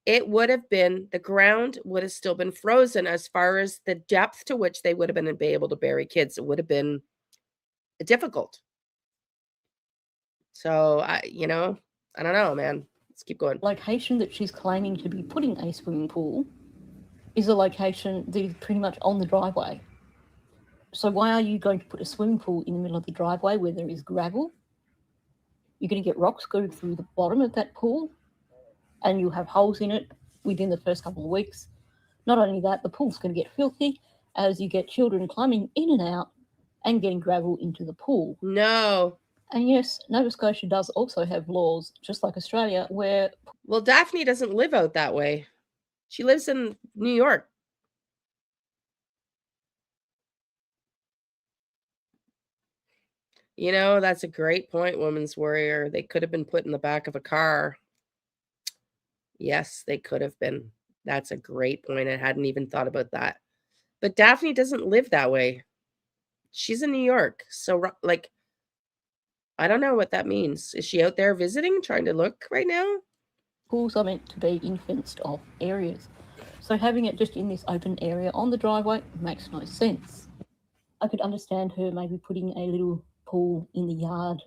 it would have been, the ground would have still been frozen as far as the depth to which they would have been able to bury kids. It would have been difficult. So, I don't know, man. Let's keep going. Location that she's claiming to be putting a swimming pool is a location that is pretty much on the driveway. So why are you going to put a swimming pool in the middle of the driveway where there is gravel? You're going to get rocks going through the bottom of that pool, and you have holes in it within the first couple of weeks. Not only that, the pool's going to get filthy as you get children climbing in and out and getting gravel into the pool. No. And yes, Nova Scotia does also have laws, just like Australia, where... Well, Daphne doesn't live out that way. She lives in New York. That's a great point, Women's Warrior. They could have been put in the back of a car. Yes, they could have been. That's a great point. I hadn't even thought about that. But Daphne doesn't live that way. She's in New York. So, I don't know what that means. Is she out there visiting, trying to look right now? Pools are meant to be in fenced-off areas. So having it just in this open area on the driveway makes no sense. I could understand her maybe putting a little pool in the yard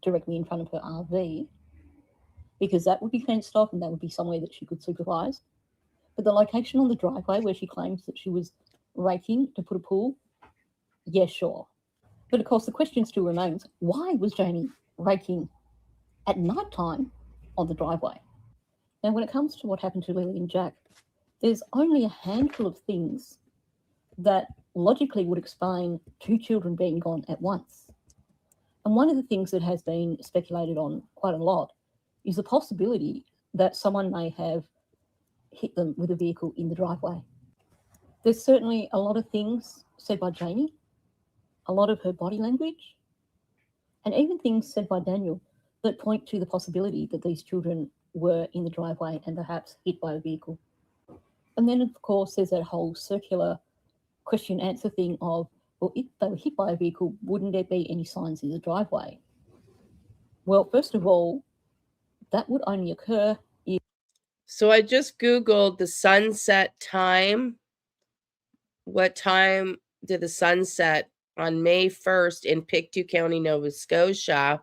directly in front of her RV, because that would be fenced off and that would be somewhere that she could supervise. But the location on the driveway where she claims that she was raking to put a pool, yeah, sure. But of course, the question still remains, why was Janie raking at night time on the driveway? Now, when it comes to what happened to Lily and Jack, there's only a handful of things that logically would explain two children being gone at once. And one of the things that has been speculated on quite a lot is the possibility that someone may have hit them with a vehicle in the driveway. There's certainly a lot of things said by Janie, a lot of her body language, and even things said by Daniel that point to the possibility that these children were in the driveway and perhaps hit by a vehicle. And then, of course, there's that whole circular question-answer thing of, well, if they were hit by a vehicle, wouldn't there be any signs in the driveway? Well, first of all, that would only occur if... So I just Googled the sunset time. What time did the sun set on May 1st in Pictou County, Nova Scotia?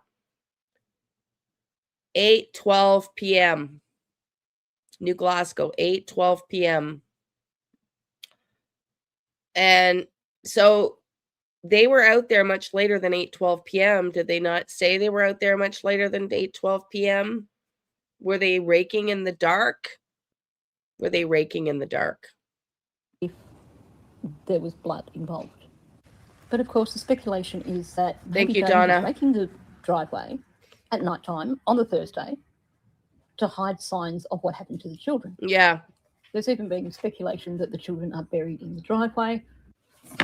8:12 p.m. New Glasgow, 8:12 p.m. And so they were out there much later than 8:12 p.m. Did they not say they were out there much later than 8:12 p.m.? Were they raking in the dark? Were they raking in the dark? If there was blood involved. But of course, the speculation is that Thank you, Janie Donna. was raking the driveway at night time on the Thursday to hide signs of what happened to the children. Yeah. There's even been speculation that the children are buried in the driveway.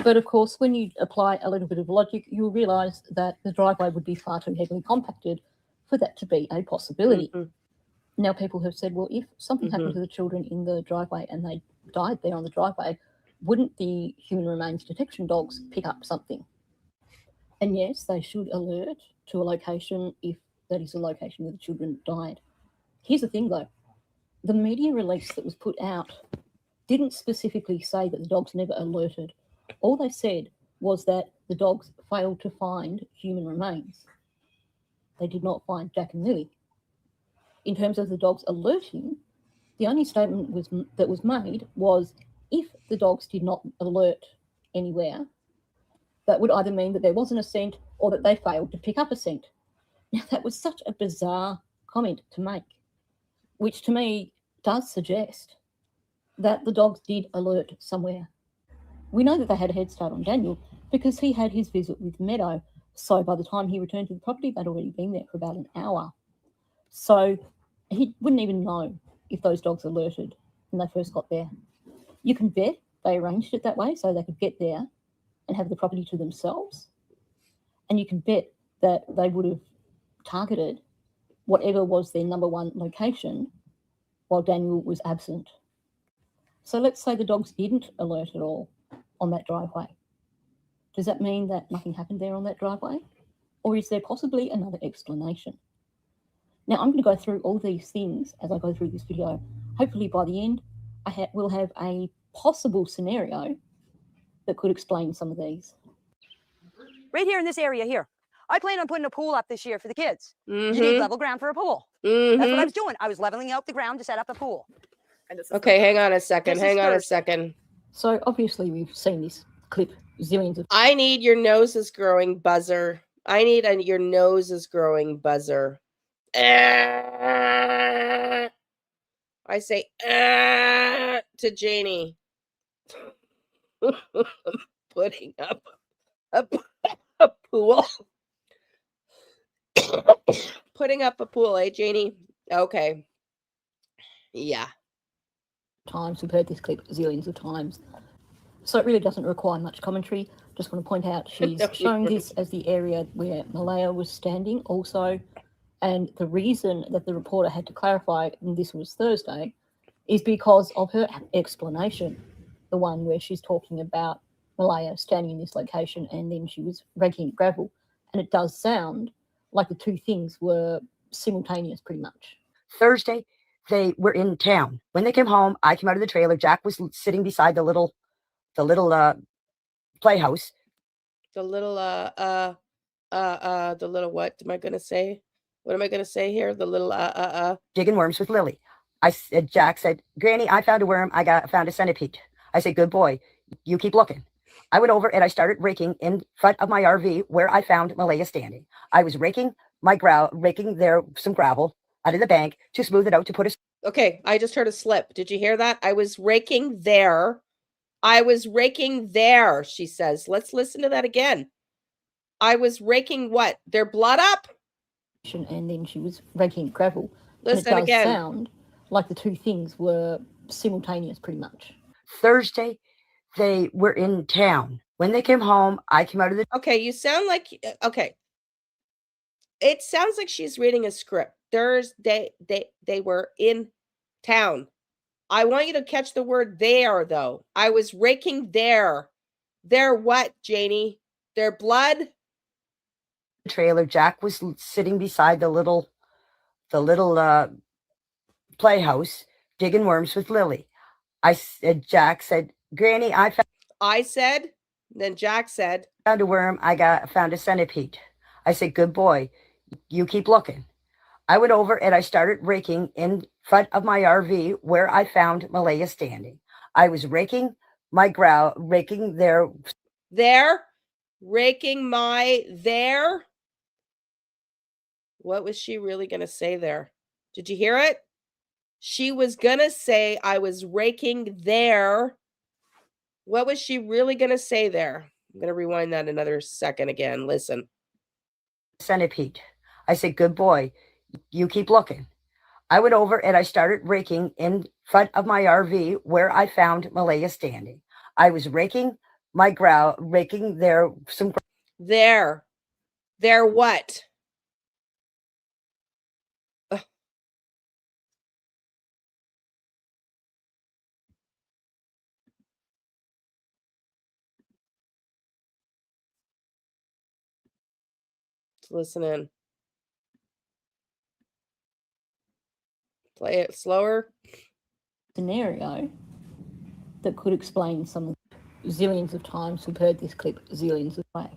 But of course, when you apply a little bit of logic, you'll realise that the driveway would be far too heavily compacted for that to be a possibility. Mm-hmm. Now, people have said, well, if something happened to the children in the driveway and they died there on the driveway, wouldn't the human remains detection dogs pick up something? And yes, they should alert to a location if that is a location where the children died. Here's the thing, though. The media release that was put out didn't specifically say that the dogs never alerted. All they said was that the dogs failed to find human remains. They did not find Jack and Lilly. In terms of the dogs alerting, the only statement that was made was if the dogs did not alert anywhere, that would either mean that there wasn't a scent or that they failed to pick up a scent. Now, that was such a bizarre comment to make, which to me does suggest that the dogs did alert somewhere. We know that they had a head start on Daniel because he had his visit with Meadow. So by the time he returned to the property, they'd already been there for about an hour. So he wouldn't even know if those dogs alerted when they first got there. You can bet they arranged it that way so they could get there and have the property to themselves. And you can bet that they would have targeted whatever was their number one location while Daniel was absent. So let's say the dogs didn't alert at all on that driveway. Does that mean that nothing happened there on that driveway? Or is there possibly another explanation? Now, I'm going to go through all these things as I go through this video. Hopefully by the end, we'll have a possible scenario that could explain some of these. Right here in this area here. I plan on putting a pool up this year for the kids. Mm-hmm. You need level ground for a pool. Mm-hmm. That's what I was doing. I was leveling out the ground to set up a pool. Okay, hang on a second. This is Hang on a Thursday. second. So obviously we've seen this clip zillions of. I need your nose is growing buzzer. I need your nose is growing buzzer. I say to Janie. Putting up a pool. Putting up a pool, eh, Janie? Okay. Yeah. Times we've heard this clip zillions of times. So it really doesn't require much commentary. Just want to point out she's showing this as the area where Malaya was standing also. And the reason that the reporter had to clarify, and this was Thursday, is because of her explanation. The one where she's talking about Malaya standing in this location and then she was raking gravel. And it does sound like the two things were simultaneous pretty much. Thursday, they were in town. When they came home, I came out of the trailer. Jack was sitting beside the little playhouse. The little the little what am I gonna say? What am I gonna say here? The little digging worms with Lily. Jack said, Granny, I found a worm. I found a centipede. I said, good boy. You keep looking. I went over and I started raking in front of my RV where I found Malaya standing. I was raking some gravel out of the bank to smooth it out to put a. Okay, I just heard a slip. Did you hear that? I was raking there. I was raking there, she says. Let's listen to that again. I was raking what? Their blood up? And then she was raking gravel. Listen and it does again. Sound like the two things were simultaneous pretty much. Thursday, they were in town. When they came home, I came out of the. Okay, you sound like, okay. It sounds like she's reading a script. Thursday, they were in town. I want you to catch the word there, though. I was raking there. Their what, Janie? Their blood? Trailer. Jack was sitting beside the little playhouse digging worms with Lily. Jack said, Granny, then Jack said, found a worm. I found a centipede. I said, good boy. You keep looking. I went over and I started raking in front of my RV where I found Malaya standing. I was raking raking their. Raking my there. What was she really going to say there? Did you hear it? She was going to say, I was raking there. What was she really going to say there? I'm going to rewind that another second again. Listen. Centipede. I said, good boy. You keep looking. I went over and I started raking in front of my RV where I found Malaya standing. I was raking their some. There what? Listen in. Play it slower. Scenario that could explain some of. zillions of times. We've heard this clip zillions of times.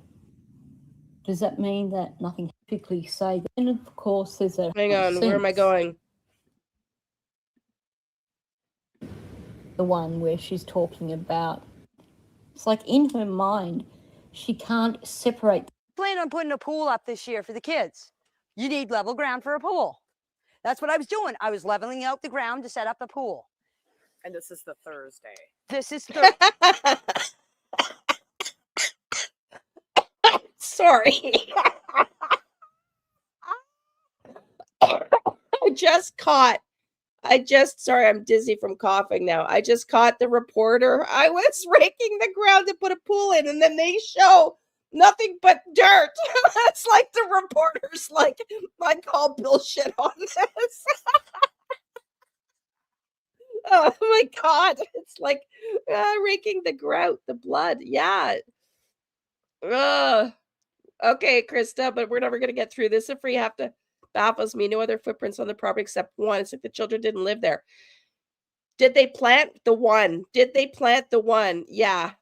Does that mean that nothing typically say that? And of course, there's a Hang on, where am I sense, going? the one where she's talking about, it's like in her mind, she can't separate. Plan on putting a pool up this year for the kids. You need level ground for a pool. That's what I was doing. I was leveling out the ground to set up a pool. And this is the Thursday. This is Thursday. Sorry. Sorry, I'm dizzy from coughing now. I just caught the reporter. I was raking the ground to put a pool in, and then they show nothing but dirt. It's like the reporter's like, I call bullshit on this. Oh my God. It's like raking the grout, the blood. Yeah. Ugh. Okay, Krista, but we're never going to get through this if we have to. Baffles me. No other footprints on the property except one. It's like the children didn't live there. Did they plant the one? Yeah.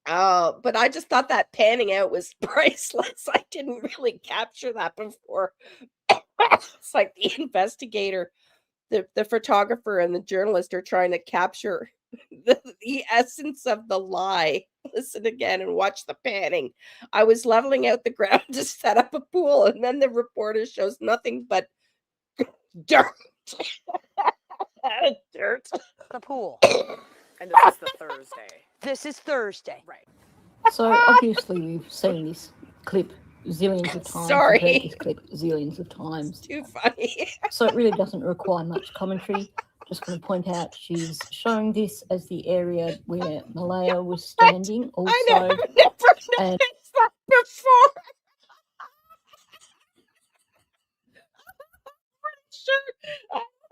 Oh, but I just thought that panning out was priceless. I didn't really capture that before. It's like the investigator, the photographer, and the journalist are trying to capture the essence of the lie. Listen again and watch the panning. I was leveling out the ground to set up a pool, and then the reporter shows nothing but dirt. Dirt. The pool. And this is the Thursday. This is Thursday. Right. So obviously we've seen this clip zillions of times. Sorry. We've heard this clip zillions of times. Too funny. So it really doesn't require much commentary. Just going to point out she's showing this as the area where Malaya was standing. Also, I never noticed that before.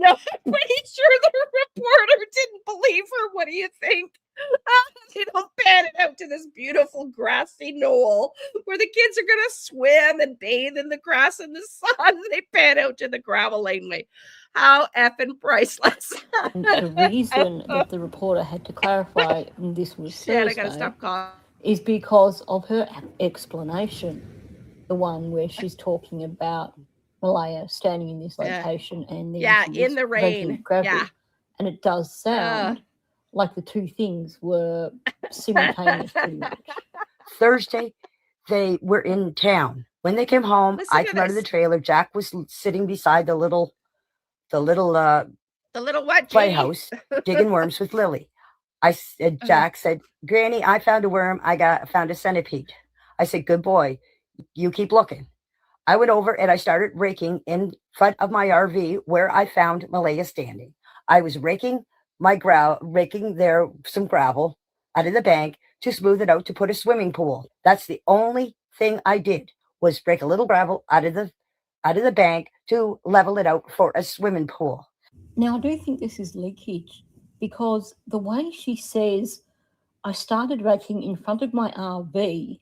I'm pretty sure the reporter didn't believe her. What do you think? They don't pan it out to this beautiful grassy knoll where the kids are going to swim and bathe in the grass in the sun. They pan out to the gravel laneway. How effing priceless. And the reason that the reporter had to clarify this was Shit, Thursday I gotta stop calling. is because of her explanation, the one where she's talking about Malaya standing in this location and then Yeah, she was in the raking rain. gravel. Yeah. And it does sound like the two things were simultaneous pretty much. Thursday, they were in town. When they came home, Listen I to came out of the this. trailer. Jack was sitting beside the little The little what? playhouse digging worms with Lily. Jack said, Granny, I found a worm. I found a centipede. I said, good boy. You keep looking. I went over and I started raking in front of my RV where I found Malaya standing. I was raking there some gravel out of the bank to smooth it out to put a swimming pool. That's the only thing I did, was break a little gravel out of the bank to level it out for a swimming pool. Now, I do think this is leakage because the way she says, I started raking in front of my RV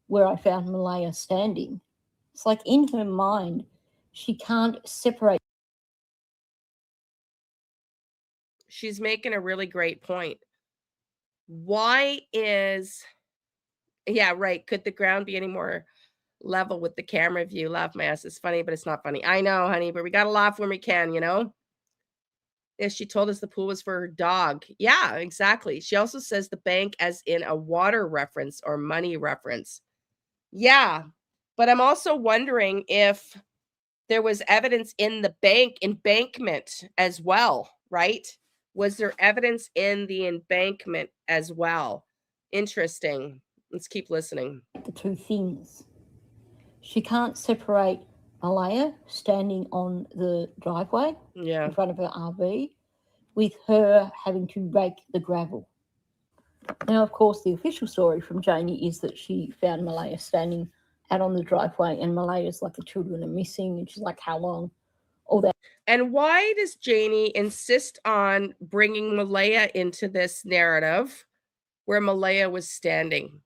where I found Malaya standing. It's like in her mind, she can't separate. She's making a really great point. Why is, yeah, right. Could the ground be any more level with the camera view? Laugh my ass. It's funny, but it's not funny. I know, honey, but we got to laugh when we can, you know? Yeah, she told us the pool was for her dog. Yeah, exactly. She also says the bank as in a water reference or money reference. Yeah, but I'm also wondering if there was evidence in the embankment as well, right? Was there evidence in the embankment as well? Interesting. Let's keep listening. The two things. She can't separate Malaya standing on the driveway in front of her RV with her having to rake the gravel. Now, of course, the official story from Janie is that she found Malaya standing out on the driveway and Malaya's like, the children are missing, and she's like, how long? All that. And why does Janie insist on bringing Malaya into this narrative where Malaya was standing?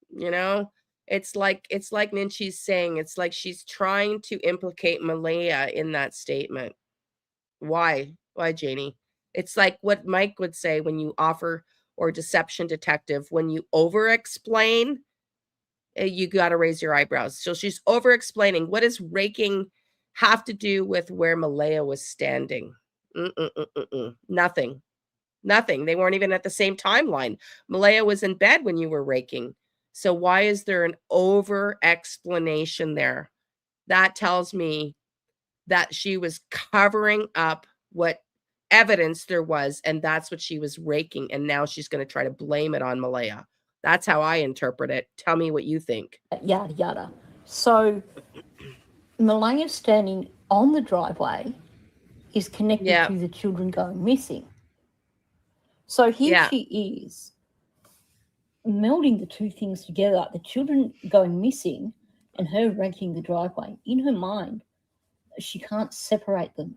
You know, it's like Ninchi's saying, it's like she's trying to implicate Malaya in that statement. Why, Janie? It's like what Mike would say when you offer or deception detective. When you over-explain, you got to raise your eyebrows. So she's over-explaining. What does raking have to do with where Malaya was standing? Nothing. Nothing. They weren't even at the same timeline. Malaya was in bed when you were raking. So why is there an over-explanation there? That tells me that she was covering up what evidence there was, and that's what she was raking, and now she's going to try to blame it on Malaya. That's how I interpret it. Tell me what you think. Yada, yada. So Malaya standing on the driveway is connected to the children going missing. So here she is melding the two things together, the children going missing and her raking the driveway. In her mind, she can't separate them.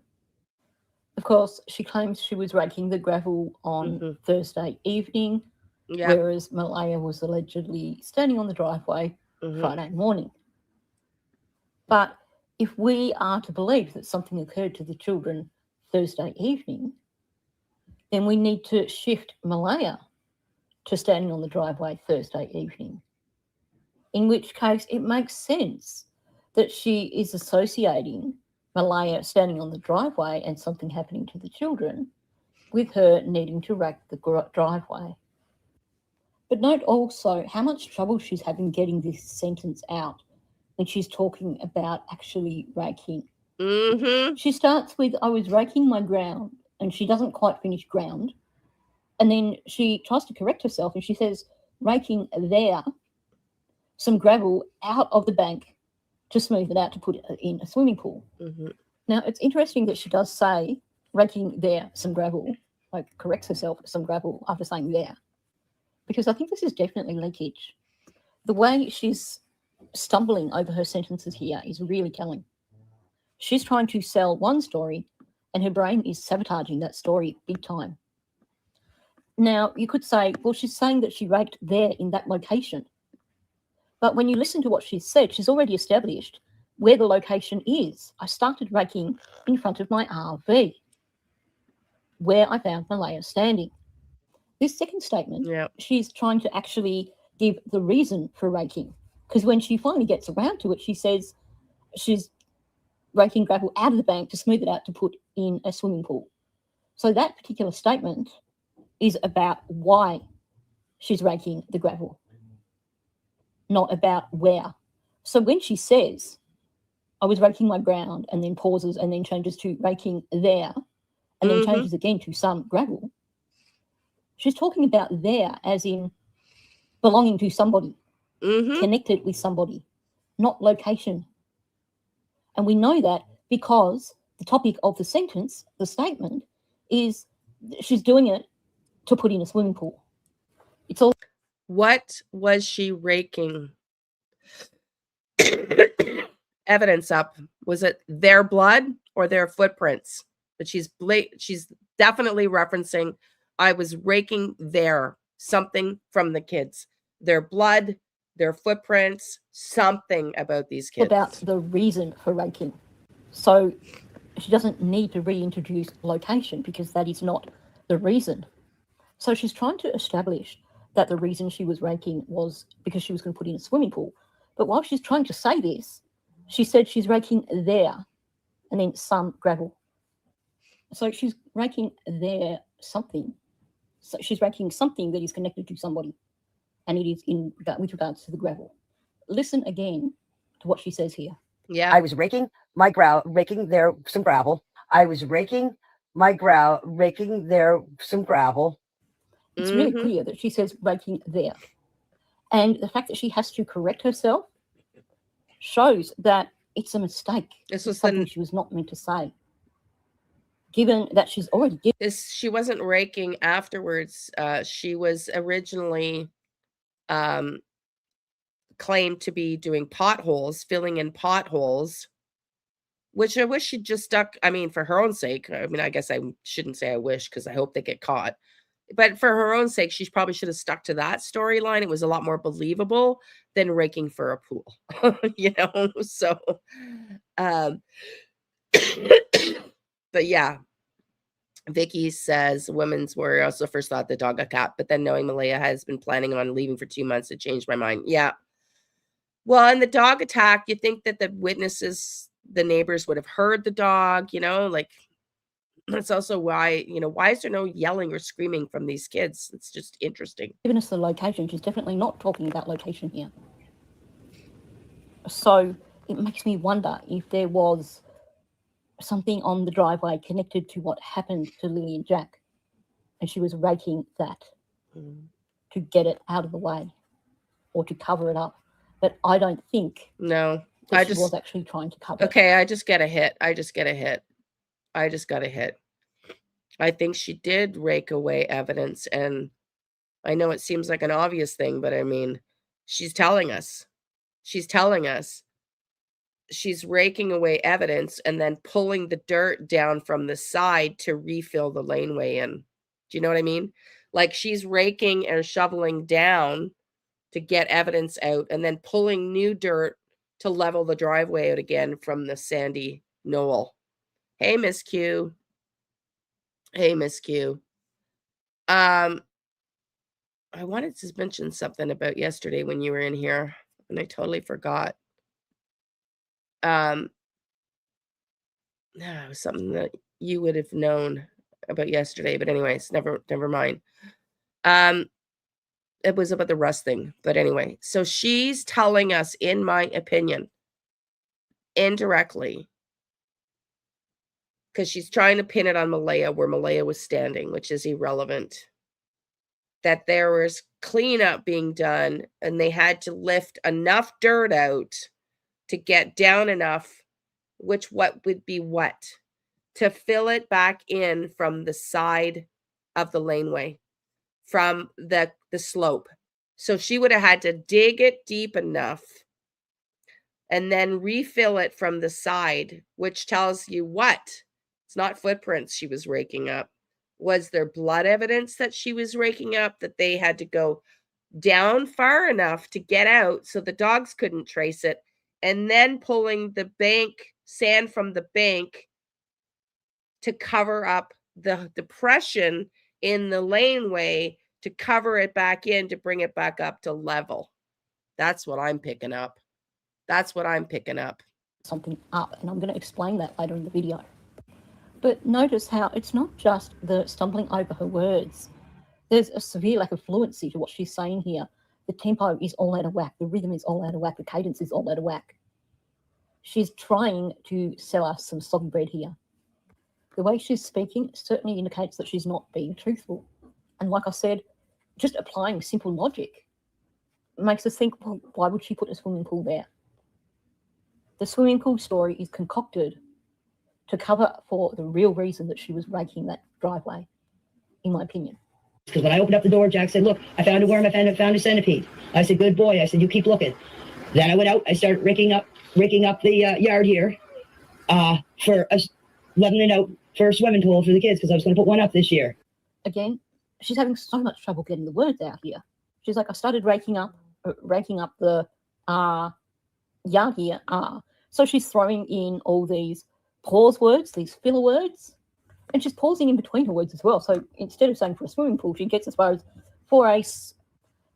Of course, she claims she was raking the gravel on Thursday evening, whereas Malaya was allegedly standing on the driveway Friday morning. But if we are to believe that something occurred to the children Thursday evening, then we need to shift Malaya to standing on the driveway Thursday evening, in which case it makes sense that she is associating Malaya standing on the driveway and something happening to the children with her needing to rake the driveway. But note also how much trouble she's having getting this sentence out when she's talking about actually raking. She starts with, I was raking my ground, and she doesn't quite finish ground. And then she tries to correct herself and she says, raking there some gravel out of the bank to smooth it out to put it in a swimming pool. Now, it's interesting that she does say raking there some gravel, like corrects herself some gravel after saying there, because I think this is definitely leakage. The way she's stumbling over her sentences here is really telling. She's trying to sell one story and her brain is sabotaging that story big time. Now, you could say, well, she's saying that she raked there in that location. But when you listen to what she said, she's already established where the location is. I started raking in front of my RV, where I found Malaya standing. This second statement, she's trying to actually give the reason for raking, because when she finally gets around to it, she says she's raking gravel out of the bank to smooth it out to put in a swimming pool. So that particular statement is about why she's raking the gravel, not about where. So when she says, I was raking my ground, and then pauses and then changes to raking there, and then changes again to some gravel, she's talking about there as in belonging to somebody, connected with somebody, not location. And we know that because the topic of the sentence, the statement, is she's doing it to put in a swimming pool. It's all. What was she raking evidence up? Was it their blood or their footprints? But she's definitely referencing, I was raking something from the kids, their blood, their footprints, something about these kids. About the reason for raking. So she doesn't need to reintroduce location because that is not the reason. So she's trying to establish that the reason she was raking was because she was going to put in a swimming pool. But while she's trying to say this, she said she's raking there and then some gravel. So she's raking there something. So she's raking something that is connected to somebody, and it is with regards to the gravel. Listen again to what she says here. I was raking there some gravel. I was raking there some gravel. It's really clear that she says raking there. And the fact that she has to correct herself shows that it's a mistake. This was something she was not meant to say. Given that she's already given. She wasn't raking afterwards. She was originally claimed to be doing potholes, filling in potholes, which I wish she'd just stuck. I mean, for her own sake. I mean, I guess I shouldn't say I wish because I hope they get caught. But for her own sake, she probably should have stuck to that storyline. It was a lot more believable than raking for a pool, you know? So, but yeah, Vicky says Women's Warrior also first thought the dog got cat, but then knowing Malaya has been planning on leaving for 2 months, it changed my mind. Yeah. Well, in the dog attack, you think that the witnesses, the neighbors would have heard the dog, like that's also why, why is there no yelling or screaming from these kids? It's just interesting. Given us the location, she's definitely not talking about location here. So it makes me wonder if there was something on the driveway connected to what happened to Lily and Jack, and she was raking that to get it out of the way or to cover it up. But I don't think No, that she was actually trying to cover it. Okay, I just get a hit. I just got a hit. I think she did rake away evidence, and I know it seems like an obvious thing, but I mean, she's telling us. She's raking away evidence and then pulling the dirt down from the side to refill the laneway in. Do you know what I mean? Like she's raking or shoveling down to get evidence out and then pulling new dirt to level the driveway out again from the sandy knoll. Hey, Miss Q. Hey, Miss Q. I wanted to mention something about yesterday when you were in here, and I totally forgot. It was something that you would have known about yesterday, but anyways, never mind. It was about the Russ thing, but anyway, so she's telling us, in my opinion, indirectly, because she's trying to pin it on Malaya where Malaya was standing, which is irrelevant, that there was cleanup being done and they had to lift enough dirt out to get down enough, what would be what? To fill it back in from the side of the laneway, from the slope. So she would have had to dig it deep enough and then refill it from the side, which tells you what? It's not footprints she was raking up. Was there blood evidence that she was raking up, that they had to go down far enough to get out so the dogs couldn't trace it, and then pulling the sand from the bank to cover up the depression in the laneway, to cover it back in, to bring it back up to level. That's what I'm picking up. Something up, and I'm going to explain that later in the video. But notice how it's not just the stumbling over her words. There's a severe lack of fluency to what she's saying here. The tempo is all out of whack. The rhythm is all out of whack. The cadence is all out of whack. She's trying to sell us some soggy bread here. The way she's speaking certainly indicates that she's not being truthful. And like I said, just applying simple logic makes us think, well, why would she put a swimming pool there? The swimming pool story is concocted to cover for the real reason that she was raking that driveway, in my opinion. Because when I opened up the door, Jack said, look, I found a worm, I found a centipede. I said, good boy. I said, you keep looking. Then I went out, I started raking up the yard here for leveling out for a swimming pool for the kids, because I was going to put one up this year. Again, she's having so much trouble getting the words out here. She's like, I started raking up the yard here. So she's throwing in all these pause words, these filler words, and she's pausing in between her words as well. So instead of saying for a swimming pool, she gets as far as for a,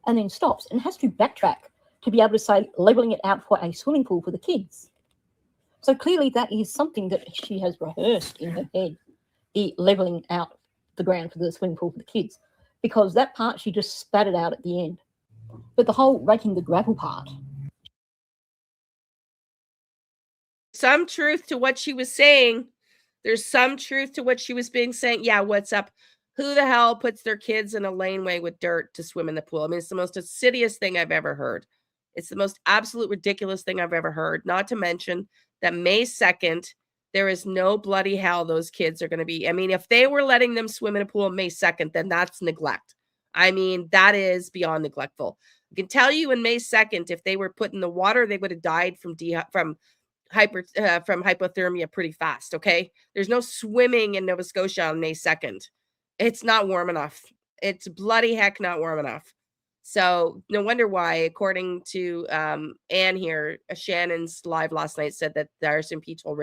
and then stops and has to backtrack to be able to say leveling it out for a swimming pool for the kids. So clearly that is something that she has rehearsed in her head, the leveling out the ground for the swimming pool for the kids, because that part she just spat it out at the end. But the whole raking the gravel part. Some truth to what she was saying. There's some truth to what she was saying. Yeah, what's up? Who the hell puts their kids in a laneway with dirt to swim in the pool? I mean, it's the most insidious thing I've ever heard. It's the most absolute ridiculous thing I've ever heard. Not to mention that May 2nd, there is no bloody hell those kids are going to be. I mean, if they were letting them swim in a pool on May 2nd, then that's neglect. I mean, that is beyond neglectful. I can tell you in May 2nd, if they were put in the water, they would have died from hypothermia pretty fast. Okay. There's no swimming in Nova Scotia on May 2nd. It's not warm enough. It's bloody heck not warm enough. So no wonder why, according to Anne here, Shannon's live last night said that the RCMP told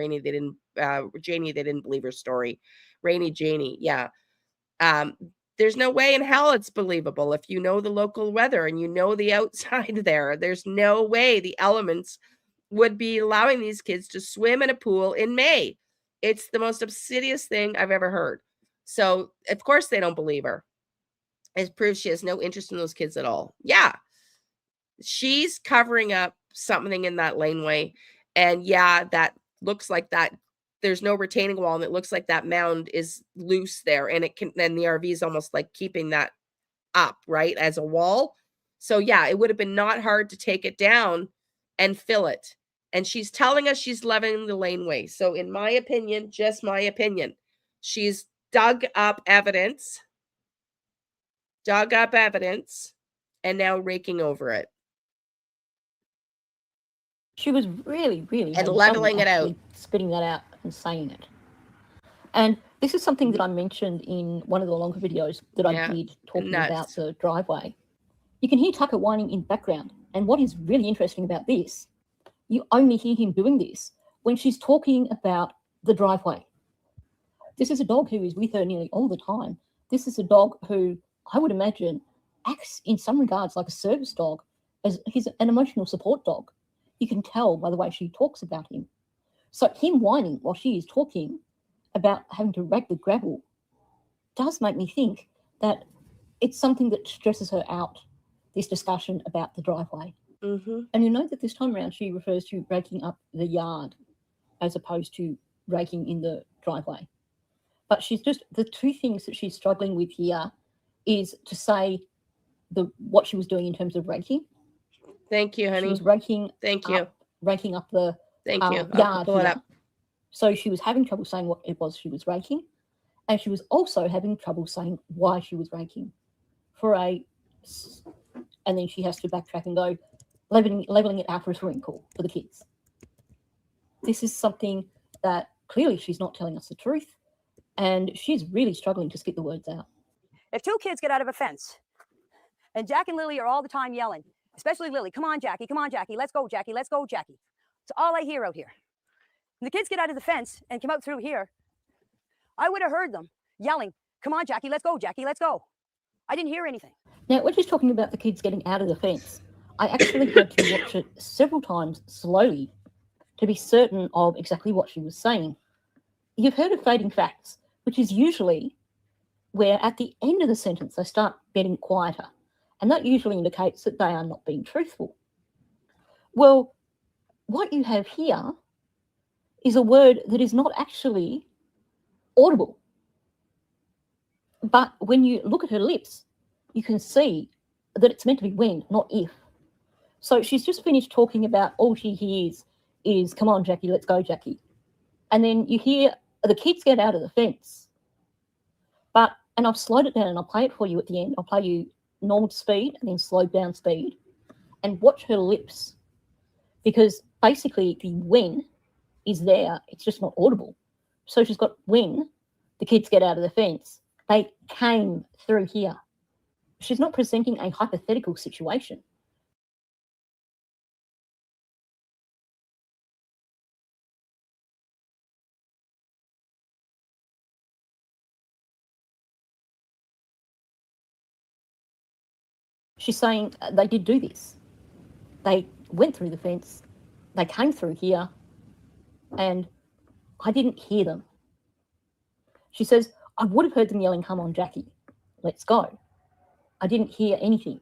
Janie they didn't believe her story. Janie, yeah. There's no way in hell it's believable if you know the local weather and you know the outside there. There's no way the elements would be allowing these kids to swim in a pool in May. It's the most obsidious thing I've ever heard. So, of course, they don't believe her. It proves she has no interest in those kids at all. Yeah. She's covering up something in that laneway. And yeah, that looks like that. There's no retaining wall, and it looks like that mound is loose there. And and the RV is almost like keeping that up, right, as a wall. So yeah, it would have been not hard to take it down and fill it. And she's telling us she's leveling the laneway. So in my opinion, just my opinion, she's dug up evidence, and now raking over it. She was really, really And having leveling trouble it out. actually spitting that out and saying it. And this is something that I mentioned in one of the longer videos that I did talking about the driveway. You can hear Tucker whining in the background. And what is really interesting about this, you only hear him doing this when she's talking about the driveway. This is a dog who is with her nearly all the time. This is a dog who I would imagine acts in some regards like a service dog, as he's an emotional support dog. You can tell by the way she talks about him. So him whining while she is talking about having to rake the gravel does make me think that it's something that stresses her out, this discussion about the driveway. Mm-hmm. And you know that this time around she refers to raking up the yard as opposed to raking in the driveway. But she's just, the two things that she's struggling with here is to say what she was doing in terms of raking. Thank you, honey. She was raking. Thank you. Raking up the Thank you. I'll yard pull it here. up. So she was having trouble saying what it was she was raking, and she was also having trouble saying why she was raking. And then she has to backtrack and go leveling it out for a swimming pool for the kids. This is something that clearly she's not telling us the truth, and she's really struggling to spit the words out. If two kids get out of a fence and Jack and Lily are all the time yelling, especially Lily, come on, Jackie, let's go, Jackie, let's go, Jackie. It's all I hear out here. When the kids get out of the fence and come out through here, I would have heard them yelling, come on, Jackie, let's go, Jackie, let's go. I didn't hear anything. Now, when she's talking about the kids getting out of the fence, I actually had to watch it several times slowly to be certain of exactly what she was saying. You've heard of fading facts, which is usually where at the end of the sentence they start getting quieter. And that usually indicates that they are not being truthful. Well, what you have here is a word that is not actually audible. But when you look at her lips, you can see that it's meant to be when, not if. So she's just finished talking about all she hears is, come on, Jackie, let's go, Jackie. And then you hear the kids get out of the fence. And I've slowed it down and I'll play it for you at the end. I'll play you normal speed and then slowed down speed. And watch her lips. Because basically the when is there, it's just not audible. So she's got when the kids get out of the fence, they came through here. She's not presenting a hypothetical situation. She's saying they did do this. They went through the fence, they came through here, and I didn't hear them. She says, I would have heard them yelling, come on, Jackie, let's go. I didn't hear anything.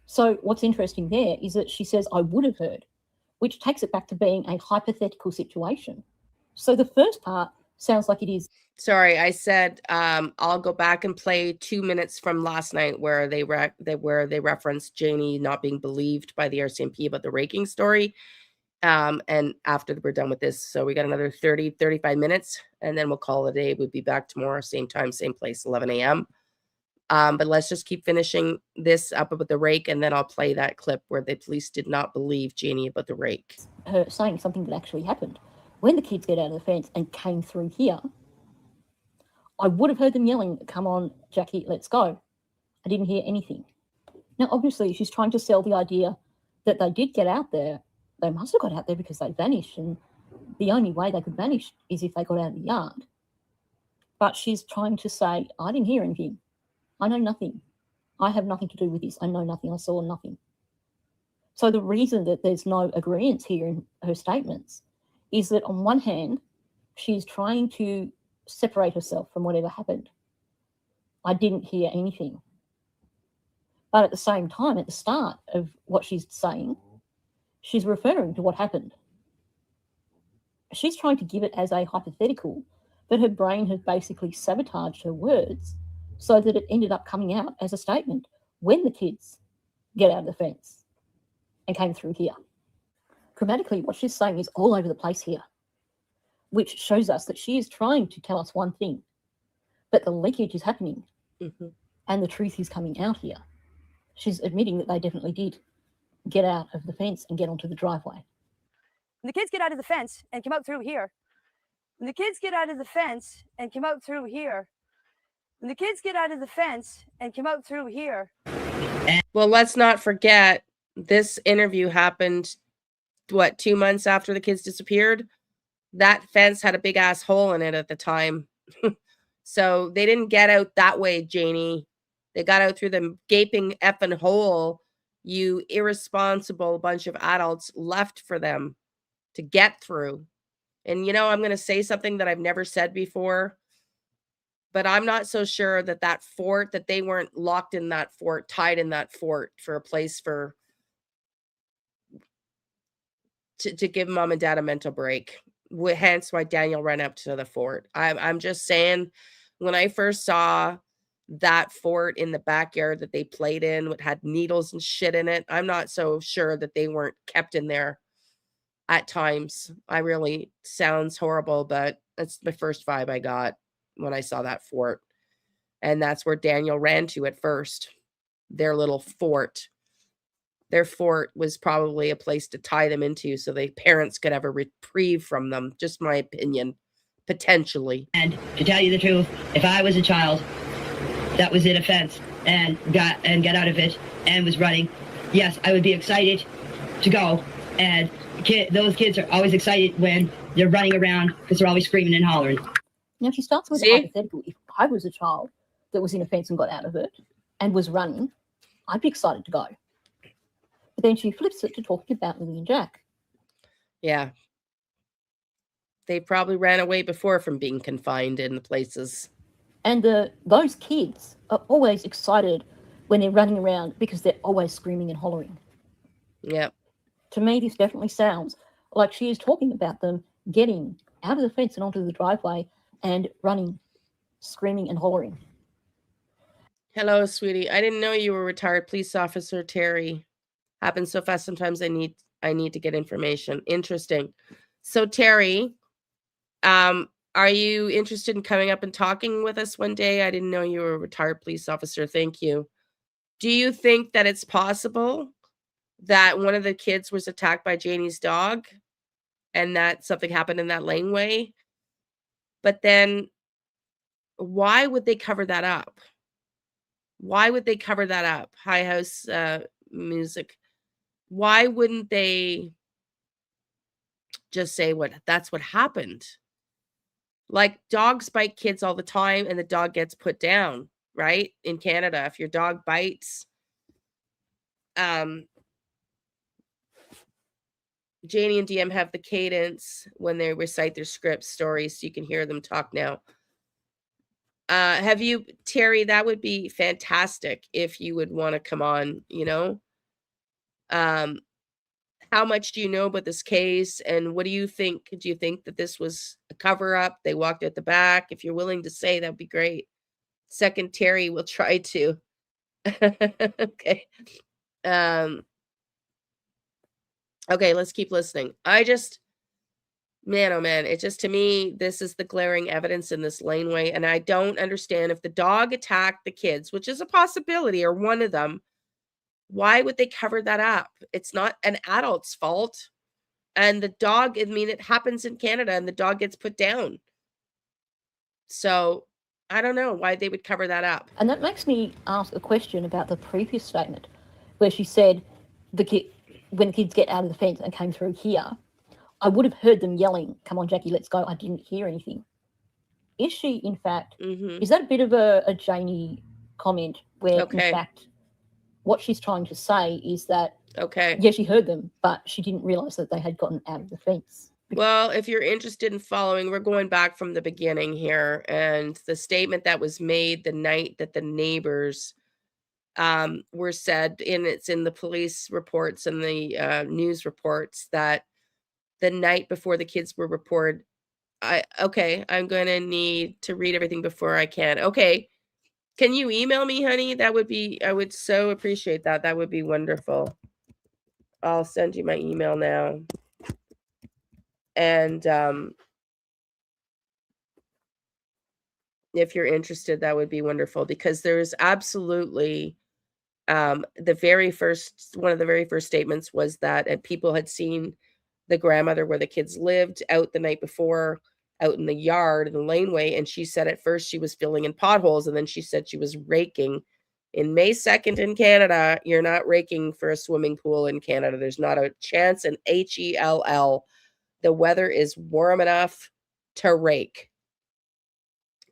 So what's interesting there is that she says, I would have heard, which takes it back to being a hypothetical situation. So the first part sounds like it is. Sorry, I said I'll go back and play 2 minutes from last night where they referenced Janie not being believed by the RCMP about the raking story. And after we're done with this, so we got another 35 minutes, and then we'll call it a day. We'll be back tomorrow, same time, same place, 11 a.m. But let's just keep finishing this up about the rake, and then I'll play that clip where the police did not believe Janie about the rake. Her saying something that actually happened. When the kids get out of the fence and came through here, I would have heard them yelling, come on, Jackie, let's go. I didn't hear anything. Now, obviously, she's trying to sell the idea that they did get out there. They must have got out there because they vanished, and the only way they could vanish is if they got out of the yard. But she's trying to say, I didn't hear anything. I know nothing. I have nothing to do with this. I know nothing. I saw nothing. So the reason that there's no agreement here in her statements is that on one hand, she's trying to separate herself from whatever happened. I didn't hear anything. But at the same time, at the start of what she's saying, she's referring to what happened. She's trying to give it as a hypothetical, but her brain has basically sabotaged her words so that it ended up coming out as a statement when the kids get out of the fence and came through here. Grammatically, what she's saying is all over the place here, which shows us that she is trying to tell us one thing, but the leakage is happening and the truth is coming out here. She's admitting that they definitely did get out of the fence and get onto the driveway. When the kids get out of the fence and come out through here, when the kids get out of the fence and come out through here, when the kids get out of the fence and come out through here. Well, let's not forget this interview happened, 2 months after the kids disappeared? That fence had a big ass hole in it at the time. So they didn't get out that way, Janie. They got out through the gaping effing hole you irresponsible bunch of adults left for them to get through. And, I'm going to say something that I've never said before, but I'm not so sure that that fort, that they weren't locked in that fort, tied in that fort for a place to give mom and dad a mental break. Hence why Daniel ran up to the fort. I'm just saying, when I first saw that fort in the backyard that they played in, it had needles and shit in it, I'm not so sure that they weren't kept in there at times. I really, sounds horrible, but that's the first vibe I got when I saw that fort. And that's where Daniel ran to at first. Their little fort. Their fort was probably a place to tie them into so the parents could have a reprieve from them. Just my opinion. Potentially. And to tell you the truth, if I was a child that was in a fence and got out of it and was running, yes, I would be excited to go. And those kids are always excited when they're running around because they're always screaming and hollering. Now, she starts with a hypothetical. If I was a child that was in a fence and got out of it and was running, I'd be excited to go. But then she flips it to talking about Lilly and Jack. Yeah. They probably ran away before from being confined in the places. And those kids are always excited when they're running around because they're always screaming and hollering. Yep. To me, this definitely sounds like she is talking about them getting out of the fence and onto the driveway and running, screaming and hollering. Hello, sweetie. I didn't know you were retired police officer, Terry. Happens so fast. Sometimes I need to get information. Interesting. So, Terry, are you interested in coming up and talking with us one day? I didn't know you were a retired police officer. Thank you. Do you think that it's possible that one of the kids was attacked by Janie's dog and that something happened in that laneway? But then why would they cover that up? Why would they cover that up? High House Music. Why wouldn't they just say that's what happened? Like, dogs bite kids all the time and the dog gets put down, right? In Canada, if your dog bites, Janie and DM have the cadence when they recite their script stories, so you can hear them talk now. Have you, Terry, that would be fantastic if you would want to come on, how much do you know about this case, and what do you think? Do you think that this was a cover-up? They walked out the back? If you're willing to say, that'd be great. Second, Terry will try to. Okay. Okay, let's keep listening. Man, oh man, it just, to me, this is the glaring evidence in this laneway, and I don't understand if the dog attacked the kids, which is a possibility, or one of them. Why would they cover that up? It's not an adult's fault. And the dog, it happens in Canada and the dog gets put down. So I don't know why they would cover that up. And that makes me ask a question about the previous statement. where she said when the kids get out of the fence and came through here, I would have heard them yelling, "Come on, Jackie, let's go." I didn't hear anything. Is she, in fact, is that a bit of a Janie comment where, in fact, what she's trying to say is that, yeah, she heard them, but she didn't realise that they had gotten out of the fence? Well, if you're interested in following, we're going back from the beginning here, and the statement that was made the night that the neighbors were said, and it's in the police reports and the news reports, that the night before the kids were reported, I'm going to need to read everything before I can. Okay. Can you email me, honey? That would be, I would so appreciate that. That would be wonderful. I'll send you my email now. And if you're interested, that would be wonderful, because there's absolutely one of the very first statements was that people had seen the grandmother where the kids lived out the night before, out in the yard in the laneway, and she said at first she was filling in potholes, and then she said she was raking. In May 2nd in Canada, you're not raking for a swimming pool in Canada. There's not a chance in HELL. The weather is warm enough to rake.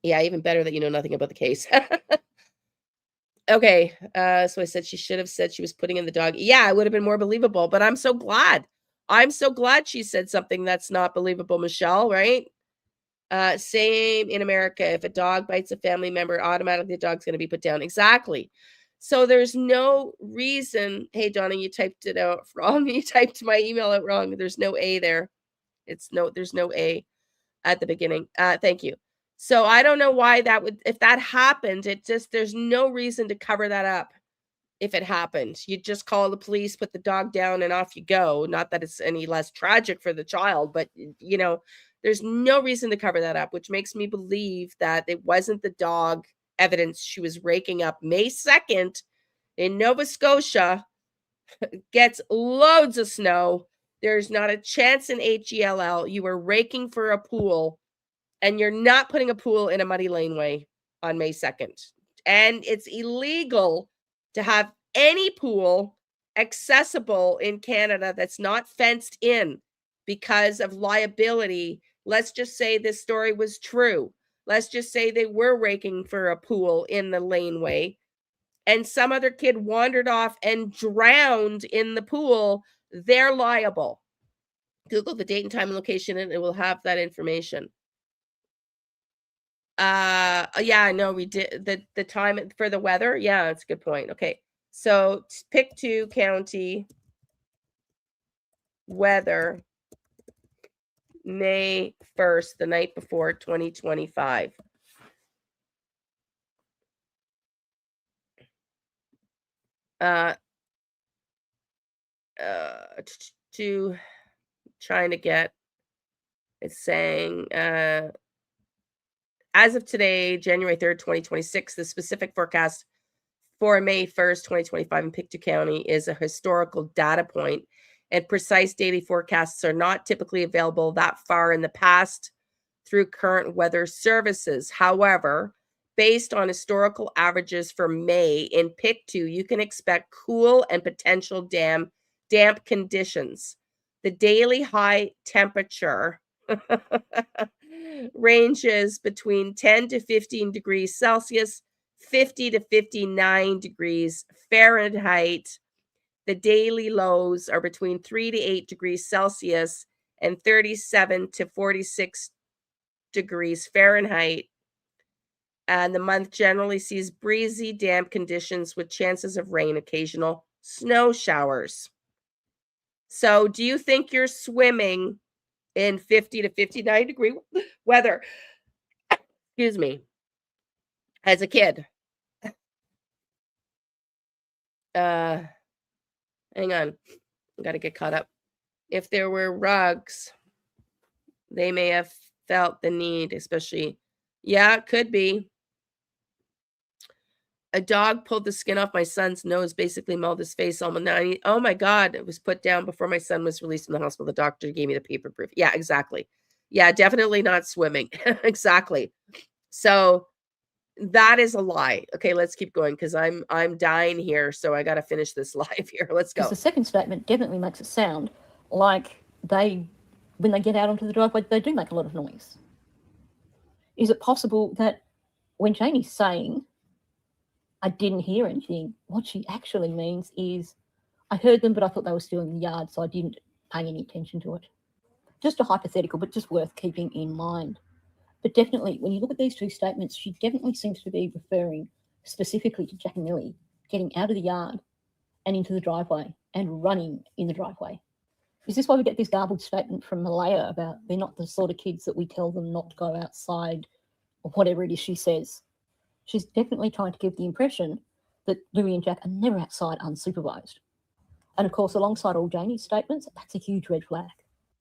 Yeah, even better that you know nothing about the case. Okay, so I said she should have said she was putting in the dog. Yeah, it would have been more believable, but I'm so glad. I'm so glad she said something that's not believable, Michelle, right? Same in America. If a dog bites a family member, automatically the dog's going to be put down. Exactly. So there's no reason. Hey, Donna, you typed it out wrong. You typed my email out wrong. There's no A there. There's no A at the beginning. Thank you. So I don't know why that would, if that happened, there's no reason to cover that up. If it happened, you just call the police, put the dog down, and off you go. Not that it's any less tragic for the child, but there's no reason to cover that up, which makes me believe that it wasn't the dog evidence she was raking up. May 2nd in Nova Scotia gets loads of snow. There's not a chance in HELL. You were raking for a pool, and you're not putting a pool in a muddy laneway on May 2nd. And it's illegal to have any pool accessible in Canada that's not fenced in because of liability. Let's just say this story was true. Let's just say they were raking for a pool in the laneway, and some other kid wandered off and drowned in the pool. They're liable. Google the date and time and location, and it will have that information. Yeah, no, we did the time for the weather. Yeah, that's a good point. Okay. So pick 2 county weather May 1st, the night before 2025. To trying to get, it's saying as of today, January 3rd, 2026, the specific forecast for May 1st, 2025 in Pictou County is a historical data point, and precise daily forecasts are not typically available that far in the past through current weather services. However, based on historical averages for May in Pictou, you can expect cool and potential damp conditions. The daily high temperature ranges between 10 to 15 degrees Celsius, 50 to 59 degrees Fahrenheit. The daily lows are between 3 to 8 degrees Celsius and 37 to 46 degrees Fahrenheit. And the month generally sees breezy, damp conditions with chances of rain, occasional snow showers. So do you think you're swimming in 50 to 59 degree weather? Excuse me. As a kid. Hang on. I got to get caught up. If there were rugs, they may have felt the need, especially. Yeah, it could be. A dog pulled the skin off my son's nose, basically mauled his face. Oh my God. It was put down before my son was released from the hospital. The doctor gave me the paper proof. Yeah, exactly. Yeah, definitely not swimming. Exactly. So that is a lie. Okay, let's keep going because I'm dying here, so I got to finish this live here. Let's go. Because the second statement definitely makes it sound like when they get out onto the driveway, they do make a lot of noise. Is it possible that when Janie's saying, I didn't hear anything, what she actually means is, I heard them, but I thought they were still in the yard, so I didn't pay any attention to it. Just a hypothetical, but just worth keeping in mind. But definitely, when you look at these two statements, she definitely seems to be referring specifically to Jack and Lilly getting out of the yard and into the driveway and running in the driveway. Is this why we get this garbled statement from Malaya about they're not the sort of kids that we tell them not to go outside or whatever it is she says? She's definitely trying to give the impression that Louie and Jack are never outside unsupervised. And of course, alongside all Janie's statements, that's a huge red flag.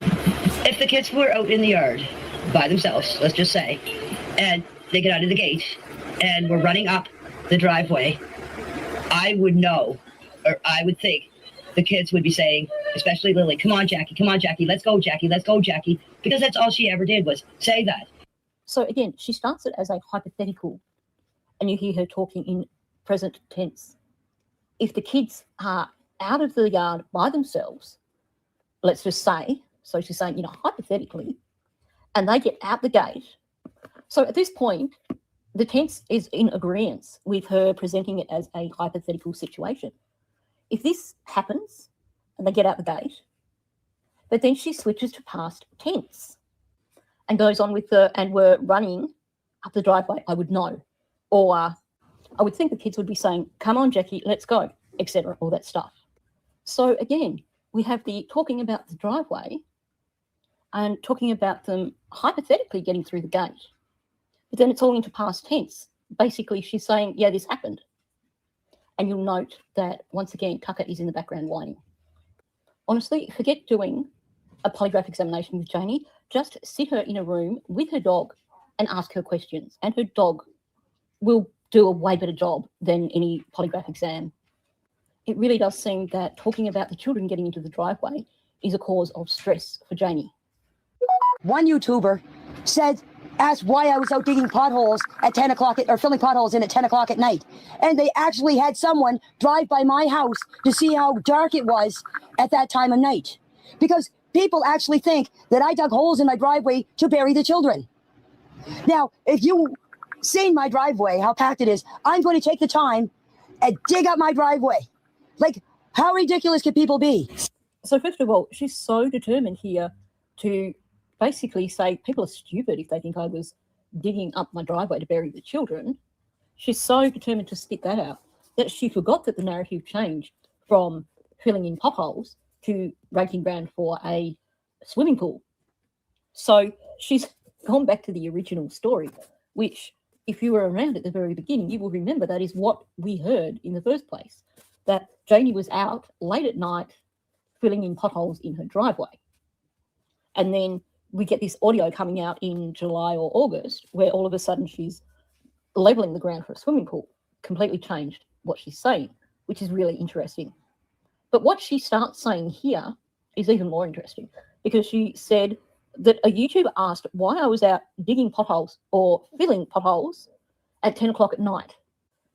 If the kids were out in the yard by themselves, let's just say, and they get out of the gate and were running up the driveway, I would know, or I would think the kids would be saying, especially Lily, come on, Jackie, let's go, Jackie, because that's all she ever did was say that. So again, she starts it as a hypothetical, and you hear her talking in present tense. If the kids are out of the yard by themselves, let's just say, so she's saying, hypothetically, and they get out the gate. So at this point, the tense is in agreement with her presenting it as a hypothetical situation. If this happens and they get out the gate, but then she switches to past tense and goes on with and we're running up the driveway, I would know. Or I would think the kids would be saying, come on, Jackie, let's go, etc., all that stuff. So again, we have the talking about the driveway and talking about them hypothetically getting through the gate. But then it's all into past tense. Basically, she's saying, yeah, this happened. And you'll note that, once again, Tucker is in the background whining. Honestly, forget doing a polygraph examination with Janie. Just sit her in a room with her dog and ask her questions. And her dog will do a way better job than any polygraph exam. It really does seem that talking about the children getting into the driveway is a cause of stress for Janie. One YouTuber asked why I was out digging potholes at 10 o'clock or filling potholes in at 10 o'clock at night. And they actually had someone drive by my house to see how dark it was at that time of night. Because people actually think that I dug holes in my driveway to bury the children. Now, if you seen my driveway, how packed it is, I'm going to take the time and dig up my driveway. Like, how ridiculous can people be? So first of all, she's so determined here to basically say people are stupid if they think I was digging up my driveway to bury the children. She's so determined to spit that out that she forgot that the narrative changed from filling in potholes to raking ground for a swimming pool. So she's gone back to the original story, which, if you were around at the very beginning, you will remember that is what we heard in the first place, that Janie was out late at night filling in potholes in her driveway. And then we get this audio coming out in July or August where all of a sudden she's leveling the ground for a swimming pool. Completely changed what she's saying, which is really interesting. But what she starts saying here is even more interesting, because she said that a YouTuber asked why I was out digging potholes or filling potholes at 10 o'clock at night.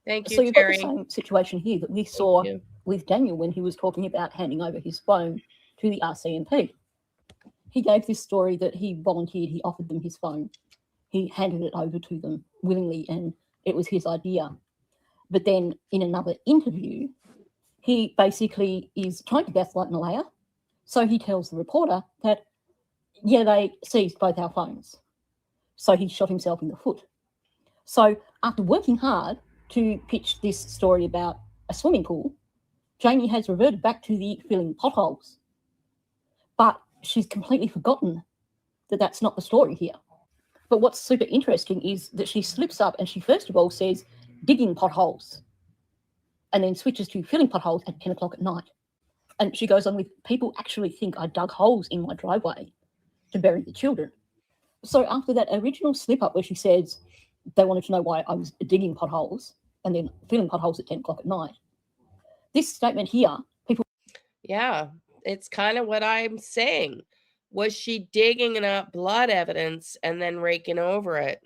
Thank you, So you've Terry. got the same situation here that we saw with Daniel when he was talking about handing over his phone to the RCMP. He gave this story that he volunteered, he offered them his phone. He handed it over to them willingly, and it was his idea. But then in another interview, he basically is trying to gaslight Malaya. So he tells the reporter that, yeah, they seized both our phones. So he shot himself in the foot. So after working hard to pitch this story about a swimming pool, Janie has reverted back to the filling potholes. But she's completely forgotten that that's not the story here. But what's super interesting is that she slips up and she first of all says digging potholes and then switches to filling potholes at 10 o'clock at night. And she goes on with, people actually think I dug holes in my driveway to bury the children. So after that original slip up where she says they wanted to know why I was digging potholes and then filling potholes at 10 o'clock at night, this statement here, people... Yeah, it's kind of what I'm saying. Was she digging up blood evidence and then raking over it?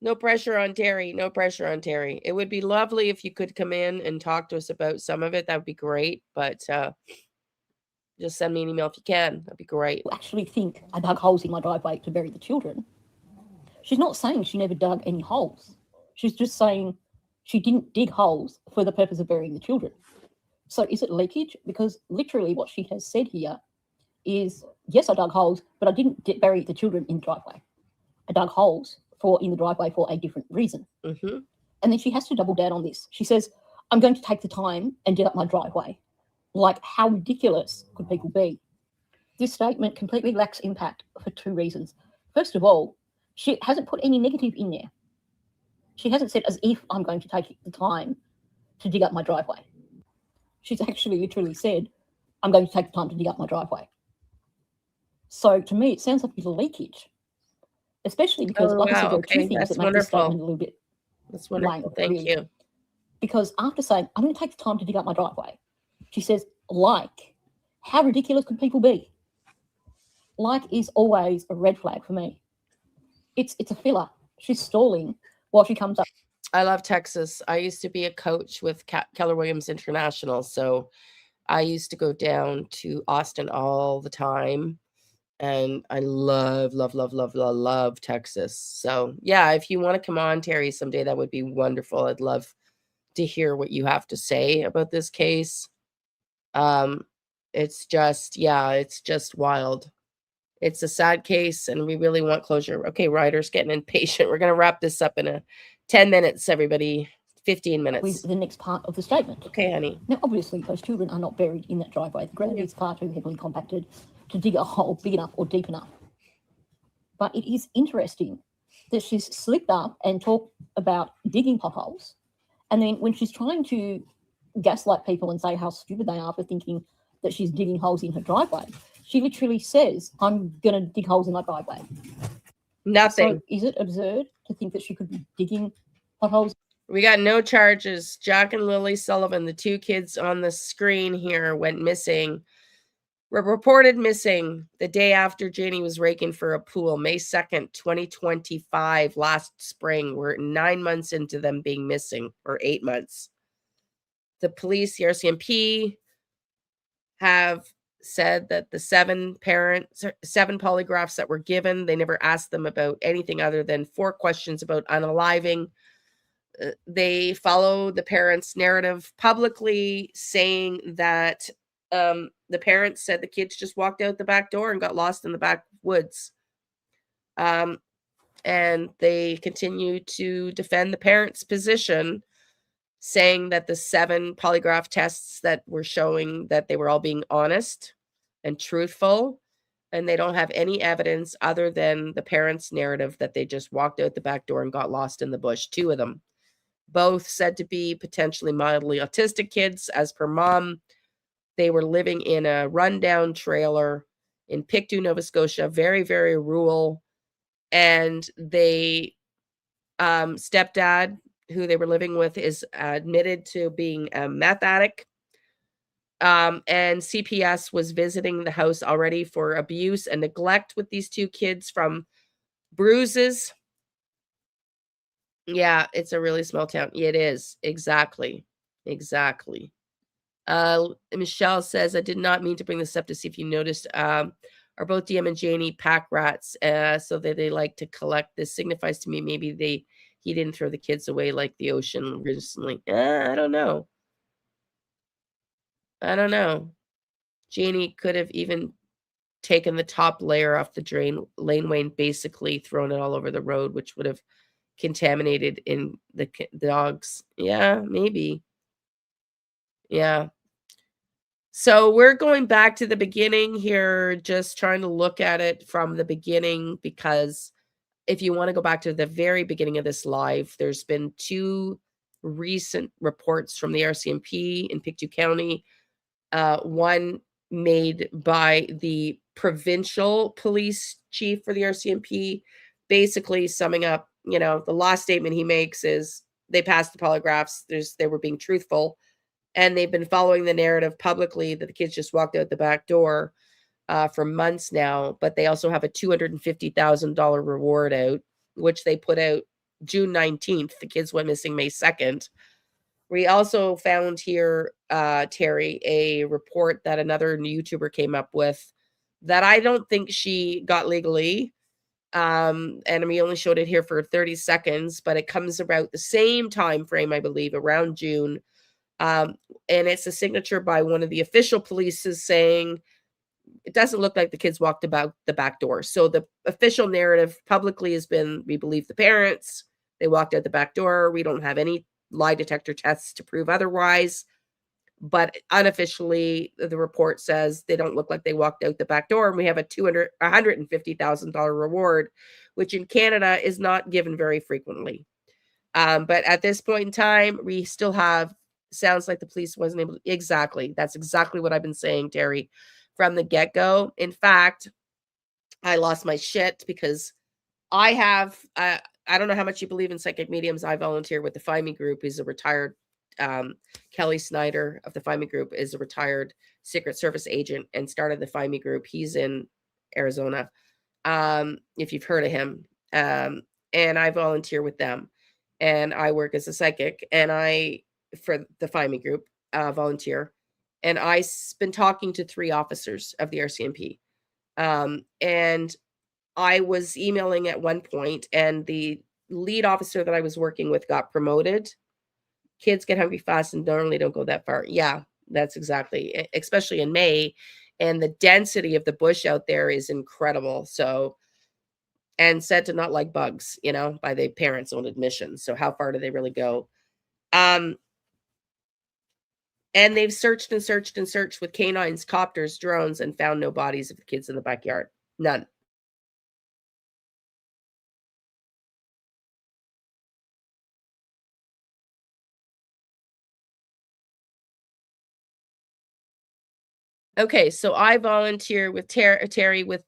No pressure on Terry. No pressure on Terry. It would be lovely if you could come in and talk to us about some of it. That would be great. But just send me an email if you can. That'd be great. Actually think I dug holes in my driveway to bury the children. She's not saying she never dug any holes. She's just saying she didn't dig holes for the purpose of burying the children. So is it leakage? Because literally what she has said here is, yes, I dug holes, but I didn't bury the children in the driveway. I dug holes in the driveway for a different reason. Mm-hmm. And then she has to double down on this. She says, I'm going to take the time and dig up my driveway. Like, how ridiculous could people be? This statement completely lacks impact for two reasons. First of all, she hasn't put any negative in there. She hasn't said, as if I'm going to take the time to dig up my driveway. She's actually literally said, I'm going to take the time to dig up my driveway. So to me, it sounds like it's a leakage, especially because, like I said, there are two things that make this statement a little bit That's wonderful. Thank really. you. Because after saying, I'm going to take the time to dig up my driveway, she says, like, how ridiculous could people be? Like is always a red flag for me. It's a filler. She's stalling while she comes up. I love Texas. I used to be a coach with Keller Williams International, so I used to go down to Austin all the time, and I love Texas. So yeah, if you want to come on, Terry, someday, that would be wonderful. I'd love to hear what you have to say about this case. It's just wild. It's a sad case, and we really want closure. Okay, Ryder's getting impatient. We're going to wrap this up in 10 minutes, everybody. 15 minutes. With the next part of the statement. Okay, honey. Now, obviously, those children are not buried in that driveway. The ground is far too heavily compacted to dig a hole big enough or deep enough. But it is interesting that she's slipped up and talked about digging potholes. And then when she's trying to gaslight people and say how stupid they are for thinking that she's digging holes in her driveway, she literally says, I'm going to dig holes in my driveway. Nothing. So is it absurd to think that she could be digging potholes? We got no charges. Jack and Lilly Sullivan, the two kids on the screen here, went missing. Were reported missing the day after Janie was raking for a pool, May 2nd, 2025, last spring. We're 9 months into them being missing, or 8 months. The police, the RCMP, have said that the 7 polygraphs that were given, they never asked them about anything other than 4 questions about unaliving. They follow the parents' narrative publicly, saying that the parents said the kids just walked out the back door and got lost in the backwoods. And they continue to defend the parents' position, saying that the 7 polygraph tests that were showing that they were all being honest and truthful, and they don't have any evidence other than the parents' narrative that they just walked out the back door and got lost in the bush. 2 of them, both said to be potentially mildly autistic kids. As per mom, they were living in a rundown trailer in Pictou, Nova Scotia, very, very rural. And they, stepdad, who they were living with, is admitted to being a meth addict. And CPS was visiting the house already for abuse and neglect with these 2 kids, from bruises. Yeah, it's a really small town. It is. Exactly. Michelle says, I did not mean to bring this up to see if you noticed, are both DM and Janie pack rats, so that they like to collect. This signifies to me maybe he didn't throw the kids away like the ocean recently. I don't know. Janie could have even taken the top layer off the laneway and basically thrown it all over the road, which would have contaminated in the dogs. Yeah, maybe. Yeah. So we're going back to the beginning here, just trying to look at it from the beginning, because if you want to go back to the very beginning of this live, there's been 2 recent reports from the RCMP in Pictou County. One made by the provincial police chief for the RCMP, basically summing up, the last statement he makes is they passed the polygraphs. They were being truthful, and they've been following the narrative publicly that the kids just walked out the back door. for months now, but they also have a $250,000 reward out, which they put out June 19th. The kids went missing May 2nd. We also found here, Terry, a report that another YouTuber came up with that I don't think she got legally. And we only showed it here for 30 seconds, but it comes about the same time frame, I believe, around June. And it's a signature by one of the official police saying it doesn't look like the kids walked about the back door. So the official narrative publicly has been, we believe the parents, they walked out the back door. We don't have any lie detector tests to prove otherwise. But unofficially, the report says they don't look like they walked out the back door. And we have a $150,000 reward, which in Canada is not given very frequently. But at this point in time, we still have, sounds like the police wasn't able to, exactly. That's exactly what I've been saying, Terry, from the get-go. In fact, I lost my shit because I have, I don't know how much you believe in psychic mediums. I volunteer with the Find Me group. He's a retired, Kelly Snyder of the Find Me group is a retired Secret Service agent and started the Find Me group. He's in Arizona, if you've heard of him. And I volunteer with them. And I work as a psychic, and I, for the Find Me group, volunteer. And I've been talking to 3 officers of the RCMP. And I was emailing at one point, and the lead officer that I was working with got promoted. Kids get hungry fast and normally don't go that far. Yeah, that's exactly, especially in May. And the density of the bush out there is incredible. So, and said to not like bugs, you know, by the parents' own admission. So how far do they really go? And they've searched and searched and searched with canines, copters, drones, and found no bodies of the kids in the backyard. None. Okay, so I volunteer with Terry with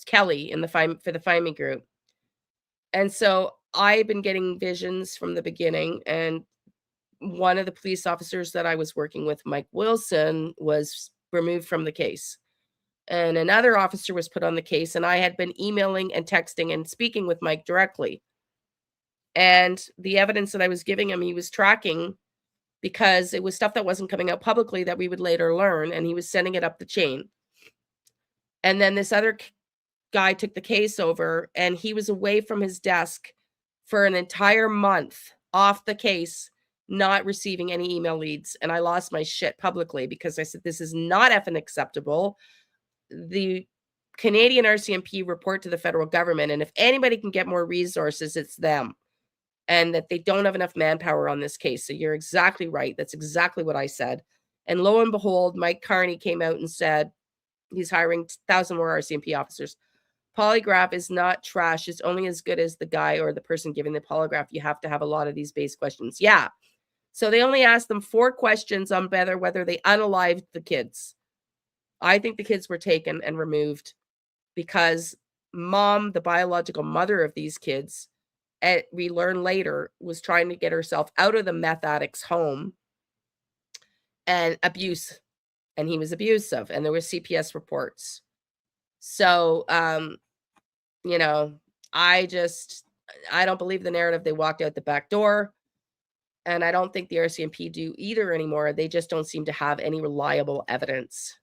Kelly in the for the Find Me group. And so I've been getting visions from the beginning, and one of the police officers that I was working with, Mike Wilson, was removed from the case. And another officer was put on the case, and I had been emailing and texting and speaking with Mike directly. And the evidence that I was giving him, he was tracking because it was stuff that wasn't coming out publicly that we would later learn, and he was sending it up the chain. And then this other guy took the case over, and he was away from his desk for an entire month off the case, not receiving any email leads. And I lost my shit publicly because I said, this is not effing acceptable. The Canadian RCMP report to the federal government, and if anybody can get more resources, it's them. And that they don't have enough manpower on this case. So you're exactly right. That's exactly what I said. And lo and behold, Mike Carney came out and said he's hiring 1,000 more RCMP officers. Polygraph is not trash. It's only as good as the guy or the person giving the polygraph. You have to have a lot of these base questions. Yeah. So they only asked them 4 questions on whether they unalived the kids. I think the kids were taken and removed because mom, the biological mother of these kids, we learn later, was trying to get herself out of the meth addict's home and abuse. And he was abusive, and there were CPS reports. So, you know, I don't believe the narrative they walked out the back door. And I don't think the RCMP do either anymore. They just don't seem to have any reliable evidence.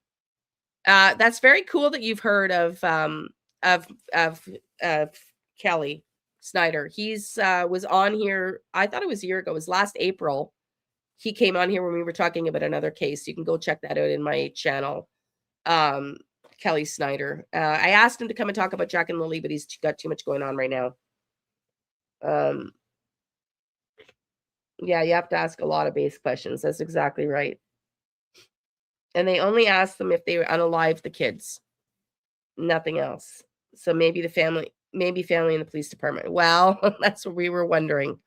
That's very cool that you've heard of Kelly Snyder. He's was on here, I thought it was a year ago. It was last April. He came on here when we were talking about another case. You can go check that out in my channel. Kelly Snyder. I asked him to come and talk about Jack and Lilly, but he's got too much going on right now. Yeah, you have to ask a lot of base questions. That's exactly right. And they only asked them if they unalived the kids. Nothing else. So maybe family in the police department. Well, that's what we were wondering.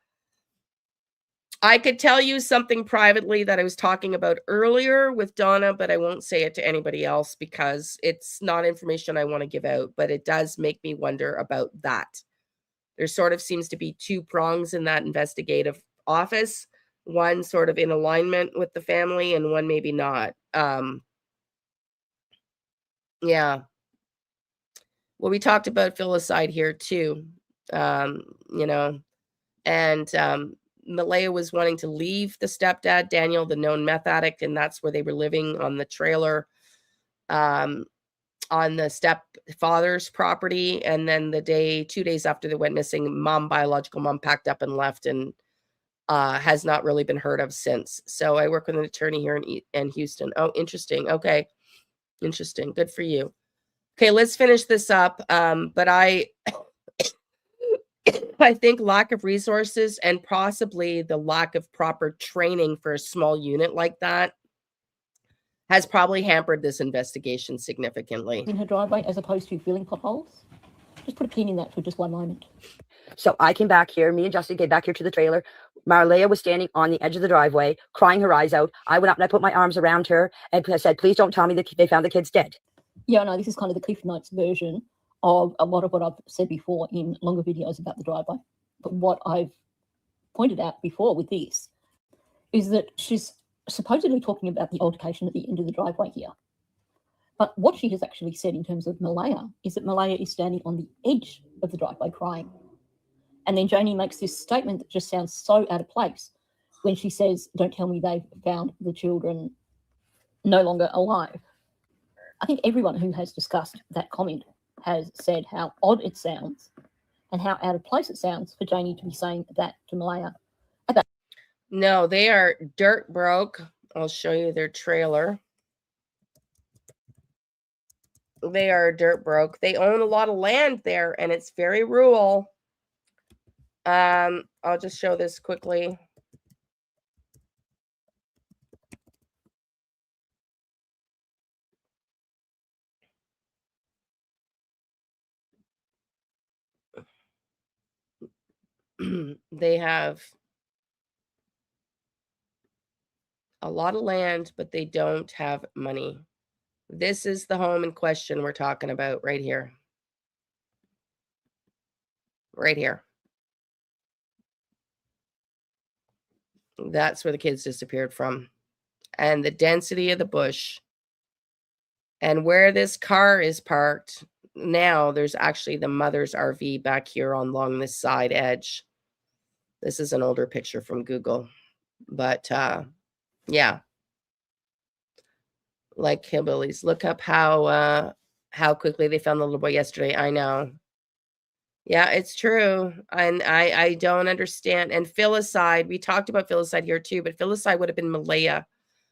I could tell you something privately that I was talking about earlier with Donna, but I won't say it to anybody else because it's not information I want to give out, but it does make me wonder about that. There sort of seems to be 2 prongs in that investigative office, one sort of in alignment with the family and one maybe not. Yeah, Well, we talked about filicide here too, you know, and Malaya was wanting to leave the stepdad, Daniel, the known meth addict, and that's where they were living, on the trailer, on the stepfather's property. And then 2 days after they went missing, biological mom packed up and left, and has not really been heard of since. So I work with an attorney here in Houston. Oh, interesting. Okay. Interesting. Good for you. Okay, let's finish this up. But I think lack of resources and possibly the lack of proper training for a small unit like that has probably hampered this investigation significantly. In her driveway as opposed to filling potholes? Just put a pin in that for just one moment. So I came back here. Me and Justin came back here to the trailer. Marleya was standing on the edge of the driveway, crying her eyes out. I went up and I put my arms around her and I said, please don't tell me that they found the kids dead. Yeah, no, this is kind of the Cliff Notes version of a lot of what I've said before in longer videos about the driveway. But what I've pointed out before with this is that she's supposedly talking about the altercation at the end of the driveway here. But what she has actually said in terms of Malaya is that Malaya is standing on the edge of the driveway crying. And then Janie makes this statement that just sounds so out of place when she says, don't tell me they've found the children no longer alive. I think everyone who has discussed that comment has said how odd it sounds and how out of place it sounds for Janie to be saying that to Malaya. No, they are dirt broke. I'll show you their trailer. They are dirt broke. They own a lot of land there, and it's very rural. I'll just show this quickly. They have a lot of land, but they don't have money. This is the home in question we're talking about right here. Right here. That's where the kids disappeared from. And the density of the bush. And where this car is parked now, there's actually the mother's RV back here along this side edge. This is an older picture from Google. But yeah. Like hillbillies. Look up how quickly they found the little boy yesterday. I know. Yeah, it's true. And I don't understand. And filicide, we talked about filicide here too, but filicide would have been Malaya.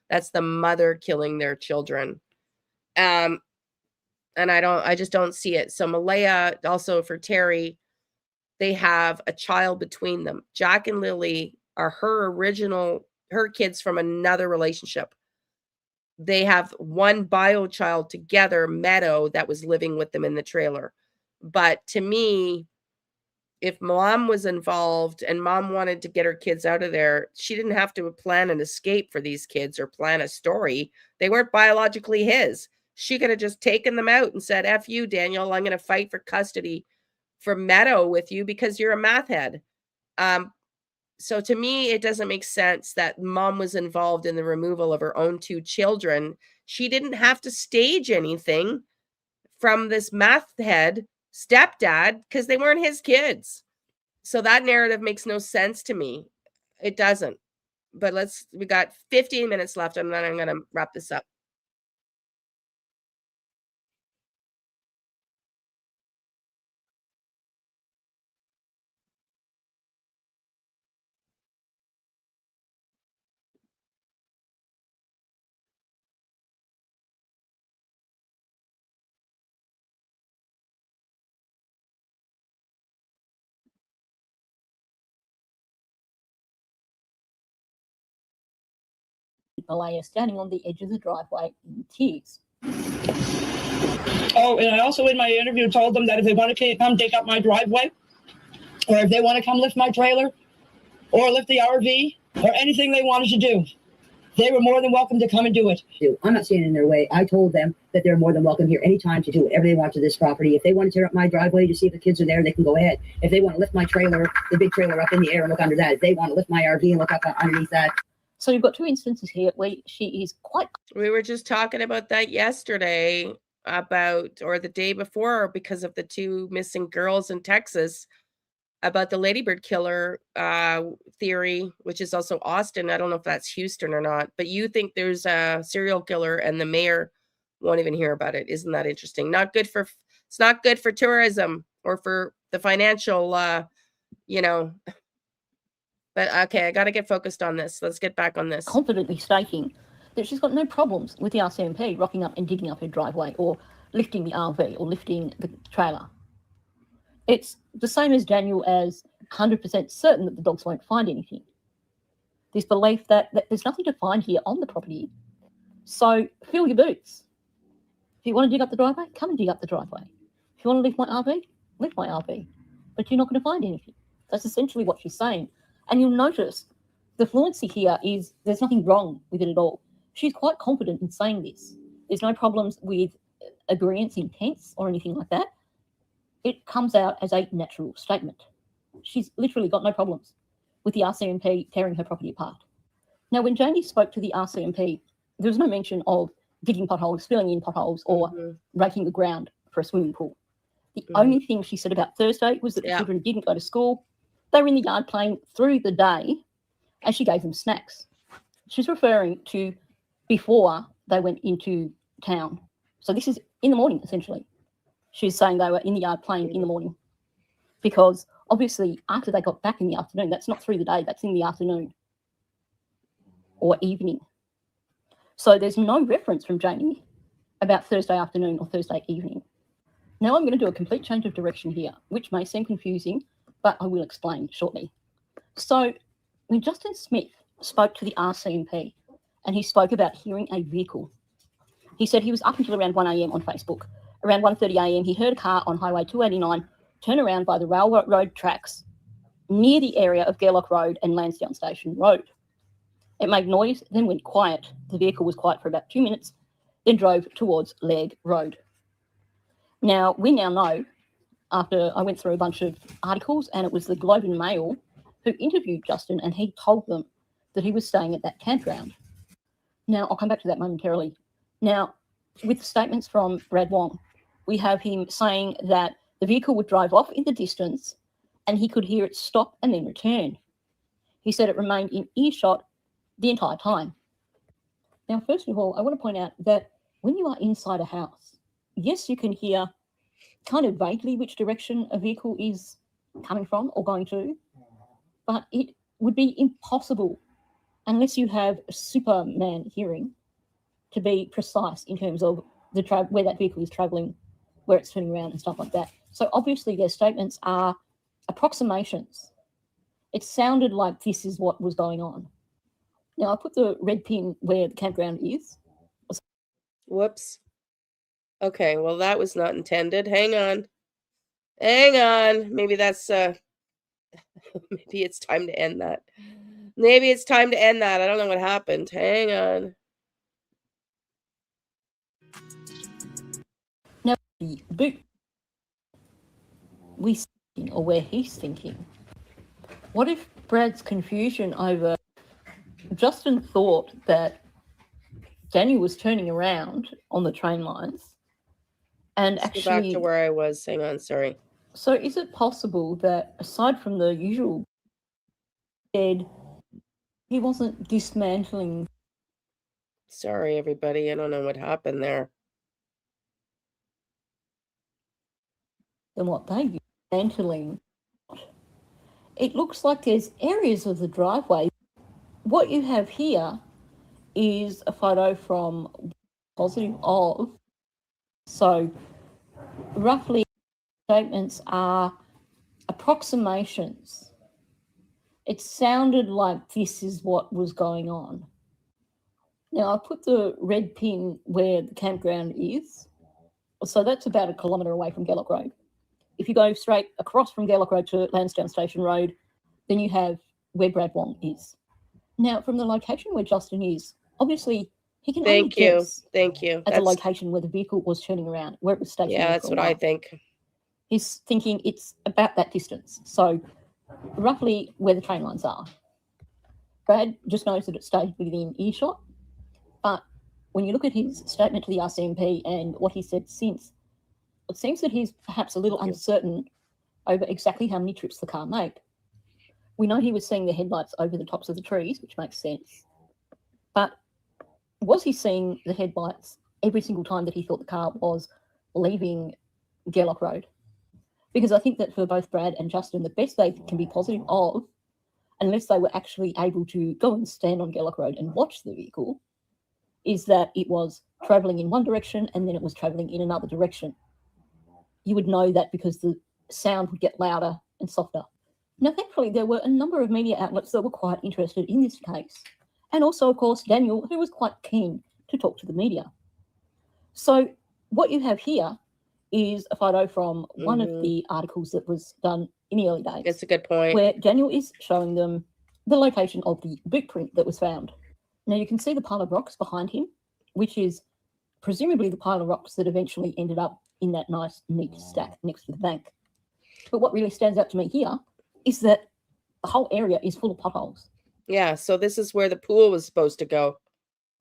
That's the mother killing their children. And I just don't see it. So Malaya, also for Terry, they have a child between them. Jack and Lilly are her kids from another relationship. They have one bio child together, Meadow, that was living with them in the trailer. But to me, if mom was involved and mom wanted to get her kids out of there, she didn't have to plan an escape for these kids or plan a story. They weren't biologically his. She could have just taken them out and said, F you, Daniel, I'm going to fight for custody for Meadow with you because you're a math head. So to me, it doesn't make sense that mom was involved in the removal of her own two children. She didn't have to stage anything from this math head stepdad because they weren't his kids. So that narrative makes no sense to me. It doesn't. But we got 15 minutes left, and then I'm going to wrap this up. Malaya standing on the edge of the driveway in tears. Oh, and I also in my interview told them that if they want to come take up my driveway, or if they want to come lift my trailer, or lift the RV, or anything they wanted to do, they were more than welcome to come and do it. I'm not standing in their way. I told them that they're more than welcome here anytime to do whatever they want to this property. If they want to tear up my driveway to see if the kids are there, they can go ahead. If they want to lift my trailer, the big trailer up in the air and look under that. If they want to lift my RV and look up underneath that. So you've got two instances here where she is quite... We were just talking about that yesterday. about, or the day before, because of the 2 missing girls in Texas, about the Ladybird killer theory, which is also Austin. I don't know if that's Houston or not, but you think there's a serial killer and the mayor won't even hear about it. Isn't that interesting? It's not good for tourism or for the financial, but okay, I got to get focused on this. Let's get back on this. Confidently stating that she's got no problems with the RCMP rocking up and digging up her driveway or lifting the RV or lifting the trailer. It's the same as Daniel as 100% certain that the dogs won't find anything. This belief that there's nothing to find here on the property, so fill your boots. If you want to dig up the driveway, come and dig up the driveway. If you want to lift my RV, lift my RV. But you're not going to find anything. That's essentially what she's saying. And you'll notice the fluency here is there's nothing wrong with it at all. She's quite confident in saying this. There's no problems with agreeance in tense or anything like that. It comes out as a natural statement. She's literally got no problems with the RCMP tearing her property apart. Now, when Janie spoke to the RCMP, there was no mention of digging potholes, filling in potholes, or raking the ground for a swimming pool. The only thing she said about Thursday was that the children didn't go to school. They were in the yard playing through the day, and she gave them snacks. She's referring to before they went into town. So this is in the morning, essentially. She's saying they were in the yard playing in the morning, because obviously after they got back in the afternoon, that's not through the day, that's in the afternoon or evening. So there's no reference from Janie about Thursday afternoon or Thursday evening. Now I'm going to do a complete change of direction here, which may seem confusing, but I will explain shortly. So when Justin Smith spoke to the RCMP and he spoke about hearing a vehicle, he said he was up until around 1 a.m. on Facebook. Around 1:30 a.m. he heard a car on Highway 289 turn around by the railroad tracks near the area of Gairloch Road and Lansdowne Station Road. It made noise, then went quiet. The vehicle was quiet for about 2 minutes, then drove towards Legg Road. Now, we now know, after I went through a bunch of articles, and it was the Globe and Mail who interviewed Justin, and he told them that he was staying at that campground. Now, I'll come back to that momentarily. Now, with the statements from Brad Wong, we have him saying that the vehicle would drive off in the distance and he could hear it stop and then return. He said it remained in earshot the entire time. Now, first of all, I want to point out that when you are inside a house, yes, you can hear kind of vaguely which direction a vehicle is coming from or going to, but it would be impossible, unless you have a Superman hearing, to be precise in terms of where that vehicle is travelling, where it's turning around and stuff like that. So obviously their statements are approximations. It sounded like this is what was going on. Now, I put the red pin where the campground is. Whoops. Okay, well, that was not intended. Hang on. Maybe that's, maybe it's time to end that. I don't know what happened. Hang on. Now, the boot we thinking, or where he's thinking, what if Brad's confusion over Justin thought that Daniel was turning around on the train lines and Let's actually go back to where I was. Hang on, sorry. So is it possible that aside from the usual dead, he wasn't dismantling? Sorry, everybody. I don't know what happened there. Than what they dismantling. It looks like there's areas of the driveway. What you have here is a photo from positive of. So roughly statements are approximations. It sounded like this is what was going on. Now, I put the red pin where the campground is. So that's about 1 kilometre away from Gairloch Road. If you go straight across from Gairloch Road to Lansdowne Station Road, then you have where Brad Wong is. Now, from the location where Justin is, obviously he can only guess Thank you. at the location where the vehicle was turning around, where it was stationary. Yeah, that's what I think. He's thinking it's about that distance. So roughly where the train lines are. Brad just knows that it stayed within earshot, but when you look at his statement to the RCMP and what he said since, it seems that he's perhaps a little uncertain over exactly how many trips the car made. We know he was seeing the headlights over the tops of the trees, which makes sense. But was he seeing the headlights every single time that he thought the car was leaving Gerlock Road? Because I think that for both Brad and Justin, the best they can be positive of, unless they were actually able to go and stand on Gerlock Road and watch the vehicle, is that it was travelling in one direction and then it was travelling in another direction. You would know that because the sound would get louder and softer. Now, thankfully, there were a number of media outlets that were quite interested in this case. And also, of course, Daniel, who was quite keen to talk to the media. So what you have here is a photo from one of the articles that was done in the early days. That's a good point. Where Daniel is showing them the location of the boot print that was found. Now, you can see the pile of rocks behind him, which is presumably the pile of rocks that eventually ended up in that nice, neat stack next to the bank. But what really stands out to me here is that the whole area is full of potholes. Yeah, so this is where the pool was supposed to go.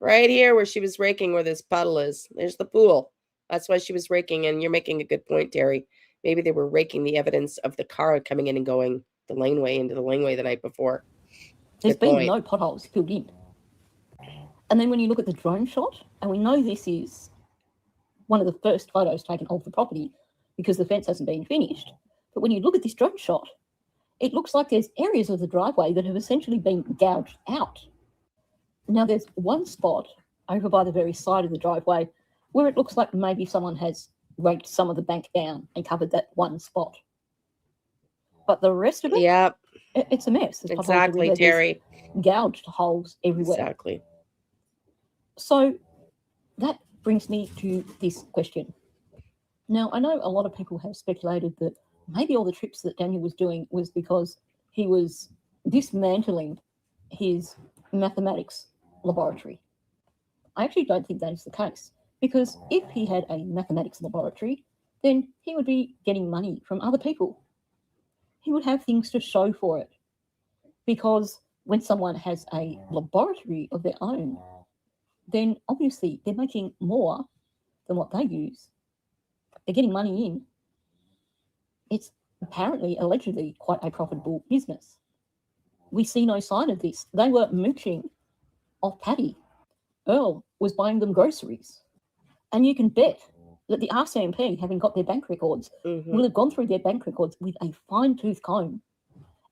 Right here where she was raking where this puddle is. There's the pool. That's why she was raking, and you're making a good point, Terry. Maybe they were raking the evidence of the car coming in and going the laneway into the laneway the night before. There's been no potholes filled in. And then when you look at the drone shot, and we know this is one of the first photos taken of the property because the fence hasn't been finished. But when you look at this drone shot, it looks like there's areas of the driveway that have essentially been gouged out. Now, there's one spot over by the very side of the driveway where it looks like maybe someone has raked some of the bank down and covered that one spot. But the rest of it, it's a mess. There's Exactly, potholes everywhere. Terry. There's gouged holes everywhere. Exactly. So that brings me to this question. Now, I know a lot of people have speculated that maybe all the trips that Daniel was doing was because he was dismantling his mathematics laboratory. I actually don't think that is the case, because if he had a mathematics laboratory, then he would be getting money from other people. He would have things to show for it, because when someone has a laboratory of their own, then obviously they're making more than what they use. They're getting money in. It's apparently, allegedly, quite a profitable business. We see no sign of this. They were mooching off Patty. Earl was buying them groceries. And you can bet that the RCMP, having got their bank records, will have gone through their bank records with a fine-tooth comb.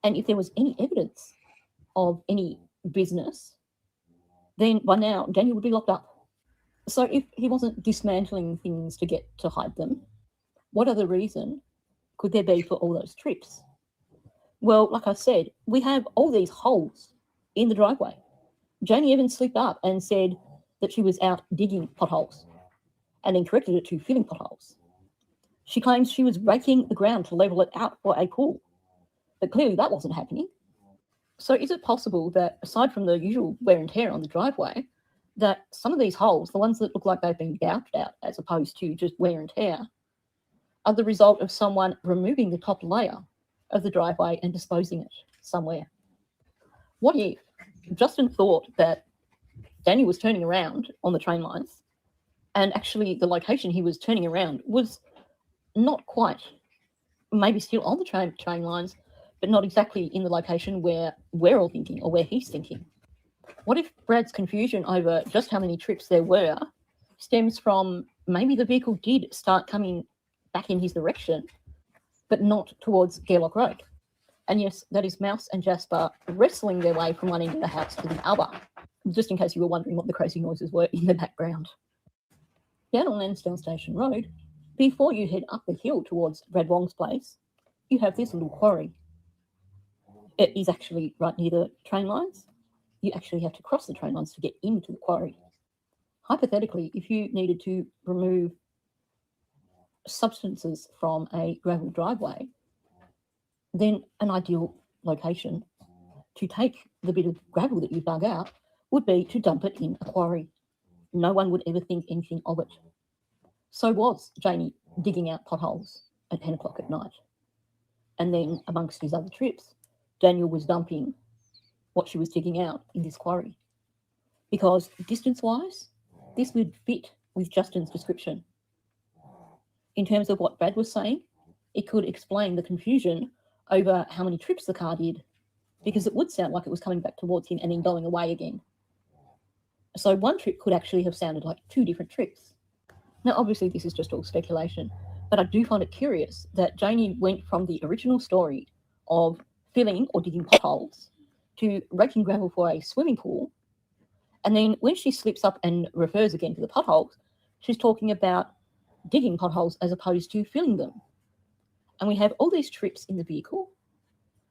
And if there was any evidence of any business, then by now Daniel would be locked up. So if he wasn't dismantling things to get to hide them, what other reason could there be for all those trips? Well, like I said, we have all these holes in the driveway. Janie Evans slipped up and said that she was out digging potholes and then corrected it to filling potholes. She claims she was raking the ground to level it out for a pool, but clearly that wasn't happening. So is it possible that, aside from the usual wear and tear on the driveway, that some of these holes, the ones that look like they've been gouged out as opposed to just wear and tear, are the result of someone removing the top layer of the driveway and disposing it somewhere? What if Justin thought that Daniel was turning around on the train lines, and actually the location he was turning around was not quite, maybe still on the train lines, but not exactly in the location where we're all thinking or where he's thinking? What if Brad's confusion over just how many trips there were stems from maybe the vehicle did start coming back in his direction, but not towards Gerlock Road? And yes, that is Mouse and Jasper wrestling their way from one end of the house to the other, just in case you were wondering what the crazy noises were in the background. Down on Lansdowne Station Road, before you head up the hill towards Brad Wong's place, you have this little quarry. It is actually right near the train lines. You actually have to cross the train lines to get into the quarry. Hypothetically, if you needed to remove substances from a gravel driveway, then an ideal location to take the bit of gravel that you dug out would be to dump it in a quarry. No one would ever think anything of it. So was Jamie digging out potholes at 10 o'clock at night. And then amongst his other trips, Daniel was dumping what she was digging out in this quarry. Because distance-wise, this would fit with Justin's description. In terms of what Brad was saying, it could explain the confusion over how many trips the car did, because it would sound like it was coming back towards him and then going away again. So one trip could actually have sounded like 2 different trips. Now, obviously, this is just all speculation, but I do find it curious that Janie went from the original story of filling or digging potholes to raking gravel for a swimming pool. And then when she slips up and refers again to the potholes, she's talking about digging potholes as opposed to filling them. And we have all these trips in the vehicle,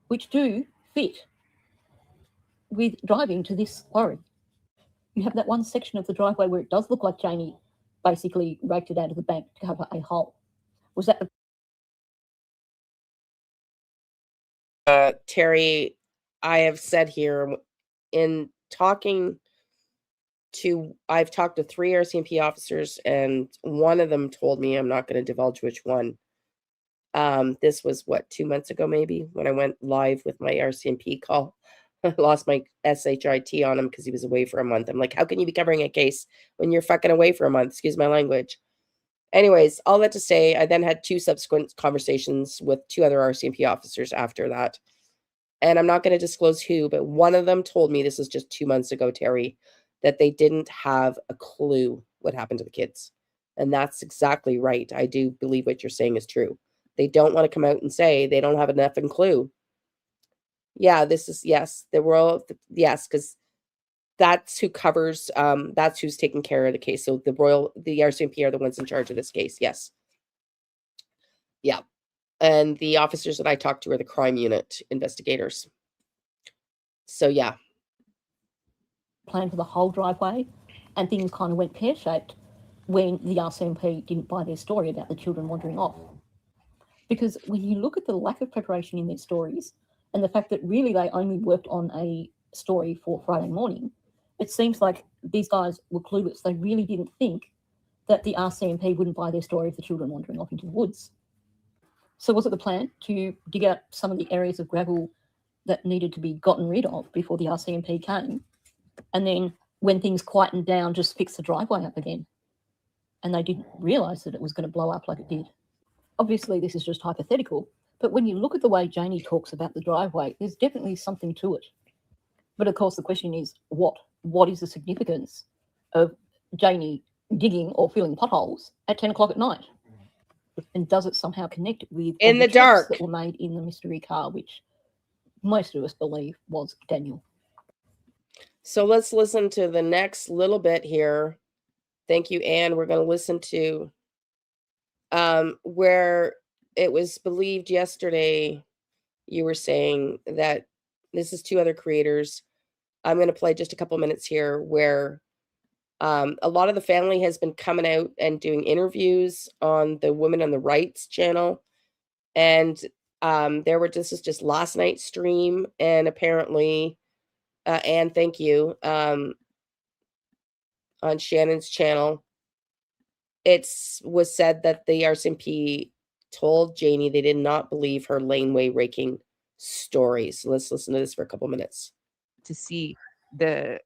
which do fit with driving to this quarry. You have that one section of the driveway where it does look like Janie basically raked it out of the bank to cover a hole. Was that the Terry, I have said here in talking to, I've talked to 3 RCMP officers, and one of them told me, I'm not going to divulge which one. This was what, 2 months ago, maybe, when I went live with my RCMP call. I lost my SHIT on him because he was away for a month. I'm like, how can you be covering a case when you're fucking away for a month? Excuse my language. Anyways, all that to say, I then had 2 subsequent conversations with 2 other RCMP officers after that. And I'm not going to disclose who, but one of them told me, this was just 2 months ago, Terry, that they didn't have a clue what happened to the kids. And that's exactly right. I do believe what you're saying is true. They don't want to come out and say they don't have enough and clue. Yeah, this is, yes, the royal, yes, because that's who covers, that's who's taking care of the case. So the RCMP are the ones in charge of this case. Yes. Yeah. And the officers that I talked to are the crime unit investigators. So yeah. plan for the whole driveway, and things kind of went pear-shaped when the RCMP didn't buy their story about the children wandering off. Because when you look at the lack of preparation in their stories and the fact that really they only worked on a story for Friday morning, it seems like these guys were clueless. They really didn't think that the RCMP wouldn't buy their story of the children wandering off into the woods. So was it the plan to dig out some of the areas of gravel that needed to be gotten rid of before the RCMP came, and then when things quietened down, just fix the driveway up again? And they didn't realise that it was going to blow up like it did. Obviously, this is just hypothetical, but when you look at the way Janie talks about the driveway, there's definitely something to it. But of course, the question is, what is the significance of Janie digging or filling potholes at 10 o'clock at night? And does it somehow connect with in the trips dark that were made in the mystery car, which most of us believe was Daniel? So let's listen to the next little bit here. Thank you, Anne. We're going to listen to where it was believed yesterday, you were saying that this is 2 other creators. I'm going to play just a couple minutes here where a lot of the family has been coming out and doing interviews on the Women on the Rights channel. And this is just last night's stream. And apparently, Anne, thank you, on Shannon's channel, was said that the RCMP told Janie they did not believe her laneway raking stories. So let's listen to this for a couple minutes. To see the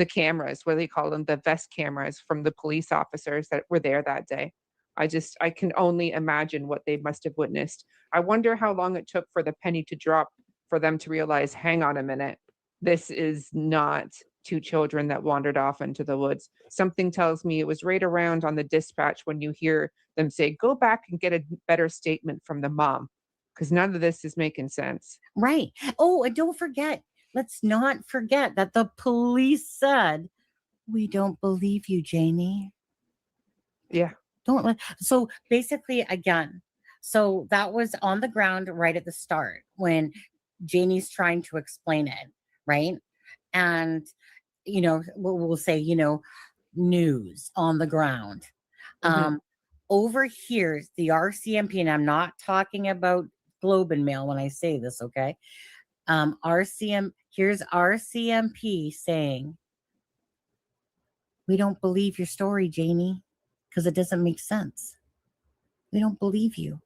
cameras, what do they call them, the vest cameras from the police officers that were there that day. I can only imagine what they must have witnessed. I wonder how long it took for the penny to drop for them to realize, hang on a minute, this is not 2 children that wandered off into the woods. Something tells me it was right around on the dispatch when you hear them say, go back and get a better statement from the mom, because none of this is making sense. Right. Oh, and don't forget, let's not forget that the police said, we don't believe you, Janie. Yeah. So basically, again, so that was on the ground right at the start when Janie's trying to explain it, right? And, we'll say, news on the ground. Mm-hmm. Over here, the RCMP, and I'm not talking about Globe and Mail when I say this, okay? Here's RCMP saying, we don't believe your story, Janie, because it doesn't make sense. We don't believe you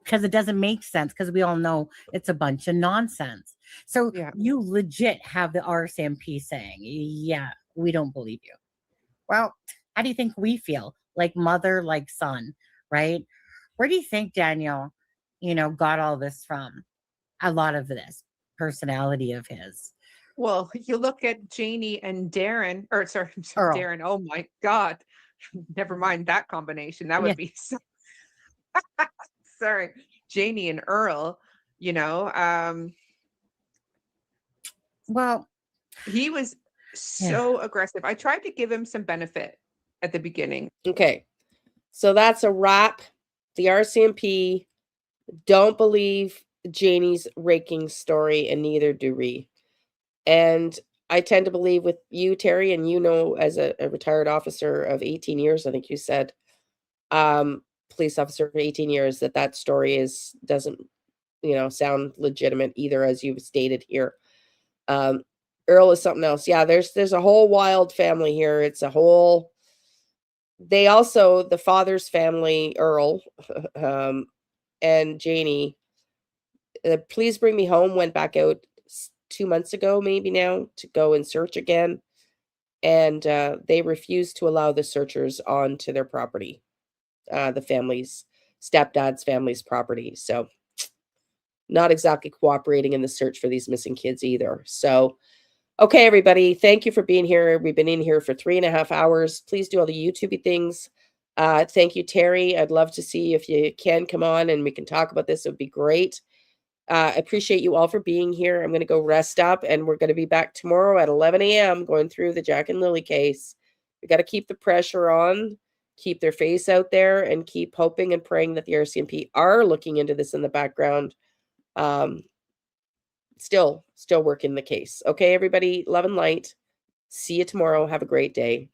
because it doesn't make sense, because we all know it's a bunch of nonsense. So you legit have the RCMP saying, yeah, we don't believe you. Well, how do you think we feel? Like mother, like son, right? Where do you think Daniel, got all this from? A lot of this personality of his. Well, you look at Janie and Darren, or sorry, Earl. Darren. Oh my God. Never mind that combination. That Yeah. would be so sorry. Janie and Earl, Well, he was so aggressive. I tried to give him some benefit at the beginning. Okay. So that's a wrap. The RCMP don't believe Janie's raking story, and neither do we. And I tend to believe with you, Terry, and as a retired officer of 18 years, I think you said, police officer for 18 years, that story doesn't, sound legitimate either, as you've stated here. Earl is something else. Yeah, there's a whole wild family here. It's a whole. They also, the father's family, Earl, and Janie, Please Bring Me Home went back out 2 months ago, maybe now, to go and search again. And they refused to allow the searchers onto their property, the stepdad's family's property. So not exactly cooperating in the search for these missing kids either. So, okay, everybody, thank you for being here. We've been in here for 3.5 hours. Please do all the YouTube things. Thank you, Terry. I'd love to see if you can come on and we can talk about this. It would be great. I appreciate you all for being here. I'm going to go rest up, and we're going to be back tomorrow at 11 a.m. going through the Jack and Lilly case. We got to keep the pressure on, keep their face out there, and keep hoping and praying that the RCMP are looking into this in the background. Still working the case. Okay, everybody, love and light. See you tomorrow. Have a great day.